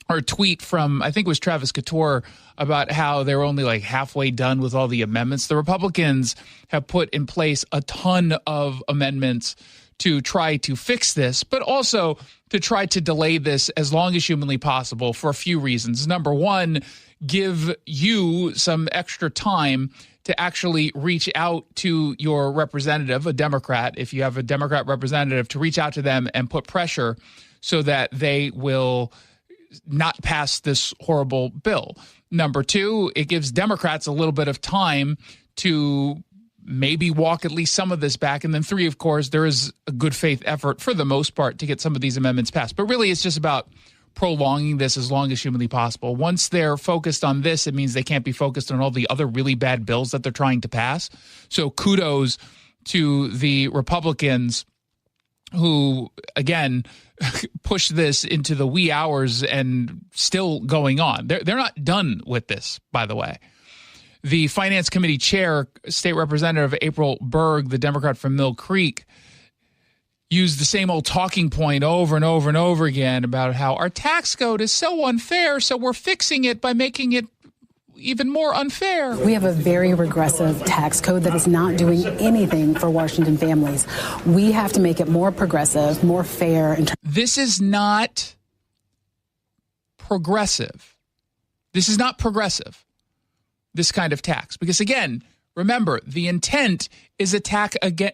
or a tweet from, I think it was Travis Couture, about how they're only like halfway done with all the amendments. The Republicans have put in place a ton of amendments to try to fix this, but also to try to delay this as long as humanly possible for a few reasons. Number one, give you some extra time to actually reach out to your representative, a Democrat, if you have a Democrat representative, to reach out to them and put pressure so that they will not pass this horrible bill. Number two, it gives Democrats a little bit of time to maybe walk at least some of this back. And then three, of course, there is a good faith effort for the most part to get some of these amendments passed. But really, it's just about prolonging this as long as humanly possible. Once they're focused on this, it means they can't be focused on all the other really bad bills that they're trying to pass. So kudos to the Republicans who, again, push this into the wee hours and still going on. They're not done with this, by the way. The Finance Committee chair, State Representative April Berg, the Democrat from Mill Creek, used the same old talking point over and over and over again about how our tax code is so unfair, so we're fixing it by making it even more unfair. We have a very regressive tax code that is not doing anything for Washington families. We have to make it more progressive, more fair. This is not progressive. This is not progressive, this kind of tax. Because again, remember, the intent is an attack, I guess,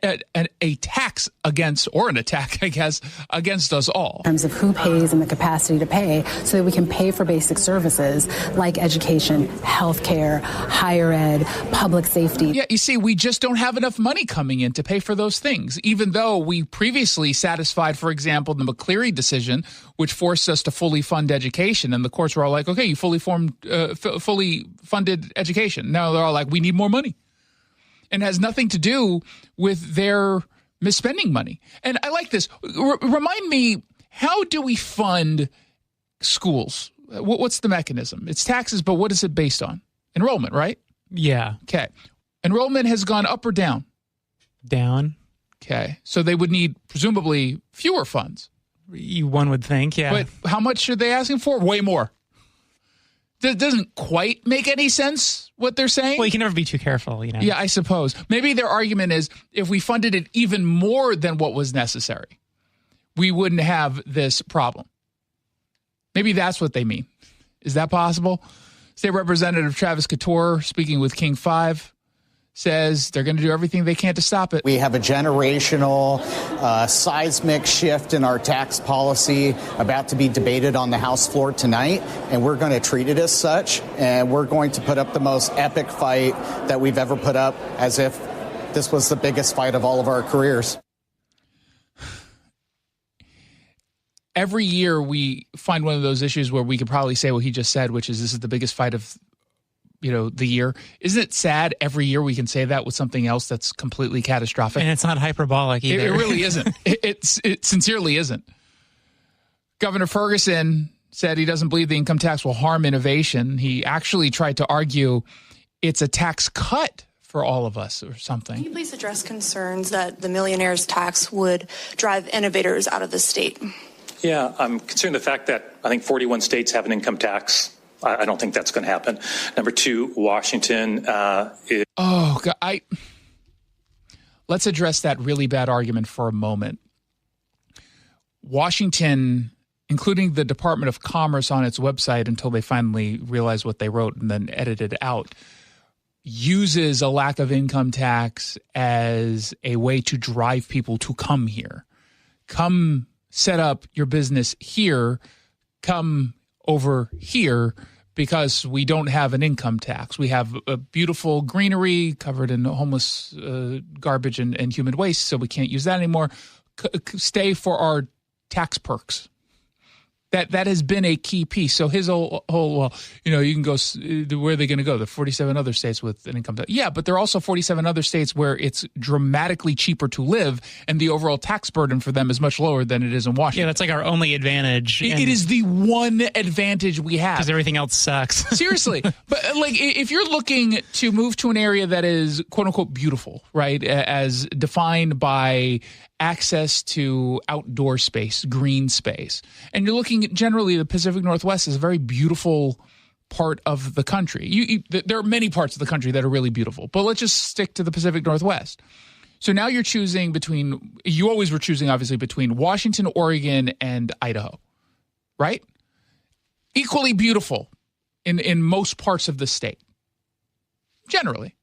against us all. In terms of who pays and the capacity to pay so that we can pay for basic services like education, healthcare, higher ed, public safety. Yeah, you see, we just don't have enough money coming in to pay for those things, even though we previously satisfied, for example, the McCleary decision, which forced us to fully fund education. And the courts were all like, okay, you fully funded education. Now they're all like, we need more money. And has nothing to do with their misspending money. And I like this. Remind me, how do we fund schools? What's the mechanism? It's taxes, but what is it based on? Enrollment, right? Yeah. Okay. Enrollment has gone up or down? Down. Okay. So they would need, presumably, fewer funds. One would think, yeah. But how much are they asking for? Way more. That doesn't quite make any sense, what they're saying. Well, you can never be too careful, you know. Yeah, I suppose. Maybe their argument is if we funded it even more than what was necessary, we wouldn't have this problem. Maybe that's what they mean. Is that possible? State Representative Travis Couture, speaking with King 5, says they're going to do everything they can to stop it. We have a generational seismic shift in our tax policy about to be debated on the House floor tonight, and we're going to treat it as such, and we're going to put up the most epic fight that we've ever put up, as if this was the biggest fight of all of our careers. Every year we find one of those issues where we could probably say what he just said, which is this is the biggest fight of the year. Isn't it sad every year we can say that with something else that's completely catastrophic? And it's not hyperbolic either. It really isn't. It sincerely isn't. Governor Ferguson said he doesn't believe the income tax will harm innovation. He actually tried to argue it's a tax cut for all of us or something. Can you please address concerns that the millionaire's tax would drive innovators out of the state? Yeah, I'm concerned the fact that I think 41 states have an income tax. I don't think that's going to happen. Number two, Washington is... Oh, God, let's address that really bad argument for a moment. Washington, including the Department of Commerce on its website until they finally realized what they wrote and then edited it out, uses a lack of income tax as a way to drive people to come here. Come set up your business here. Come over here because we don't have an income tax. We have a beautiful greenery covered in homeless garbage and human waste, so we can't use that anymore. Stay for our tax perks. That has been a key piece. So his whole you can go, where are they going to go? The 47 other states with an income tax. Yeah, but there are also 47 other states where it's dramatically cheaper to live, and the overall tax burden for them is much lower than it is in Washington. Yeah, that's like our only advantage. It is the one advantage we have. Because everything else sucks. Seriously. But if you're looking to move to an area that is quote unquote beautiful, right, as defined by access to outdoor space, green space, and you're looking at generally the Pacific Northwest is a very beautiful part of the country. There are many parts of the country that are really beautiful, but let's just stick to the Pacific Northwest. So now you're choosing you always were choosing obviously between Washington, Oregon, and Idaho, right? Equally beautiful in most parts of the state, generally.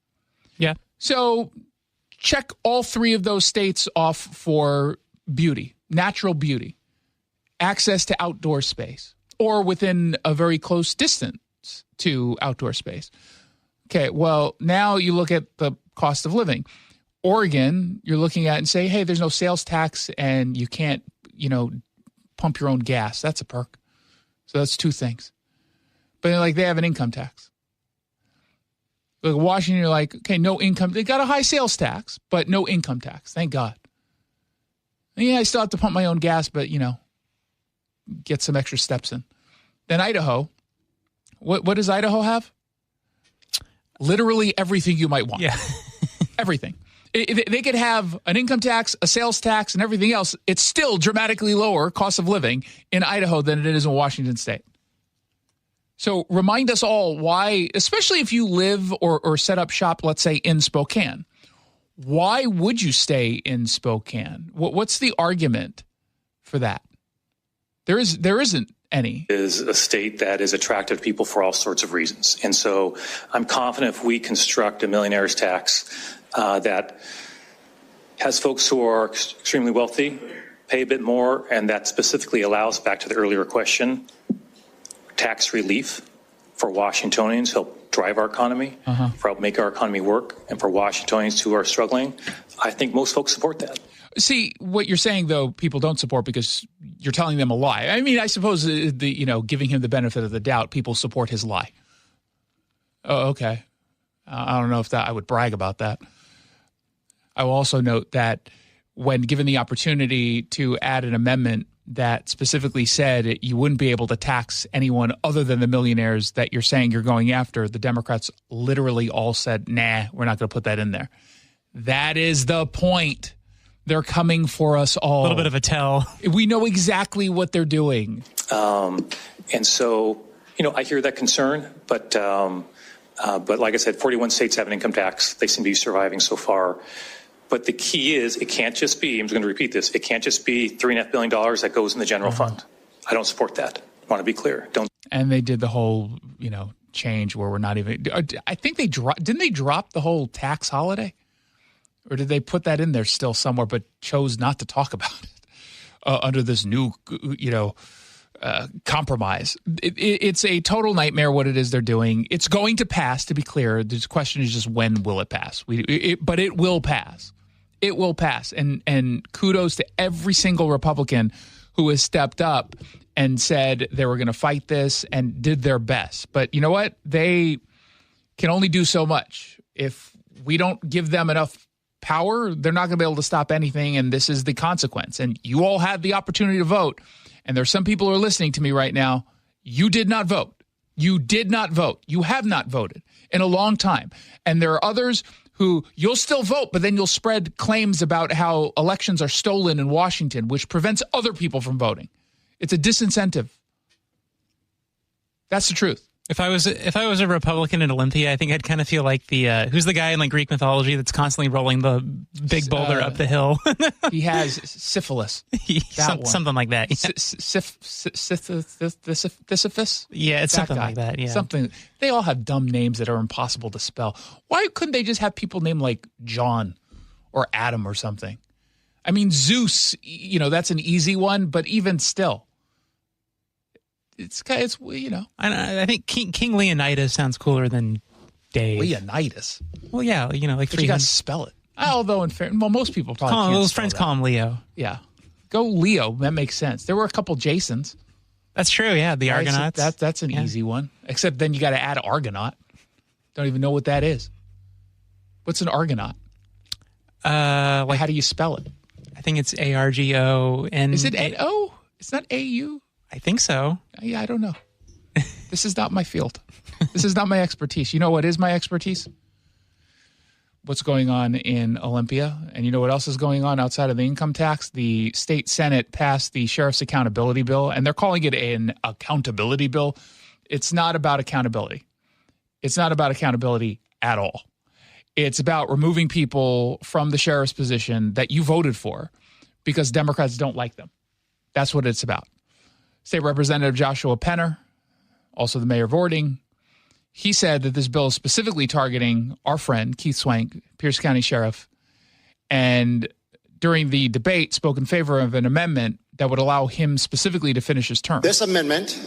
Yeah. So check all three of those states off for beauty, natural beauty, access to outdoor space, or within a very close distance to outdoor space. Okay, well, now you look at the cost of living. Oregon, you're looking at and say, hey, there's no sales tax and you can't, pump your own gas. That's a perk. So that's two things. But they have an income tax. Like Washington, you're like, okay, no income. They got a high sales tax, but no income tax. Thank God. And yeah, I still have to pump my own gas, but, get some extra steps in. Then Idaho. What does Idaho have? Literally everything you might want. Yeah. Everything. They could have an income tax, a sales tax, and everything else. It's still dramatically lower cost of living in Idaho than it is in Washington State. So remind us all why, especially if you live or set up shop, let's say, in Spokane, why would you stay in Spokane? What's the argument for that? There isn't any. Is a state that is attractive to people for all sorts of reasons. And so I'm confident if we construct a millionaire's tax that has folks who are extremely wealthy pay a bit more, and that specifically allows, back to the earlier question, tax relief for Washingtonians, help drive our economy, for help make our economy work, and for Washingtonians who are struggling. I think most folks support that. See, what you're saying, though, people don't support because you're telling them a lie. I mean, I suppose giving him the benefit of the doubt, people support his lie. Oh, okay. I don't know if I would brag about that. I will also note that when given the opportunity to add an amendment that specifically said you wouldn't be able to tax anyone other than the millionaires that you're saying you're going after, the Democrats literally all said, nah, we're not going to put that in there. That is the point. They're coming for us all. A little bit of a tell. We know exactly what they're doing. And so, I hear that concern, but like I said, 41 states have an income tax. They seem to be surviving so far. But the key is it can't just be, I'm just going to repeat this, it can't just be $3.5 billion that goes in the general fund. I don't support that. I want to be clear. Don't. And they did the whole, change where we're not even. I think didn't they drop the whole tax holiday, or did they put that in there still somewhere, but chose not to talk about it under this new, compromise? It's a total nightmare what it is they're doing. It's going to pass, to be clear. The question is just when will it pass? But it will pass. It will pass. And kudos to every single Republican who has stepped up and said they were going to fight this and did their best. But you know what? They can only do so much. If we don't give them enough power, they're not going to be able to stop anything, and this is the consequence. And you all had the opportunity to vote, and there's some people who are listening to me right now. You did not vote. You did not vote. You have not voted in a long time. And there are others who you'll still vote, but then you'll spread claims about how elections are stolen in Washington, which prevents other people from voting. It's a disincentive. That's the truth. If I was a Republican in Olympia, I think I'd kind of feel like the who's the guy in like Greek mythology that's constantly rolling the big boulder up the hill. He has syphilis. Something like that. Sisyphus? Yeah, it's something like that. Yeah, something. They all have dumb names that are impossible to spell. Why couldn't they just have people named like John or Adam or something? I mean, Zeus. That's an easy one, but even still. It's I think King Leonidas sounds cooler than Dave. Leonidas. Well, yeah, like but you got to spell it. Although in fair, most people probably can't his friends call him Leo. Yeah, go Leo. That makes sense. There were a couple Jasons. That's true. Yeah, the Argonauts. So that's an easy one. Except then you got to add Argonaut. Don't even know what that is. What's an Argonaut? How do you spell it? I think it's ARGON. Is it N-O? It's not A-U? I think so. Yeah, I don't know. This is not my field. This is not my expertise. You know what is my expertise? What's going on in Olympia. And you know what else is going on outside of the income tax? The state Senate passed the Sheriff's Accountability Bill, and they're calling it an accountability bill. It's not about accountability. It's not about accountability at all. It's about removing people from the sheriff's position that you voted for because Democrats don't like them. That's what it's about. State Representative Joshua Penner, also the mayor of Ording, he said that this bill is specifically targeting our friend, Keith Swank, Pierce County Sheriff, and during the debate spoke in favor of an amendment that would allow him specifically to finish his term. This amendment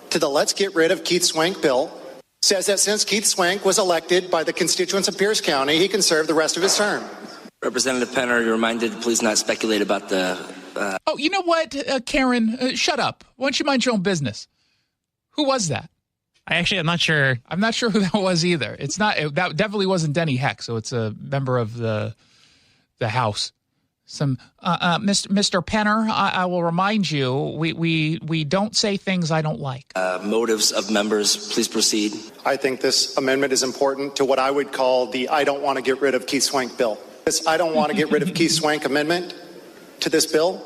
to the Let's Get Rid of Keith Swank bill says that since Keith Swank was elected by the constituents of Pierce County, he can serve the rest of his term. Representative Penner, you're reminded to please not speculate about the... Oh, you know what, Karen? Shut up. Why don't you mind your own business? Who was that? I'm not sure. I'm not sure who that was either. It's not. That definitely wasn't Denny Heck, so it's a member of the House. Some Mr. Penner, I will remind you, we don't say things I don't like. Motives of members, please proceed. I think this amendment is important to what I would call the I don't want to get rid of Keith Swank bill. This I don't want to get rid of Keith Swank amendment to this bill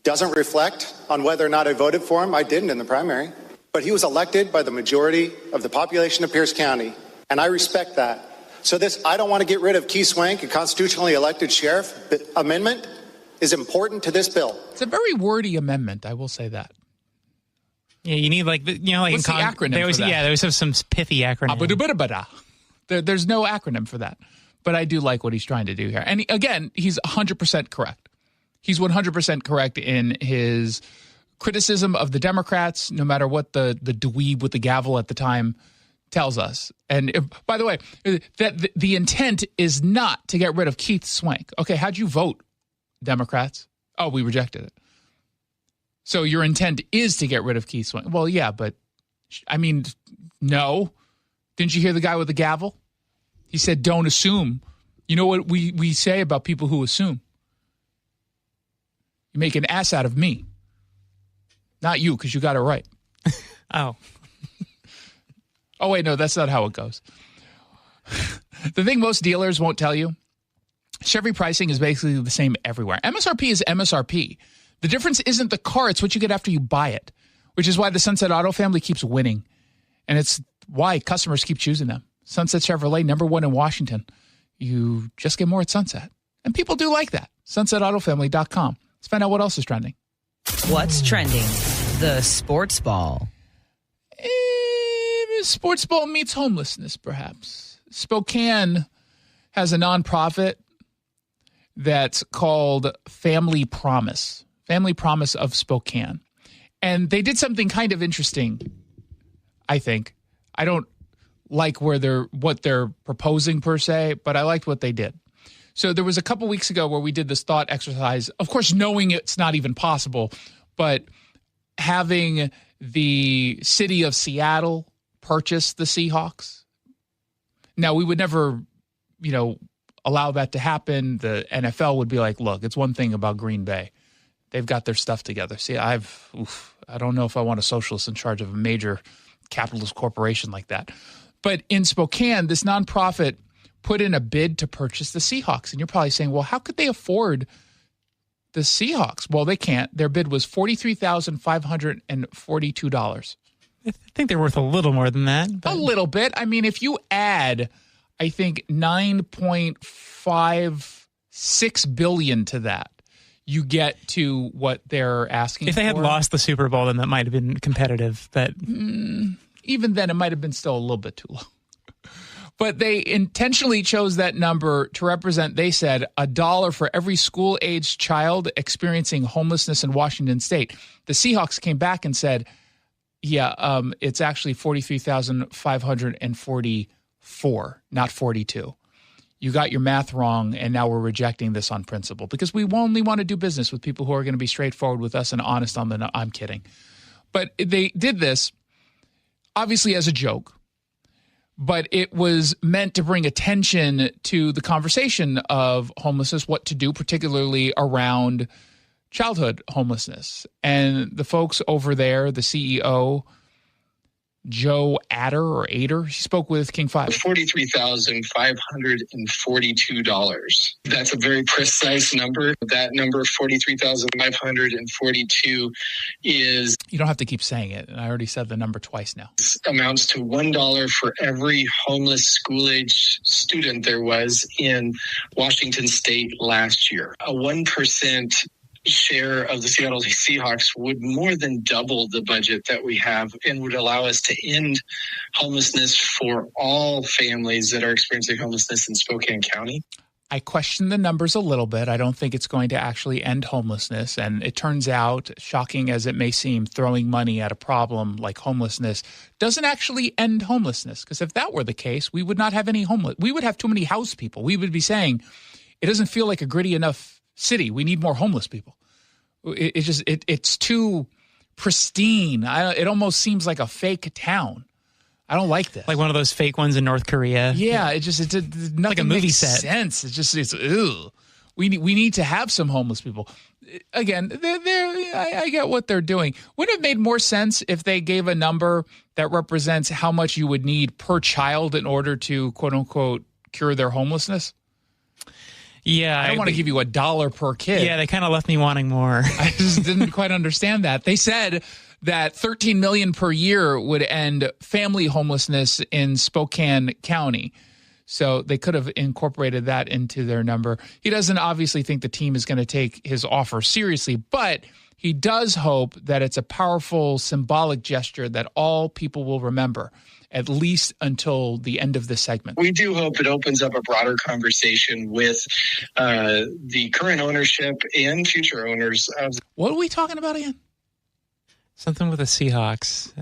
doesn't reflect on whether or not I voted for him. I didn't in the primary, but he was elected by the majority of the population of Pierce County, and I respect that. So this I don't want to get rid of Keith Swank, a constitutionally elected sheriff amendment, is important to this bill. It's a very wordy amendment, I will say that. Yeah, you need like what's the acronym they always, for that? Yeah, they always have some pithy acronym. There's no acronym for that. But I do like what he's trying to do here. And again, he's 100% correct. He's 100% correct in his criticism of the Democrats, no matter what the dweeb with the gavel at the time tells us. And by the way, that the intent is not to get rid of Keith Swank. Okay, how'd you vote, Democrats? Oh, we rejected it. So your intent is to get rid of Keith Swank. Well, yeah, but I mean, no. Didn't you hear the guy with the gavel? He said, don't assume. You know what we say about people who assume? You make an ass out of me. Not you, because you got it right. Oh. Oh, wait, no, that's not how it goes. The thing most dealers won't tell you, Chevy pricing is basically the same everywhere. MSRP is MSRP. The difference isn't the car, it's what you get after you buy it, which is why the Sunset Auto family keeps winning. And it's why customers keep choosing them. Sunset Chevrolet, #1 in Washington. You just get more at Sunset. And people do like that. SunsetAutoFamily.com. Let's find out what else is trending. What's trending? The sports ball. Sports ball meets homelessness, perhaps. Spokane has a nonprofit that's called Family Promise of Spokane. And they did something kind of interesting, I think. I don't like what they're proposing per se, but I liked what they did. So there was a couple weeks ago where we did this thought exercise, of course, knowing it's not even possible, but having the city of Seattle purchase the Seahawks. Now, we would never, allow that to happen. The NFL would be like, look, it's one thing about Green Bay. They've got their stuff together. See, I don't know if I want a socialist in charge of a major capitalist corporation like that. But in Spokane, this nonprofit put in a bid to purchase the Seahawks. And you're probably saying, well, how could they afford the Seahawks? Well, they can't. Their bid was $43,542. I think they're worth a little more than that. A little bit. I mean, if you add, I think, $9.56 billion to that, you get to what they're asking for. If they had lost the Super Bowl, then that might have been competitive. But even then, it might have been still a little bit too low. But they intentionally chose that number to represent, they said, $1 for every school-aged child experiencing homelessness in Washington State. The Seahawks came back and said, it's actually 43,544, not 42. You got your math wrong, and now we're rejecting this on principle because we only want to do business with people who are going to be straightforward with us and honest on the. I'm kidding. But they did this, obviously, as a joke. But it was meant to bring attention to the conversation of homelessness, what to do, particularly around childhood homelessness. And the folks over there, the CEO, Joe Ader, she spoke with King 5. $43,542. That's a very precise number. That number, 43,542, is... You don't have to keep saying it. And I already said the number twice now. Amounts to $1 for every homeless school-age student there was in Washington State last year. A 1% share of the Seattle Seahawks would more than double the budget that we have and would allow us to end homelessness for all families that are experiencing homelessness in Spokane County. I question the numbers a little bit. I don't think it's going to actually end homelessness. And it turns out, shocking as it may seem, throwing money at a problem like homelessness doesn't actually end homelessness. Because if that were the case, we would not have any homeless. We would have too many house people. We would be saying, it doesn't feel like a gritty enough city. We need more homeless people. It's too pristine. It almost seems like a fake town. I don't like this. Like one of those fake ones in North Korea. Yeah, nothing like a movie makes set. Sense. It's ugh. We need to have some homeless people. Again, I get what they're doing. Wouldn't it have made more sense if they gave a number that represents how much you would need per child in order to, quote unquote, cure their homelessness? Yeah, I don't want to give you $1 per kid. Yeah, they kind of left me wanting more. I just didn't quite understand that. They said that $13 million per year would end family homelessness in Spokane County. So they could have incorporated that into their number. He doesn't obviously think the team is going to take his offer seriously, but he does hope that it's a powerful symbolic gesture that all people will remember, at least until the end of this segment. We do hope it opens up a broader conversation with the current ownership and future owners of. What are we talking about again? Something with the Seahawks.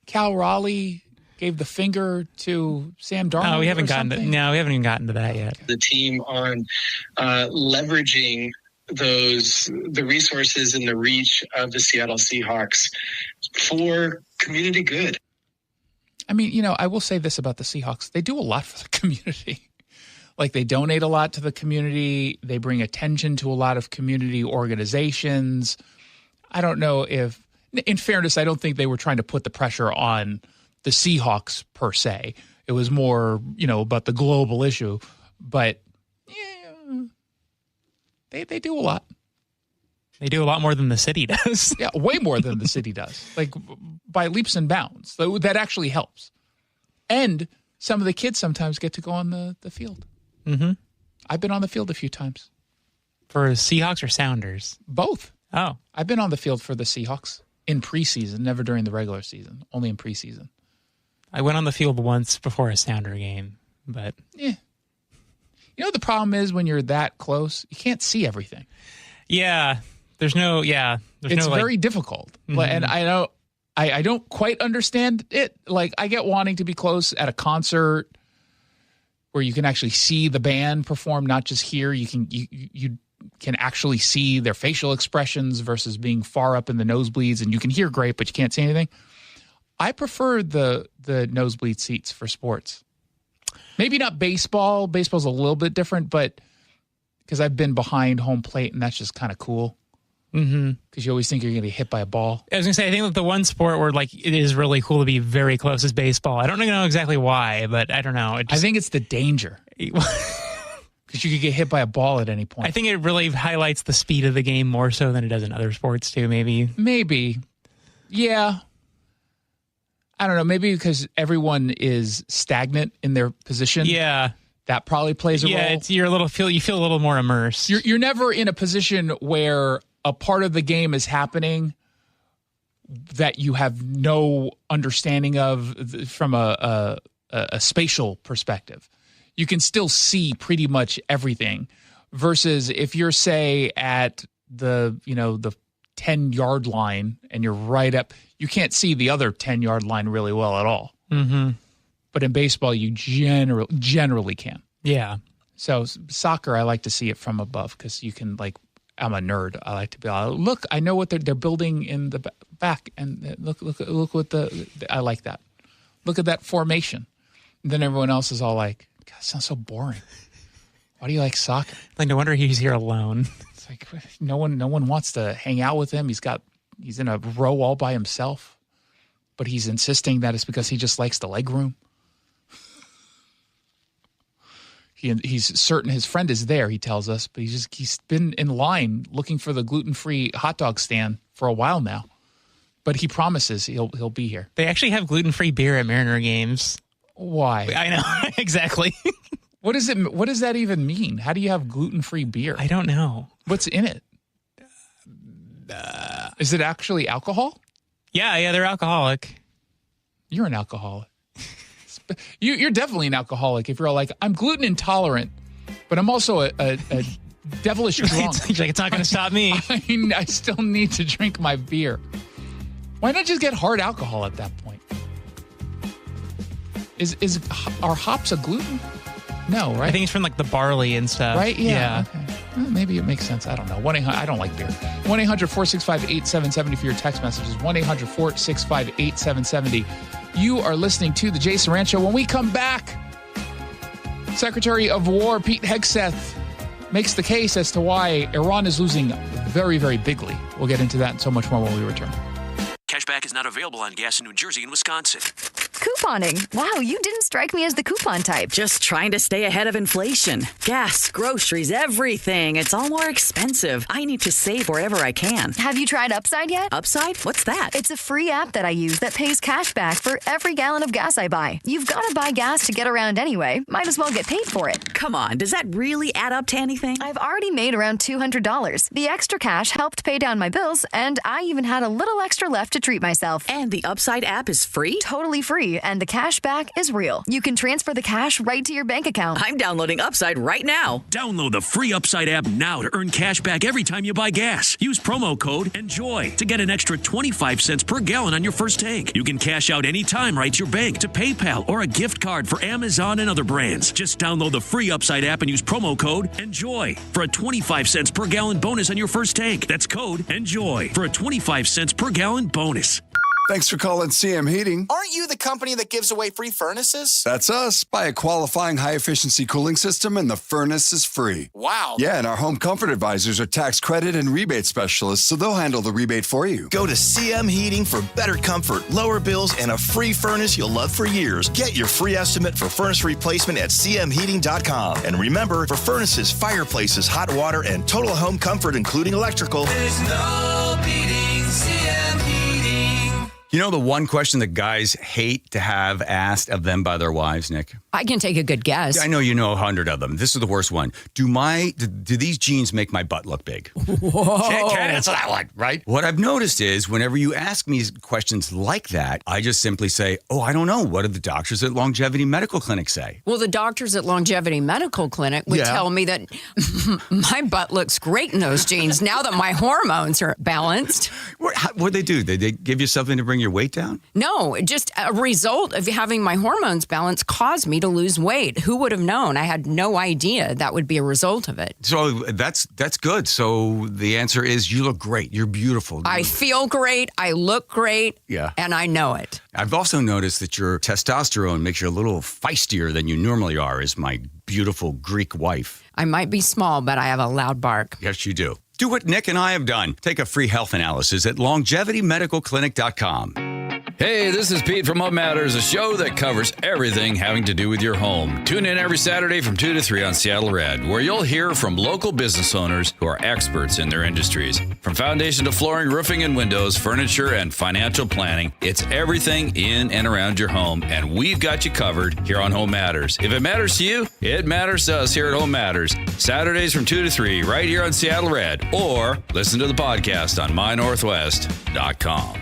Cal Raleigh gave the finger to Sam Darnold. No, we haven't even gotten to that yet. The team on leveraging the resources and the reach of the Seattle Seahawks for community good. I mean, I will say this about the Seahawks. They do a lot for the community. Like, they donate a lot to the community. They bring attention to a lot of community organizations. I don't know if, in fairness, I don't think they were trying to put the pressure on the Seahawks per se. It was more, about the global issue. But, yeah, they do a lot. They do a lot more than the city does. Yeah, way more than the city does. Like, by leaps and bounds. So that actually helps. And some of the kids sometimes get to go on the field. Mm-hmm. I've been on the field a few times. For Seahawks or Sounders? Both. Oh. I've been on the field for the Seahawks in preseason, never during the regular season, only in preseason. I went on the field once before a Sounder game, but yeah. You know, the problem is when you're that close, you can't see everything. Yeah. It's very difficult. Mm-hmm. And I don't quite understand it. Like, I get wanting to be close at a concert where you can actually see the band perform, not just hear. You can actually see their facial expressions versus being far up in the nosebleeds, and you can hear great, but you can't see anything. I prefer the nosebleed seats for sports. Maybe not baseball. Baseball's a little bit different, but because I've been behind home plate, and that's just kind of cool. Mm-hmm. Because you always think you're going to get hit by a ball. I was going to say, I think that the one sport where like it is really cool to be very close is baseball. I don't know exactly why, but I don't know. I think it's the danger. Because you could get hit by a ball at any point. I think it really highlights the speed of the game more so than it does in other sports too, maybe. Maybe. Yeah. I don't know. Maybe because everyone is stagnant in their position. Yeah. That probably plays a role. Yeah, you feel a little more immersed. You're never in a position where a part of the game is happening that you have no understanding of from a spatial perspective. You can still see pretty much everything versus if you're, say, at the 10-yard line and you're right up, you can't see the other 10-yard line really well at all. Mm-hmm. But in baseball, you generally can. Yeah. So soccer, I like to see it from above because you can, like, I'm a nerd. I like to be like, look, I know what they're building in the back, and look what I like that. Look at that formation. And then everyone else is all like, God, it sounds so boring. Why do you like soccer? Like, no wonder he's here alone. It's like no one wants to hang out with him. He's in a row all by himself, but he's insisting that it's because he just likes the leg room. He's certain his friend is there, he tells us, but he's been in line looking for the gluten-free hot dog stand for a while now. But he promises he'll be here. They actually have gluten-free beer at Mariner games. Why? I know. Exactly. What is it? What does that even mean? How do you have gluten-free beer? I don't know. What's in it? Is it actually alcohol? Yeah, they're alcoholic. You're an alcoholic. You're definitely an alcoholic if you're all like, I'm gluten intolerant, but I'm also a devilish drunk. It's not going to stop me. I still need to drink my beer. Why not just get hard alcohol at that point? Are hops a gluten? No, right? I think it's from like the barley and stuff. Right? Yeah. Okay. Well, maybe it makes sense. I don't know. 1-800. I don't like beer. 1-800-465-8770 for your text messages. 1-800-465-8770. You are listening to the Jason Rantz Show. When we come back, Secretary of War Pete Hegseth makes the case as to why Iran is losing very, very bigly. We'll get into that and so much more when we return. Cashback is not available on gas in New Jersey and Wisconsin. Couponing. Wow, you didn't strike me as the coupon type. Just trying to stay ahead of inflation. Gas, groceries, everything. It's all more expensive. I need to save wherever I can. Have you tried Upside yet? Upside? What's that? It's a free app that I use that pays cash back for every gallon of gas I buy. You've got to buy gas to get around anyway. Might as well get paid for it. Come on, does that really add up to anything? I've already made around $200. The extra cash helped pay down my bills, and I even had a little extra left to treat myself. And the Upside app is free? Totally free, and the cash back is real. You can transfer the cash right to your bank account. I'm downloading Upside right now. Download the free Upside app now to earn cash back every time you buy gas. Use promo code ENJOY to get an extra 25 cents per gallon on your first tank. You can cash out anytime right to your bank, to PayPal, or a gift card for Amazon and other brands. Just download the free Upside app and use promo code ENJOY for a 25 cents per gallon bonus on your first tank. That's code ENJOY for a 25 cents per gallon bonus. Thanks for calling CM Heating. Aren't you the company that gives away free furnaces? That's us. Buy a qualifying high-efficiency cooling system and the furnace is free. Wow. Yeah, and our home comfort advisors are tax credit and rebate specialists, so they'll handle the rebate for you. Go to CM Heating for better comfort, lower bills, and a free furnace you'll love for years. Get your free estimate for furnace replacement at cmheating.com. And remember, for furnaces, fireplaces, hot water, and total home comfort, including electrical, there's no beating CM Heating. You know the one question that guys hate to have asked of them by their wives, Nick? I can take a good guess. I know you know 100 of them. This is the worst one. Do these jeans make my butt look big? Whoa. Can't answer that one, right? What I've noticed is whenever you ask me questions like that, I just simply say, oh, I don't know. What do the doctors at Longevity Medical Clinic say? Well, the doctors at Longevity Medical Clinic would tell me that my butt looks great in those jeans now that my hormones are balanced. What'd they do? Did they give you something to bring your weight down? No, just a result of having my hormones balanced caused me to lose weight. Who would have known? I had no idea that would be a result of it. So that's good. So the answer is you look great. You're beautiful. I feel great. I look great. Yeah. And I know it. I've also noticed that your testosterone makes you a little feistier than you normally are as my beautiful Greek wife. I might be small, but I have a loud bark. Yes, you do. Do what Nick and I have done. Take a free health analysis at longevitymedicalclinic.com. Hey, this is Pete from Home Matters, a show that covers everything having to do with your home. Tune in every Saturday from 2 to 3 on Seattle Red, where you'll hear from local business owners who are experts in their industries. From foundation to flooring, roofing and windows, furniture and financial planning, it's everything in and around your home, and we've got you covered here on Home Matters. If it matters to you, it matters to us here at Home Matters. Saturdays from 2 to 3 right here on Seattle Red, or listen to the podcast on mynorthwest.com.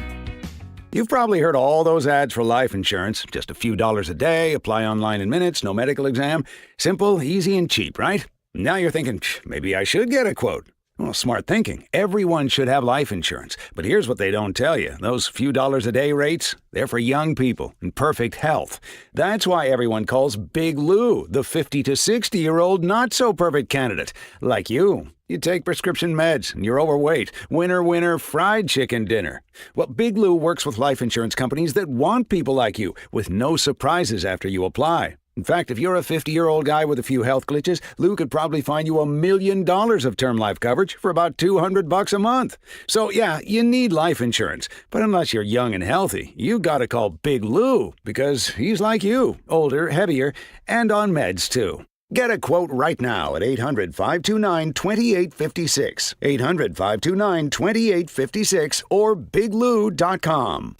You've probably heard all those ads for life insurance. Just a few dollars a day, apply online in minutes, no medical exam. Simple, easy, and cheap, right? Now you're thinking, maybe I should get a quote. Well, smart thinking. Everyone should have life insurance. But here's what they don't tell you. Those few dollars a day rates, they're for young people in perfect health. That's why everyone calls Big Lou the 50 to 60-year-old not-so-perfect candidate. Like you. You take prescription meds, and you're overweight. Winner, winner, fried chicken dinner. Well, Big Lou works with life insurance companies that want people like you, with no surprises after you apply. In fact, if you're a 50-year-old guy with a few health glitches, Lou could probably find you $1 million of term life coverage for about $200 a month. So, yeah, you need life insurance. But unless you're young and healthy, you gotta call Big Lou, because he's like you, older, heavier, and on meds, too. Get a quote right now at 800-529-2856. 800-529-2856 or biglou.com.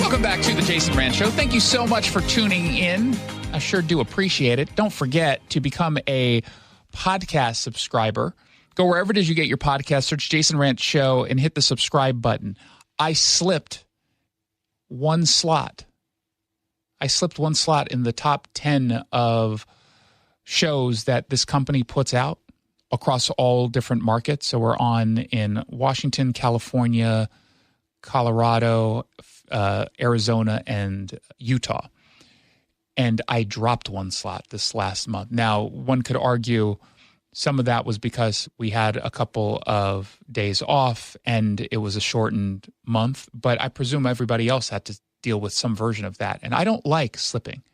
Welcome back to the Jason Rantz Show. Thank you so much for tuning in. I sure do appreciate it. Don't forget to become a podcast subscriber. Go wherever it is you get your podcast, search Jason Rantz Show, and hit the subscribe button. I slipped one slot in the top 10 of shows that this company puts out across all different markets. So we're on in Washington, California, Colorado, Arizona, and Utah. And I dropped one slot this last month. Now, one could argue some of that was because we had a couple of days off and it was a shortened month, but I presume everybody else had to deal with some version of that. And I don't like slipping.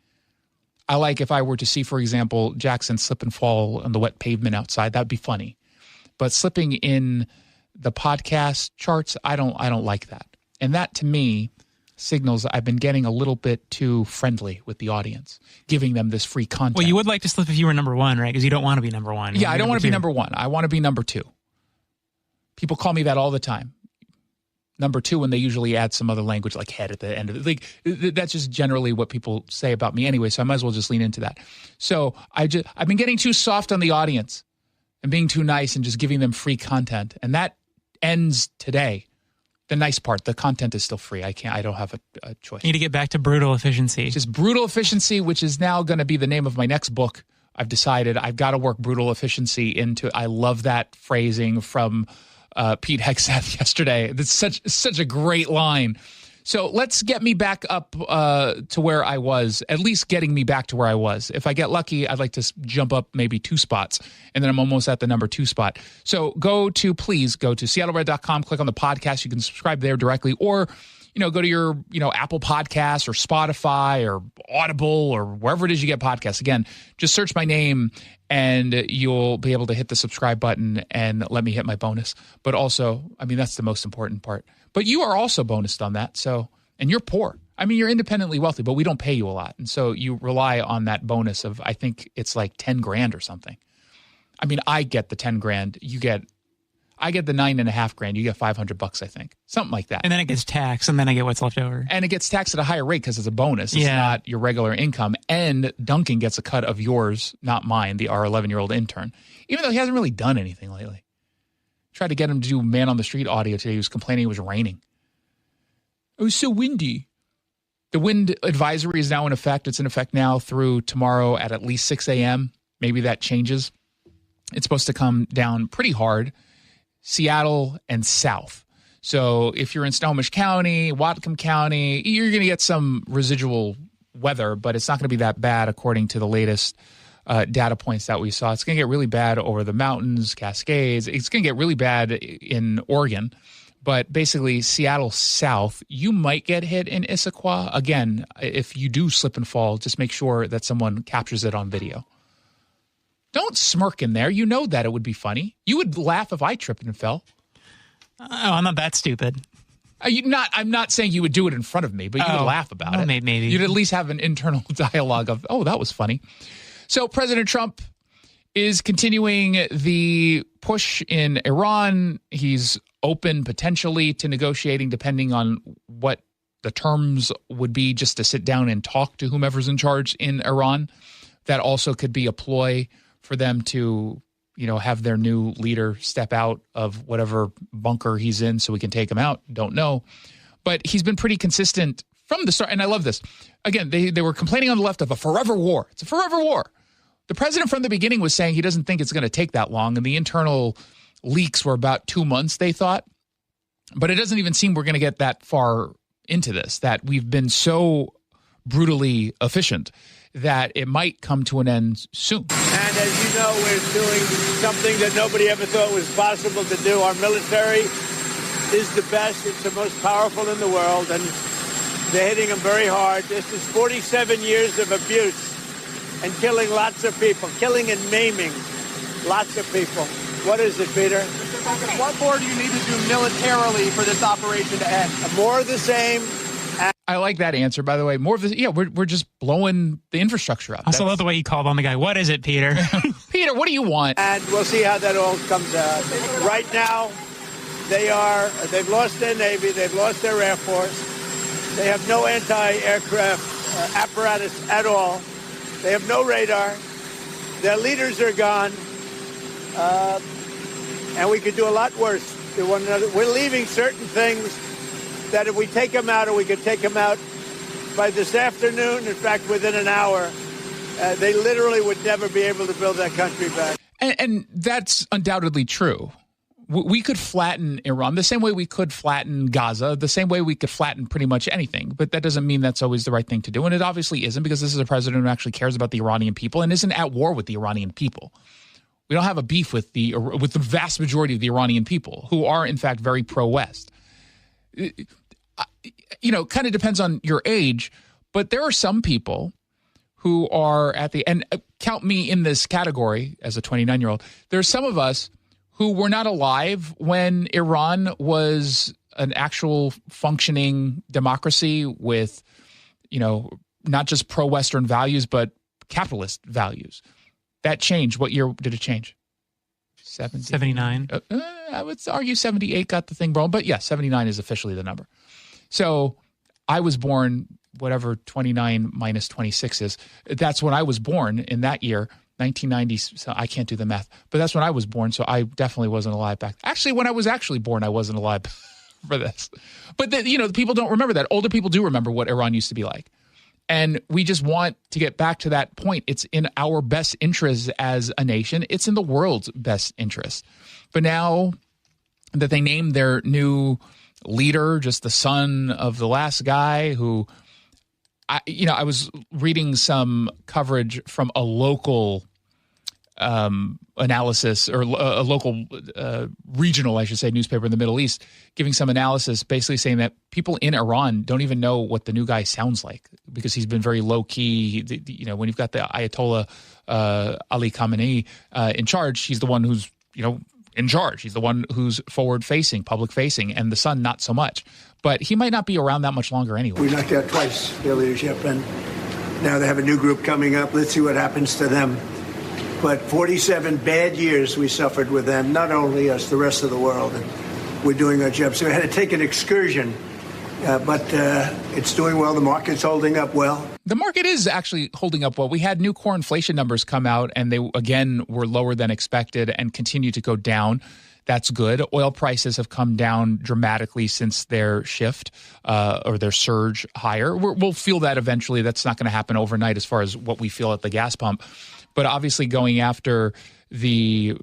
I like if I were to see, for example, Jackson slip and fall on the wet pavement outside, that'd be funny. But slipping in the podcast charts, I don't like that. And that to me signals I've been getting a little bit too friendly with the audience, giving them this free content. Well, you would like to slip if you were number one, right? Because you don't want to be number one. Yeah, I don't want to be number one. I want to be number two. People call me that all the time. Number two, when they usually add some other language like head at the end of it. Like, that's just generally what people say about me anyway, so I might as well just lean into that. So I've been getting too soft on the audience and being too nice and just giving them free content. And that ends today. The nice part, the content is still free. I don't have a choice. You need to get back to brutal efficiency. Just brutal efficiency, which is now going to be the name of my next book. I've decided I've got to work brutal efficiency into. I love that phrasing from Pete Hegseth yesterday. That's such a great line. So let's get me back up to where I was, at least getting me back to where I was. If I get lucky, I'd like to jump up maybe 2 spots, and then I'm almost at the number 2 spot. So please go to seattlered.com, click on the podcast. You can subscribe there directly, or go to your Apple Podcasts or Spotify or Audible or wherever it is you get podcasts. Again, just search my name and you'll be able to hit the subscribe button and let me hit my bonus. But also, that's the most important part. But you are also bonused on that. So, and you're poor. You're independently wealthy, but we don't pay you a lot. And so you rely on that bonus of, I think it's like $10,000 or something. I get the $10,000. You get I get the $9,500. You get $500, I think, something like that. And then it gets taxed, and then I get what's left over. And it gets taxed at a higher rate because it's a bonus. It's not your regular income. And Duncan gets a cut of yours, not mine, our 11-year-old intern, even though he hasn't really done anything lately. Tried to get him to do Man on the Street audio today. He was complaining it was raining. It was so windy. The wind advisory is now in effect. It's in effect now through tomorrow at least 6 a.m. Maybe that changes. It's supposed to come down pretty hard. Seattle and south. So if you're in Snohomish County, Whatcom County, you're going to get some residual weather, but it's not going to be that bad according to the latest data points that we saw. It's going to get really bad over the mountains, Cascades. It's going to get really bad in Oregon. But basically, Seattle south, you might get hit in Issaquah. Again, if you do slip and fall, just make sure that someone captures it on video. Don't smirk in there. You know that it would be funny. You would laugh if I tripped and fell. Oh, I'm not that stupid. I'm not saying you would do it in front of me, but you would laugh about it. Maybe. You'd at least have an internal dialogue of, oh, that was funny. So President Trump is continuing the push in Iran. He's open potentially to negotiating depending on what the terms would be, just to sit down and talk to whomever's in charge in Iran. That also could be a ploy for them to, have their new leader step out of whatever bunker he's in so we can take him out. Don't know. But he's been pretty consistent from the start. And I love this. Again, they were complaining on the left of a forever war. It's a forever war. The president from the beginning was saying he doesn't think it's going to take that long. And the internal leaks were about 2 months, they thought. But it doesn't even seem we're going to get that far into this, that we've been so brutally efficient that it might come to an end soon. And as you know, we're doing something that nobody ever thought was possible to do. Our military is the best. It's the most powerful in the world, and they're hitting them very hard. This is 47 years of abuse and killing lots of people, killing and maiming lots of people. What is it, Peter? What more do you need to do militarily for this operation to end? More of the same. I like that answer, by the way. More of this, we're just blowing the infrastructure up. I also love the way you called on the guy. What is it, Peter? Peter, what do you want? And we'll see how that all comes out. Right now, they've lost their Navy, they've lost their Air Force. They have no anti-aircraft apparatus at all. They have no radar. Their leaders are gone. And we could do a lot worse to one another. We're leaving certain things that if we take them out, or we could take them out by this afternoon, in fact, within an hour, they literally would never be able to build that country back. And that's undoubtedly true. We could flatten Iran the same way we could flatten Gaza, the same way we could flatten pretty much anything. But that doesn't mean that's always the right thing to do. And it obviously isn't, because this is a president who actually cares about the Iranian people and isn't at war with the Iranian people. We don't have a beef with the vast majority of the Iranian people, who are, in fact, very pro-West. Kind of depends on your age, but there are some people who are and count me in this category as a 29-year-old. There's some of us who were not alive when Iran was an actual functioning democracy with, not just pro-Western values, but capitalist values. That changed. What year did it change? 79. I would argue 78 got the thing wrong, but yeah, 79 is officially the number. So I was born, whatever 29 minus 26 is. That's when I was born in that year, 1990. So I can't do the math, but that's when I was born. So I definitely wasn't alive back. Actually, when I was actually born, I wasn't alive for this. But the people don't remember that. Older people do remember what Iran used to be like. And we just want to get back to that point. It's in our best interest as a nation. It's in the world's best interest. But now that they named their new leader, just the son of the last guy who, I was reading some coverage from a local analysis, or a local regional, I should say, newspaper in the Middle East, giving some analysis basically saying that people in Iran don't even know what the new guy sounds like, because he's been very low key. When you've got the Ayatollah Ali Khamenei in charge, he's the one who's, in charge. He's the one who's forward facing, public facing, and the son not so much. But he might not be around that much longer anyway. We knocked out twice their leadership, and now they have a new group coming up. Let's see what happens to them. But 47 bad years we suffered with them, not only us, the rest of the world. And we're doing our job. So we had to take an excursion, but it's doing well. The market's holding up well. The market is actually holding up well. We had new core inflation numbers come out, and they, again, were lower than expected and continue to go down. That's good. Oil prices have come down dramatically since their shift or their surge higher. We'll feel that eventually. That's not going to happen overnight as far as what we feel at the gas pump. But obviously going after the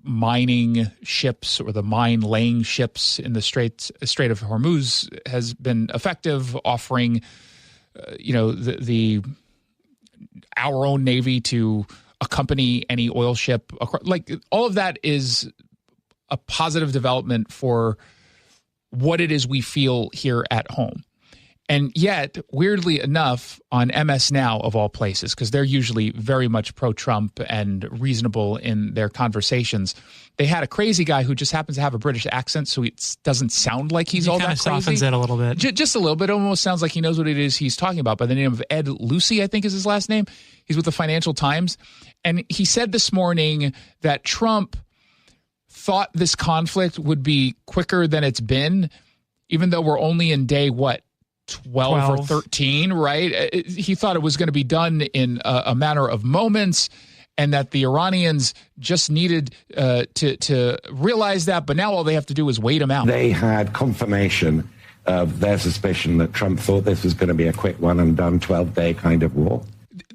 mining ships or the mine-laying ships in the Strait of Hormuz has been effective, offering our own Navy to accompany any oil ship. Like, all of that is a positive development for what it is we feel here at home. And yet, weirdly enough, on MS Now, of all places, because they're usually very much pro-Trump and reasonable in their conversations, they had a crazy guy who just happens to have a British accent, so it doesn't sound like he's all that crazy. He kind of softens it a little bit. Just a little bit. It almost sounds like he knows what it is he's talking about. By the name of Ed Lucy, I think is his last name. He's with the Financial Times. And he said this morning that Trump thought this conflict would be quicker than it's been, even though we're only in day, 12 or 13, right? He thought it was going to be done in a matter of moments, and that the Iranians just needed to realize that, but now all they have to do is wait him out. They had confirmation of their suspicion that Trump thought this was going to be a quick one and done 12-day kind of war.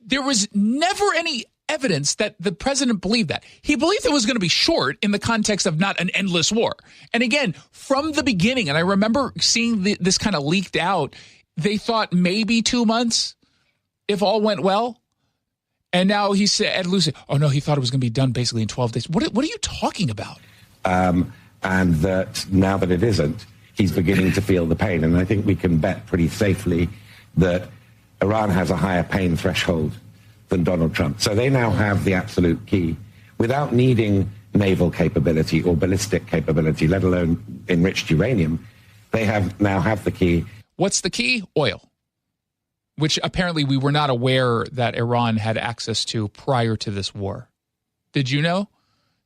There was never any evidence that the president believed that. He believed it was going to be short in the context of not an endless war. And again, from the beginning, and I remember seeing this kind of leaked out, they thought maybe 2 months if all went well. And now he said, Ed Lucy, oh no, he thought it was going to be done basically in 12 days. What are you talking about? And that now that it isn't, he's beginning to feel the pain. And I think we can bet pretty safely that Iran has a higher pain threshold than Donald Trump. So they now have the absolute key without needing naval capability or ballistic capability, let alone enriched uranium. They now have the key. What's the key? Oil, which apparently we were not aware that Iran had access to prior to this war. Did you know?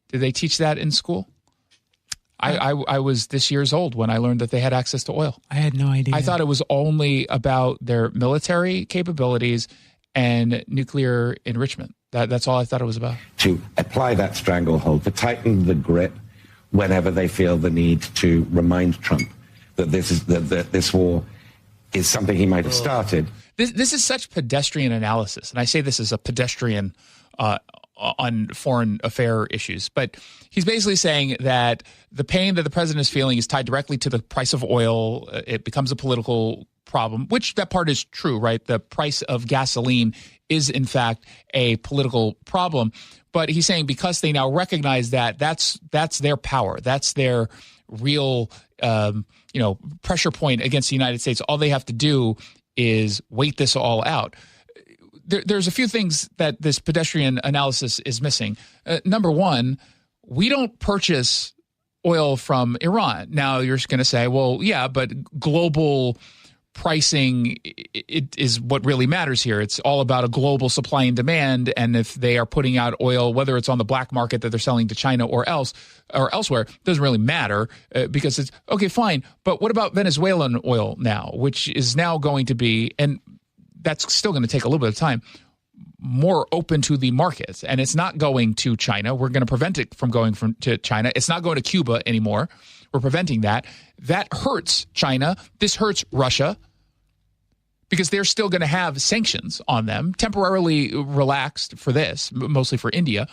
Did they teach that in school? I was this year's old when I learned that they had access to oil. I had no idea. I thought it was only about their military capabilities and nuclear enrichment. That's all I thought it was about. To apply that stranglehold, to tighten the grip whenever they feel the need to remind Trump that this war is something he might have started. This is such pedestrian analysis, and I say this as a pedestrian on foreign affair issues, but he's basically saying that the pain that the president is feeling is tied directly to the price of oil. It becomes a political problem, which that part is true, right? The price of gasoline is, in fact, a political problem. But he's saying because they now recognize that, that's their power. That's their real pressure point against the United States. All they have to do is wait this all out. There's a few things that this pedestrian analysis is missing. Number one, we don't purchase oil from Iran. Now you're going to say, well, yeah, but global pricing it is what really matters here. It's all about a global supply and demand. And if they are putting out oil, whether it's on the black market that they're selling to China or elsewhere, doesn't really matter because it's okay, fine. But what about Venezuelan oil now, which is now going to be, and that's still going to take a little bit of time, more open to the markets. And it's not going to China. We're going to prevent it from going to China. It's not going to Cuba anymore. We're preventing that. That hurts China. This hurts Russia because they're still going to have sanctions on them, temporarily relaxed for this, mostly for India.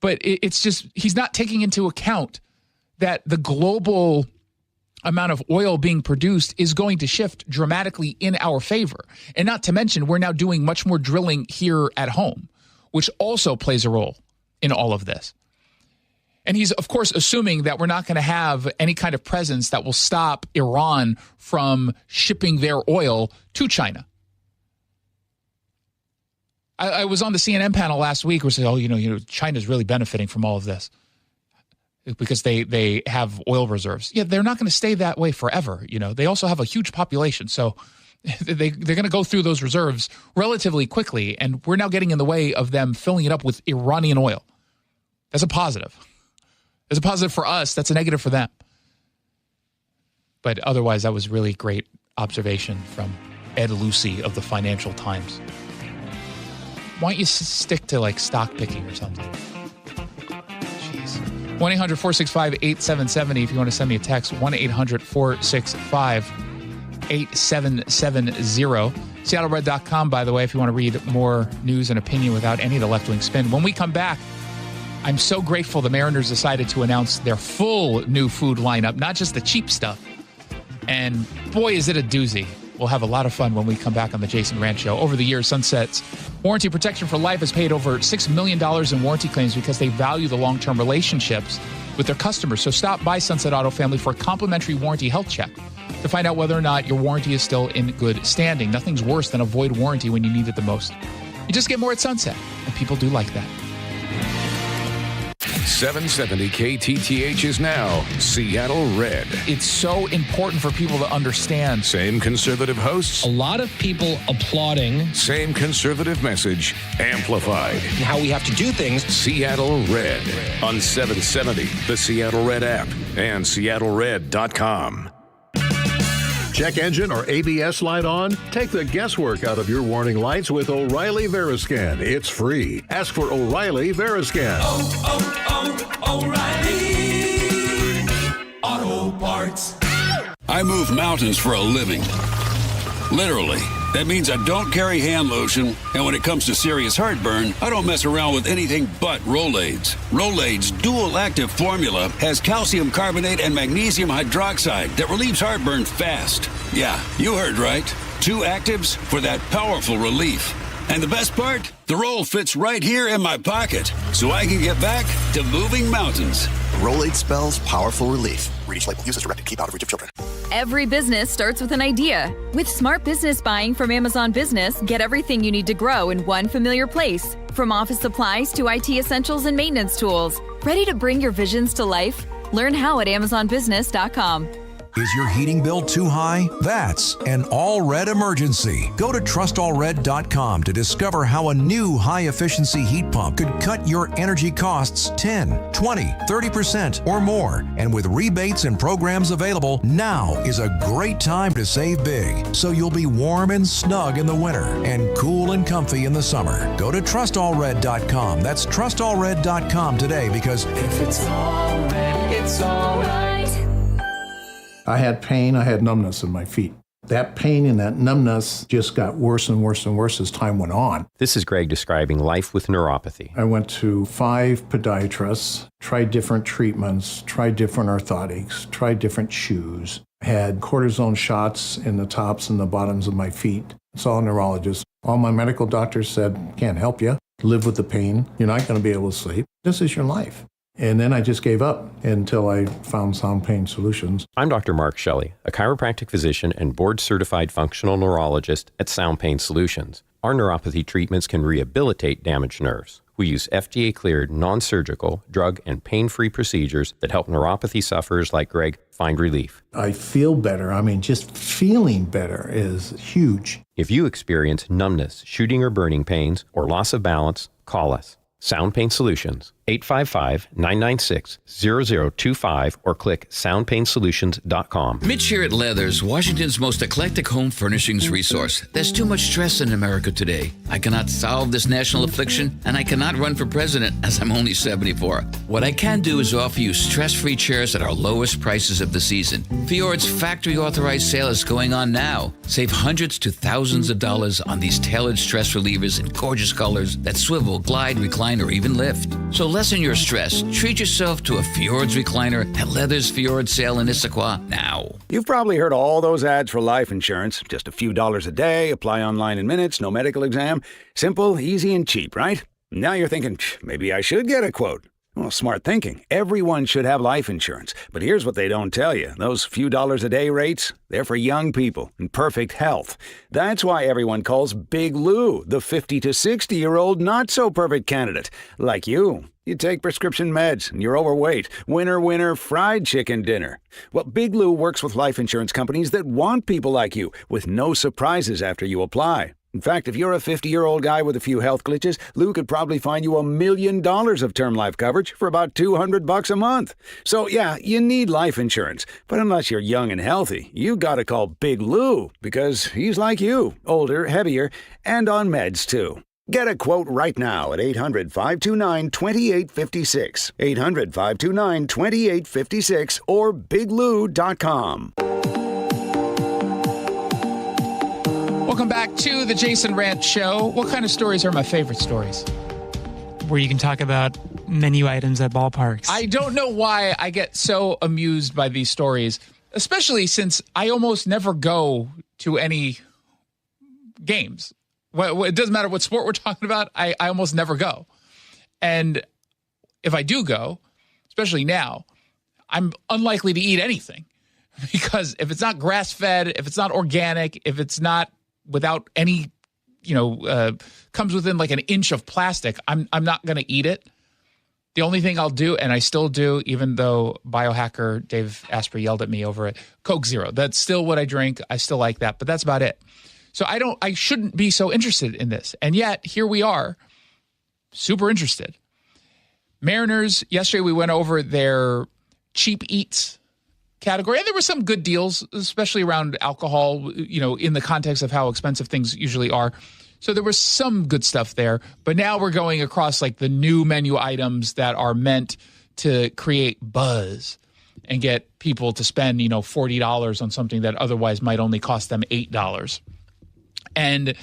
But it's just, he's not taking into account that the global amount of oil being produced is going to shift dramatically in our favor. And not to mention, we're now doing much more drilling here at home, which also plays a role in all of this. And he's, of course, assuming that we're not going to have any kind of presence that will stop Iran from shipping their oil to China. I was on the CNN panel last week where said, China's really benefiting from all of this because they have oil reserves. Yeah, they're not going to stay that way forever. They also have a huge population. So they're going to go through those reserves relatively quickly. And we're now getting in the way of them filling it up with Iranian oil. That's a positive. It's a positive for us. That's a negative for them. But otherwise, that was really great observation from Ed Lucy of the Financial Times. Why don't you stick to like stock picking or something? Jeez. 1-800-465-8770 if you want to send me a text. 1-800-465-8770. SeattleRed.com, by the way, if you want to read more news and opinion without any of the left-wing spin. When we come back, I'm so grateful the Mariners decided to announce their full new food lineup, not just the cheap stuff. And boy, is it a doozy. We'll have a lot of fun when we come back on the Jason Rantz Show. Over the years, Sunset's Warranty Protection for Life has paid over $6 million in warranty claims because they value the long-term relationships with their customers. So stop by Sunset Auto Family for a complimentary warranty health check to find out whether or not your warranty is still in good standing. Nothing's worse than a void warranty when you need it the most. You just get more at Sunset, and people do like that. 770 KTTH is now Seattle Red. It's so important for people to understand. Same conservative hosts. A lot of people applauding. Same conservative message amplified. How we have to do things. Seattle Red on 770, the Seattle Red app, and seattlered.com. Check engine or ABS light on? Take the guesswork out of your warning lights with O'Reilly Veriscan. It's free. Ask for O'Reilly Veriscan. O'Reilly Auto Parts. I move mountains for a living. Literally. That means I don't carry hand lotion, and when it comes to serious heartburn, I don't mess around with anything but Rolaids. Rolaids' dual-active formula has calcium carbonate and magnesium hydroxide that relieves heartburn fast. Yeah, you heard right. 2 actives for that powerful relief. And the best part? The roll fits right here in my pocket, so I can get back to moving mountains. Rolade spells powerful relief. Read each label. Use as directed. Keep out of reach of children. Every business starts with an idea. With smart business buying from Amazon Business, get everything you need to grow in one familiar place. From office supplies to IT essentials and maintenance tools. Ready to bring your visions to life? Learn how at AmazonBusiness.com. Is your heating bill too high? That's an all-red emergency. Go to trustallred.com to discover how a new high-efficiency heat pump could cut your energy costs 10, 20, 30% or more. And with rebates and programs available, now is a great time to save big. So you'll be warm and snug in the winter and cool and comfy in the summer. Go to trustallred.com. That's trustallred.com today, because if it's all red, it's all right. I had pain, I had numbness in my feet. That pain and that numbness just got worse and worse and worse as time went on. This is Greg describing life with neuropathy. I went to 5 podiatrists, tried different treatments, tried different orthotics, tried different shoes, had cortisone shots in the tops and the bottoms of my feet. Saw a neurologist. All my medical doctors said, can't help you. Live with the pain. You're not going to be able to sleep. This is your life. And then I just gave up until I found Sound Pain Solutions. I'm Dr. Mark Shelley, a chiropractic physician and board-certified functional neurologist at Sound Pain Solutions. Our neuropathy treatments can rehabilitate damaged nerves. We use FDA-cleared, non-surgical, drug, and pain-free procedures that help neuropathy sufferers like Greg find relief. I feel better. I mean, just feeling better is huge. If you experience numbness, shooting or burning pains, or loss of balance, call us. Sound Pain Solutions, 855-996-0025, or click soundpainsolutions.com. Mitch here at Leathers, Washington's most eclectic home furnishings resource. There's too much stress in America today. I cannot solve this national affliction, and I cannot run for president as I'm only 74. What I can do is offer you stress-free chairs at our lowest prices of the season. Fjord's factory-authorized sale is going on now. Save hundreds to thousands of dollars on these tailored stress relievers in gorgeous colors that swivel, glide, recline, or even lift. So lessen your stress. Treat yourself to a Fjord's recliner at Leather's Fjord sale in Issaquah now. You've probably heard all those ads for life insurance. Just a few dollars a day, apply online in minutes, no medical exam. Simple, easy, and cheap, right? Now you're thinking, maybe I should get a quote. Well, smart thinking. Everyone should have life insurance. But here's what they don't tell you. Those few dollars a day rates, they're for young people in perfect health. That's why everyone calls Big Lou the 50 to 60-year-old not-so-perfect candidate. Like you. You take prescription meds and you're overweight. Winner, winner, fried chicken dinner. Well, Big Lou works with life insurance companies that want people like you with no surprises after you apply. In fact, if you're a 50-year-old guy with a few health glitches, Lou could probably find you $1 million of term life coverage for about $200 a month. So yeah, you need life insurance. But unless you're young and healthy, you gotta call Big Lou, because he's like you, older, heavier, and on meds too. Get a quote right now at 800-529-2856. 800-529-2856 or biglou.com. Welcome back to the Jason Rantz Show. What kind of stories are my favorite stories? Where you can talk about menu items at ballparks. I don't know why I get so amused by these stories, especially since I almost never go to any games. Well, it doesn't matter what sport we're talking about. I almost never go. And if I do go, especially now, I'm unlikely to eat anything. Because if it's not grass-fed, if it's not organic, if it's not without any, comes within like an inch of plastic, I'm not going to eat it. The only thing I'll do, and I still do, even though biohacker Dave Asprey yelled at me over it, Coke Zero. That's still what I drink. I still like that, but that's about it. So I shouldn't be so interested in this. And yet, here we are, super interested. Mariners, yesterday we went over their cheap eats category. And there were some good deals, especially around alcohol, in the context of how expensive things usually are. So there was some good stuff there. But now we're going across like the new menu items that are meant to create buzz and get people to spend, $40 on something that otherwise might only cost them $8. And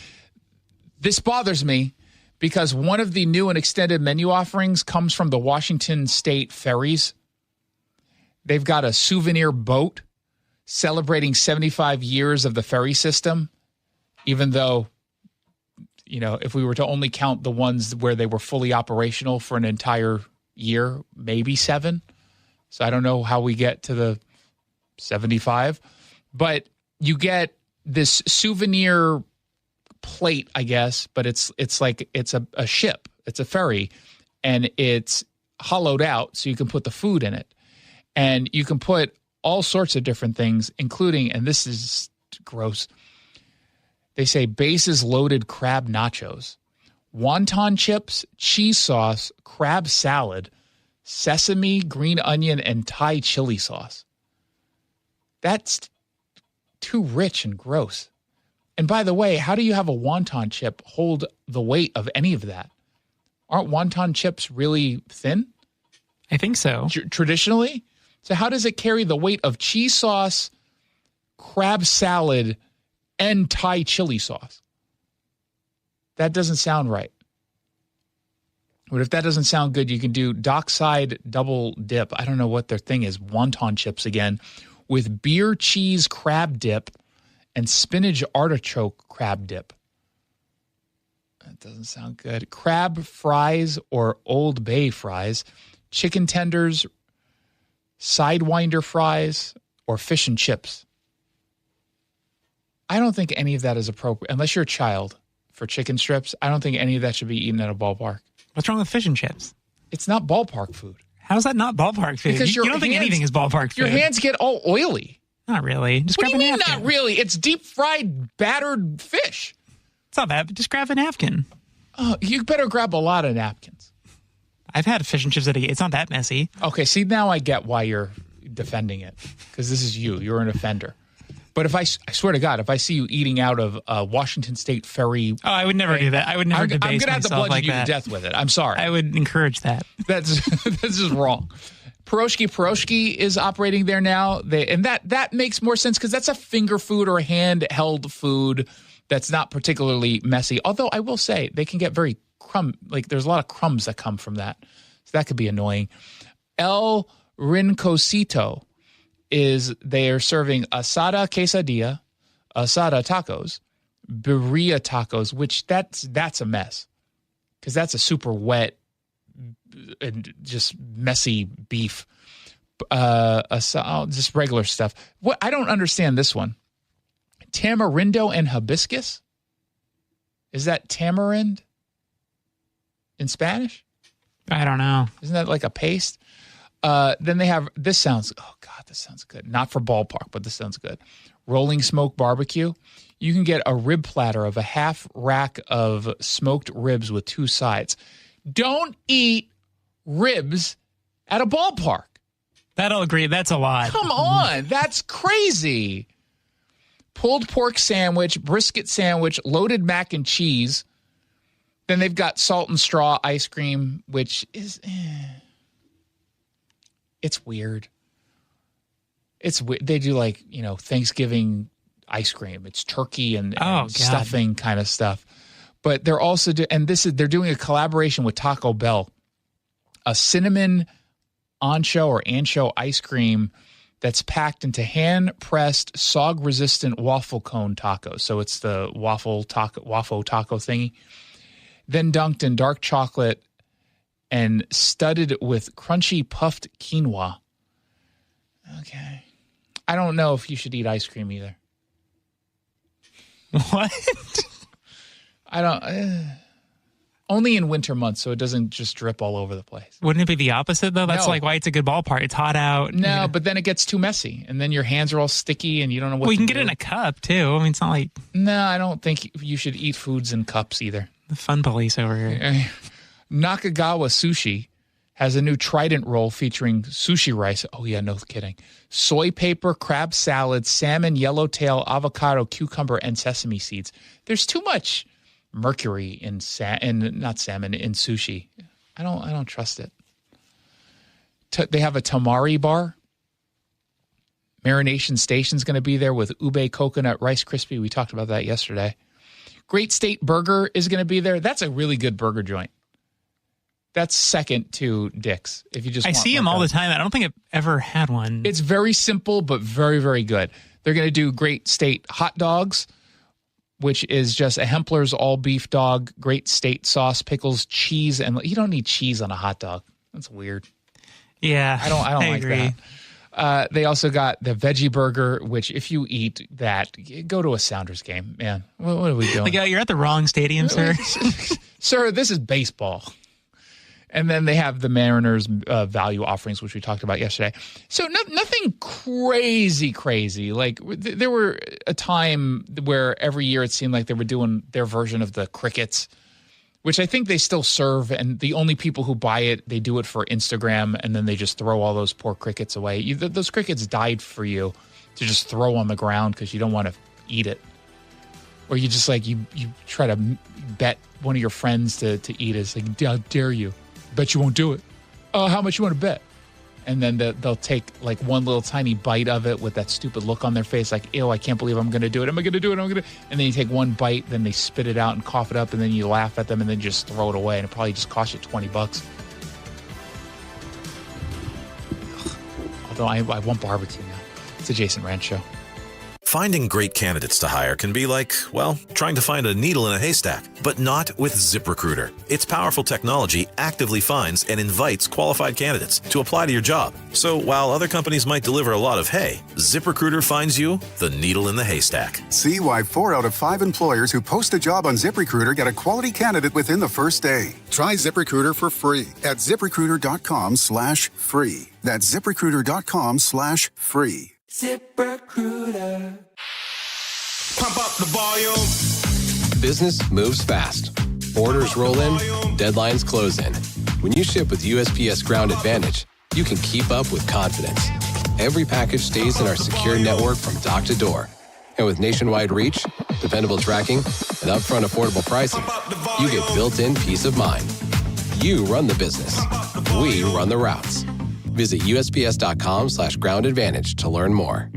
this bothers me because one of the new and extended menu offerings comes from the Washington State Ferries. They've got a souvenir boat celebrating 75 years of the ferry system, even though, if we were to only count the ones where they were fully operational for an entire year, maybe 7. So I don't know how we get to the 75. But you get this souvenir plate, I guess, but it's like it's a ship. It's a ferry, and it's hollowed out so you can put the food in it. And you can put all sorts of different things, including, and this is gross, they say bases loaded crab nachos, wonton chips, cheese sauce, crab salad, sesame, green onion, and Thai chili sauce. That's too rich and gross. And by the way, how do you have a wonton chip hold the weight of any of that? Aren't wonton chips really thin? I think so. Traditionally? So how does it carry the weight of cheese sauce, crab salad, and Thai chili sauce? That doesn't sound right. But if that doesn't sound good, you can do dockside double dip. I don't know what their thing is. Wonton chips again with beer cheese crab dip and spinach artichoke crab dip. That doesn't sound good. Crab fries or Old Bay fries, chicken tenders, Sidewinder fries, or fish and chips. I don't think any of that is appropriate. Unless you're a child, for chicken strips, I don't think any of that should be eaten at a ballpark. What's wrong with fish and chips? It's not ballpark food. How's that not ballpark food? Because you don't think anything is ballpark food. Your hands get all oily. Not really. Just what grab do you a mean napkin. not really? It's deep fried, battered fish. It's not bad, but just grab a napkin. Oh, you better grab a lot of napkins. I've had fish and chips it's not that messy. Okay, see, now I get why you're defending it. Because this is you. You're an offender. But if I swear to God, if I see you eating out of Washington State Ferry... Oh, I would never do that. I would never debase I'm going to have to bludgeon like you that. to death with it. I'm sorry. I would encourage that. That's just wrong. Pierogi is operating there now. And that makes more sense because that's a finger food or a handheld food that's not particularly messy. Although I will say they can get very there's a lot of crumbs that come from that. So that could be annoying. El Rincocito they are serving asada quesadilla, asada tacos, birria tacos, which that's a mess because that's a super wet and just messy beef. Just regular stuff. What I don't understand this one. Tamarindo and hibiscus? Is that tamarind in Spanish? I don't know. Isn't that like a paste? Then they have, this sounds good. Not for ballpark, but this sounds good. Rolling Smoke Barbecue. You can get a rib platter of a half rack of smoked ribs with 2 sides. Don't eat ribs at a ballpark. That'll agree. That's a lot. Come on. That's crazy. Pulled pork sandwich, brisket sandwich, loaded mac and cheese. Then they've got salt and straw ice cream, which is, it's weird. It's weird. They do like, Thanksgiving ice cream. It's turkey and stuffing kind of stuff. But they're also they're doing a collaboration with Taco Bell, a cinnamon ancho or ancho ice cream that's packed into hand-pressed, sog-resistant waffle cone tacos. So it's the waffle taco thingy. Then dunked in dark chocolate and studded with crunchy puffed quinoa. Okay. I don't know if you should eat ice cream either. What? I don't. Only in winter months, so it doesn't just drip all over the place. Wouldn't it be the opposite, though? That's like why it's a good ballpark. It's hot out. No, but then it gets too messy, and then your hands are all sticky, and you don't know what to do. Well, you can get it in a cup, too. I mean, it's not like... No, I don't think you should eat foods in cups either. The fun police over here. Nakagawa Sushi has a new Trident roll featuring sushi rice. Oh, yeah, no kidding. Soy paper, crab salad, salmon, yellowtail, avocado, cucumber, and sesame seeds. There's too much mercury in sushi. I don't trust it. They have a tamari bar. Marination Station's going to be there with ube coconut rice crispy. We talked about that yesterday. Great State Burger is going to be there. That's a really good burger joint. That's second to Dick's. If you just, I see them all the time. I don't think I've ever had one. It's very simple, but very, very good. They're going to do Great State hot dogs, which is just a Hempler's all beef dog, Great State sauce, pickles, cheese, and you don't need cheese on a hot dog. That's weird. Yeah, I don't like agree. that. They also got the veggie burger, which if you eat that, go to a Sounders game, man. What are we doing? Like, you're at the wrong stadium, sir. Sir, this is baseball. And then they have the Mariners value offerings, which we talked about yesterday. So nothing crazy. Like there were a time where every year it seemed like they were doing their version of the crickets, which I think they still serve. And the only people who buy it, they do it for Instagram, and then they just throw all those poor crickets away. Those crickets died for you to just throw on the ground because you don't want to eat it. Or you just like, you try to bet one of your friends to eat it. It's like, how dare you? Bet you won't do it. How much you want to bet? And then they'll take like one little tiny bite of it with that stupid look on their face, like, ew, I can't believe I'm going to do it. Am I going to do it? And then you take one bite, then they spit it out and cough it up, and then you laugh at them and then just throw it away, and it probably just cost you $20. Although I want barbecue now. It's a Jason Rantz Show. Finding great candidates to hire can be like, well, trying to find a needle in a haystack, but not with ZipRecruiter. Its powerful technology actively finds and invites qualified candidates to apply to your job. So while other companies might deliver a lot of hay, ZipRecruiter finds you the needle in the haystack. See why 4 out of 5 employers who post a job on ZipRecruiter get a quality candidate within the first day. Try ZipRecruiter for free at ZipRecruiter.com/free. That's ZipRecruiter.com/free. ZipRecruiter. Pump up the volume. Business moves fast. Orders roll in, deadlines close in. When you ship with USPS Ground Advantage, you can keep up with confidence. Every package stays in our secure network from dock to door. And with nationwide reach, dependable tracking, and upfront affordable pricing, you get built-in peace of mind. You run the business. We run the routes. Visit USPS.com/Ground Advantage to learn more.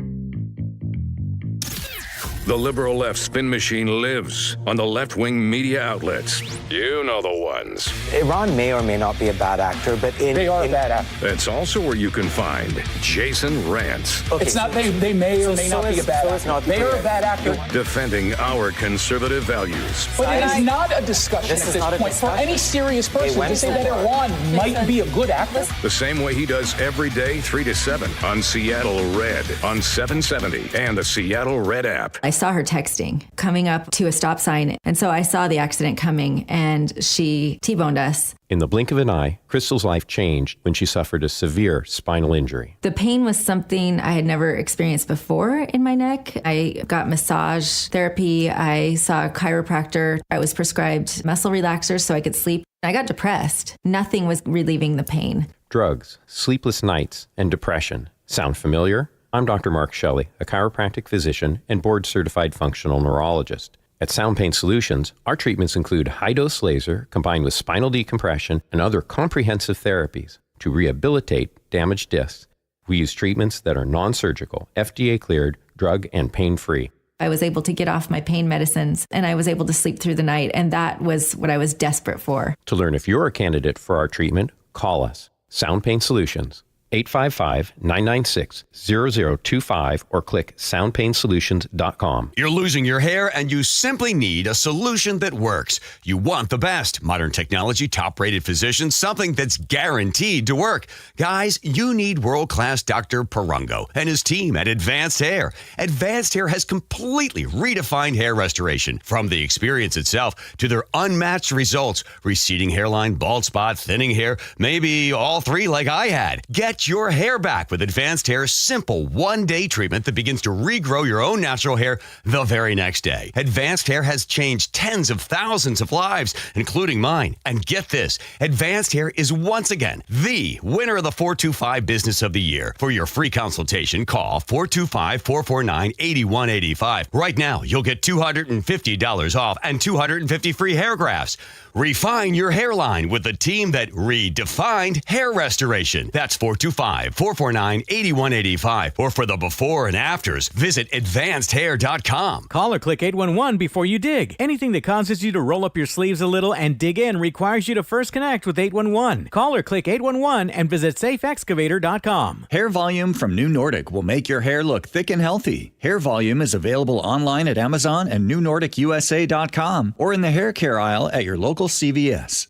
The liberal left spin machine lives on the left-wing media outlets. You know the ones. Iran may or may not be a bad actor, but they are a bad actor. That's also where you can find Jason Rantz. Okay, it's not they may or may not be a bad actor. They are a bad actor. Defending our conservative values. But it is not a discussion at this point for any serious person to say that Iran might be a good actor. The same way he does every day, 3 to 7 on Seattle Red on 770 and the Seattle Red app. saw her texting, coming up to a stop sign. And so I saw the accident coming, and she T-boned us. In the blink of an eye, Crystal's life changed when she suffered a severe spinal injury. The pain was something I had never experienced before in my neck. I got massage therapy. I saw a chiropractor. I was prescribed muscle relaxers so I could sleep. I got depressed. Nothing was relieving the pain. Drugs, sleepless nights, and depression. Sound familiar? I'm Dr. Mark Shelley, a chiropractic physician and board-certified functional neurologist. At Sound Pain Solutions, our treatments include high-dose laser combined with spinal decompression and other comprehensive therapies to rehabilitate damaged discs. We use treatments that are non-surgical, FDA-cleared, drug and pain-free. I was able to get off my pain medicines, and I was able to sleep through the night, and that was what I was desperate for. To learn if you're a candidate for our treatment, call us. Sound Pain Solutions, 855-996-0025 or click soundpainsolutions.com. You're losing your hair and you simply need a solution that works. You want the best. Modern technology, top-rated physicians, something that's guaranteed to work. Guys, you need world-class Dr. Perungo and his team at Advanced Hair. Advanced Hair has completely redefined hair restoration. From the experience itself to their unmatched results. Receding hairline, bald spot, thinning hair, maybe all three like I had. Get your hair back with Advanced Hair's simple one-day treatment that begins to regrow your own natural hair the very next day. Advanced Hair has changed tens of thousands of lives, including mine. And get this, Advanced Hair is once again the winner of the 425 Business of the Year. For your free consultation, call 425-449-8185. Right now, you'll get $250 off and 250 free hair grafts. Refine your hairline with the team that redefined hair restoration. That's 425-449-8185. Or for the before and afters, visit advancedhair.com. Call or click 811 before you dig. Anything that causes you to roll up your sleeves a little and dig in requires you to first connect with 811. Call or click 811 and visit safeexcavator.com. Hair Volume from New Nordic will make your hair look thick and healthy. Hair Volume is available online at Amazon and newnordicusa.com or in the hair care aisle at your local CVS.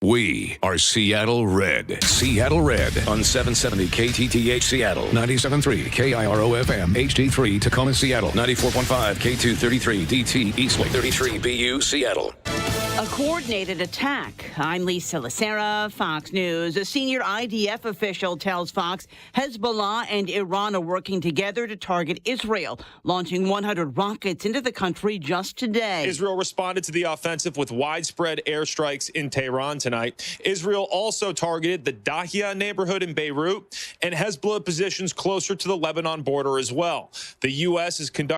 We are Seattle Red. Seattle Red on 770 KTTH Seattle, 97.3 KIRO FM, HD3 Tacoma Seattle, 94.5 K233 DT Eastlake, 33 BU Seattle. A coordinated attack. I'm Lisa Lacera, Fox News. A senior IDF official tells Fox Hezbollah and Iran are working together to target Israel, launching 100 rockets into the country just today. Israel responded to the offensive with widespread airstrikes in Tehran tonight. Israel also targeted the Dahia neighborhood in Beirut and Hezbollah positions closer to the Lebanon border as well. The U.S. is conducting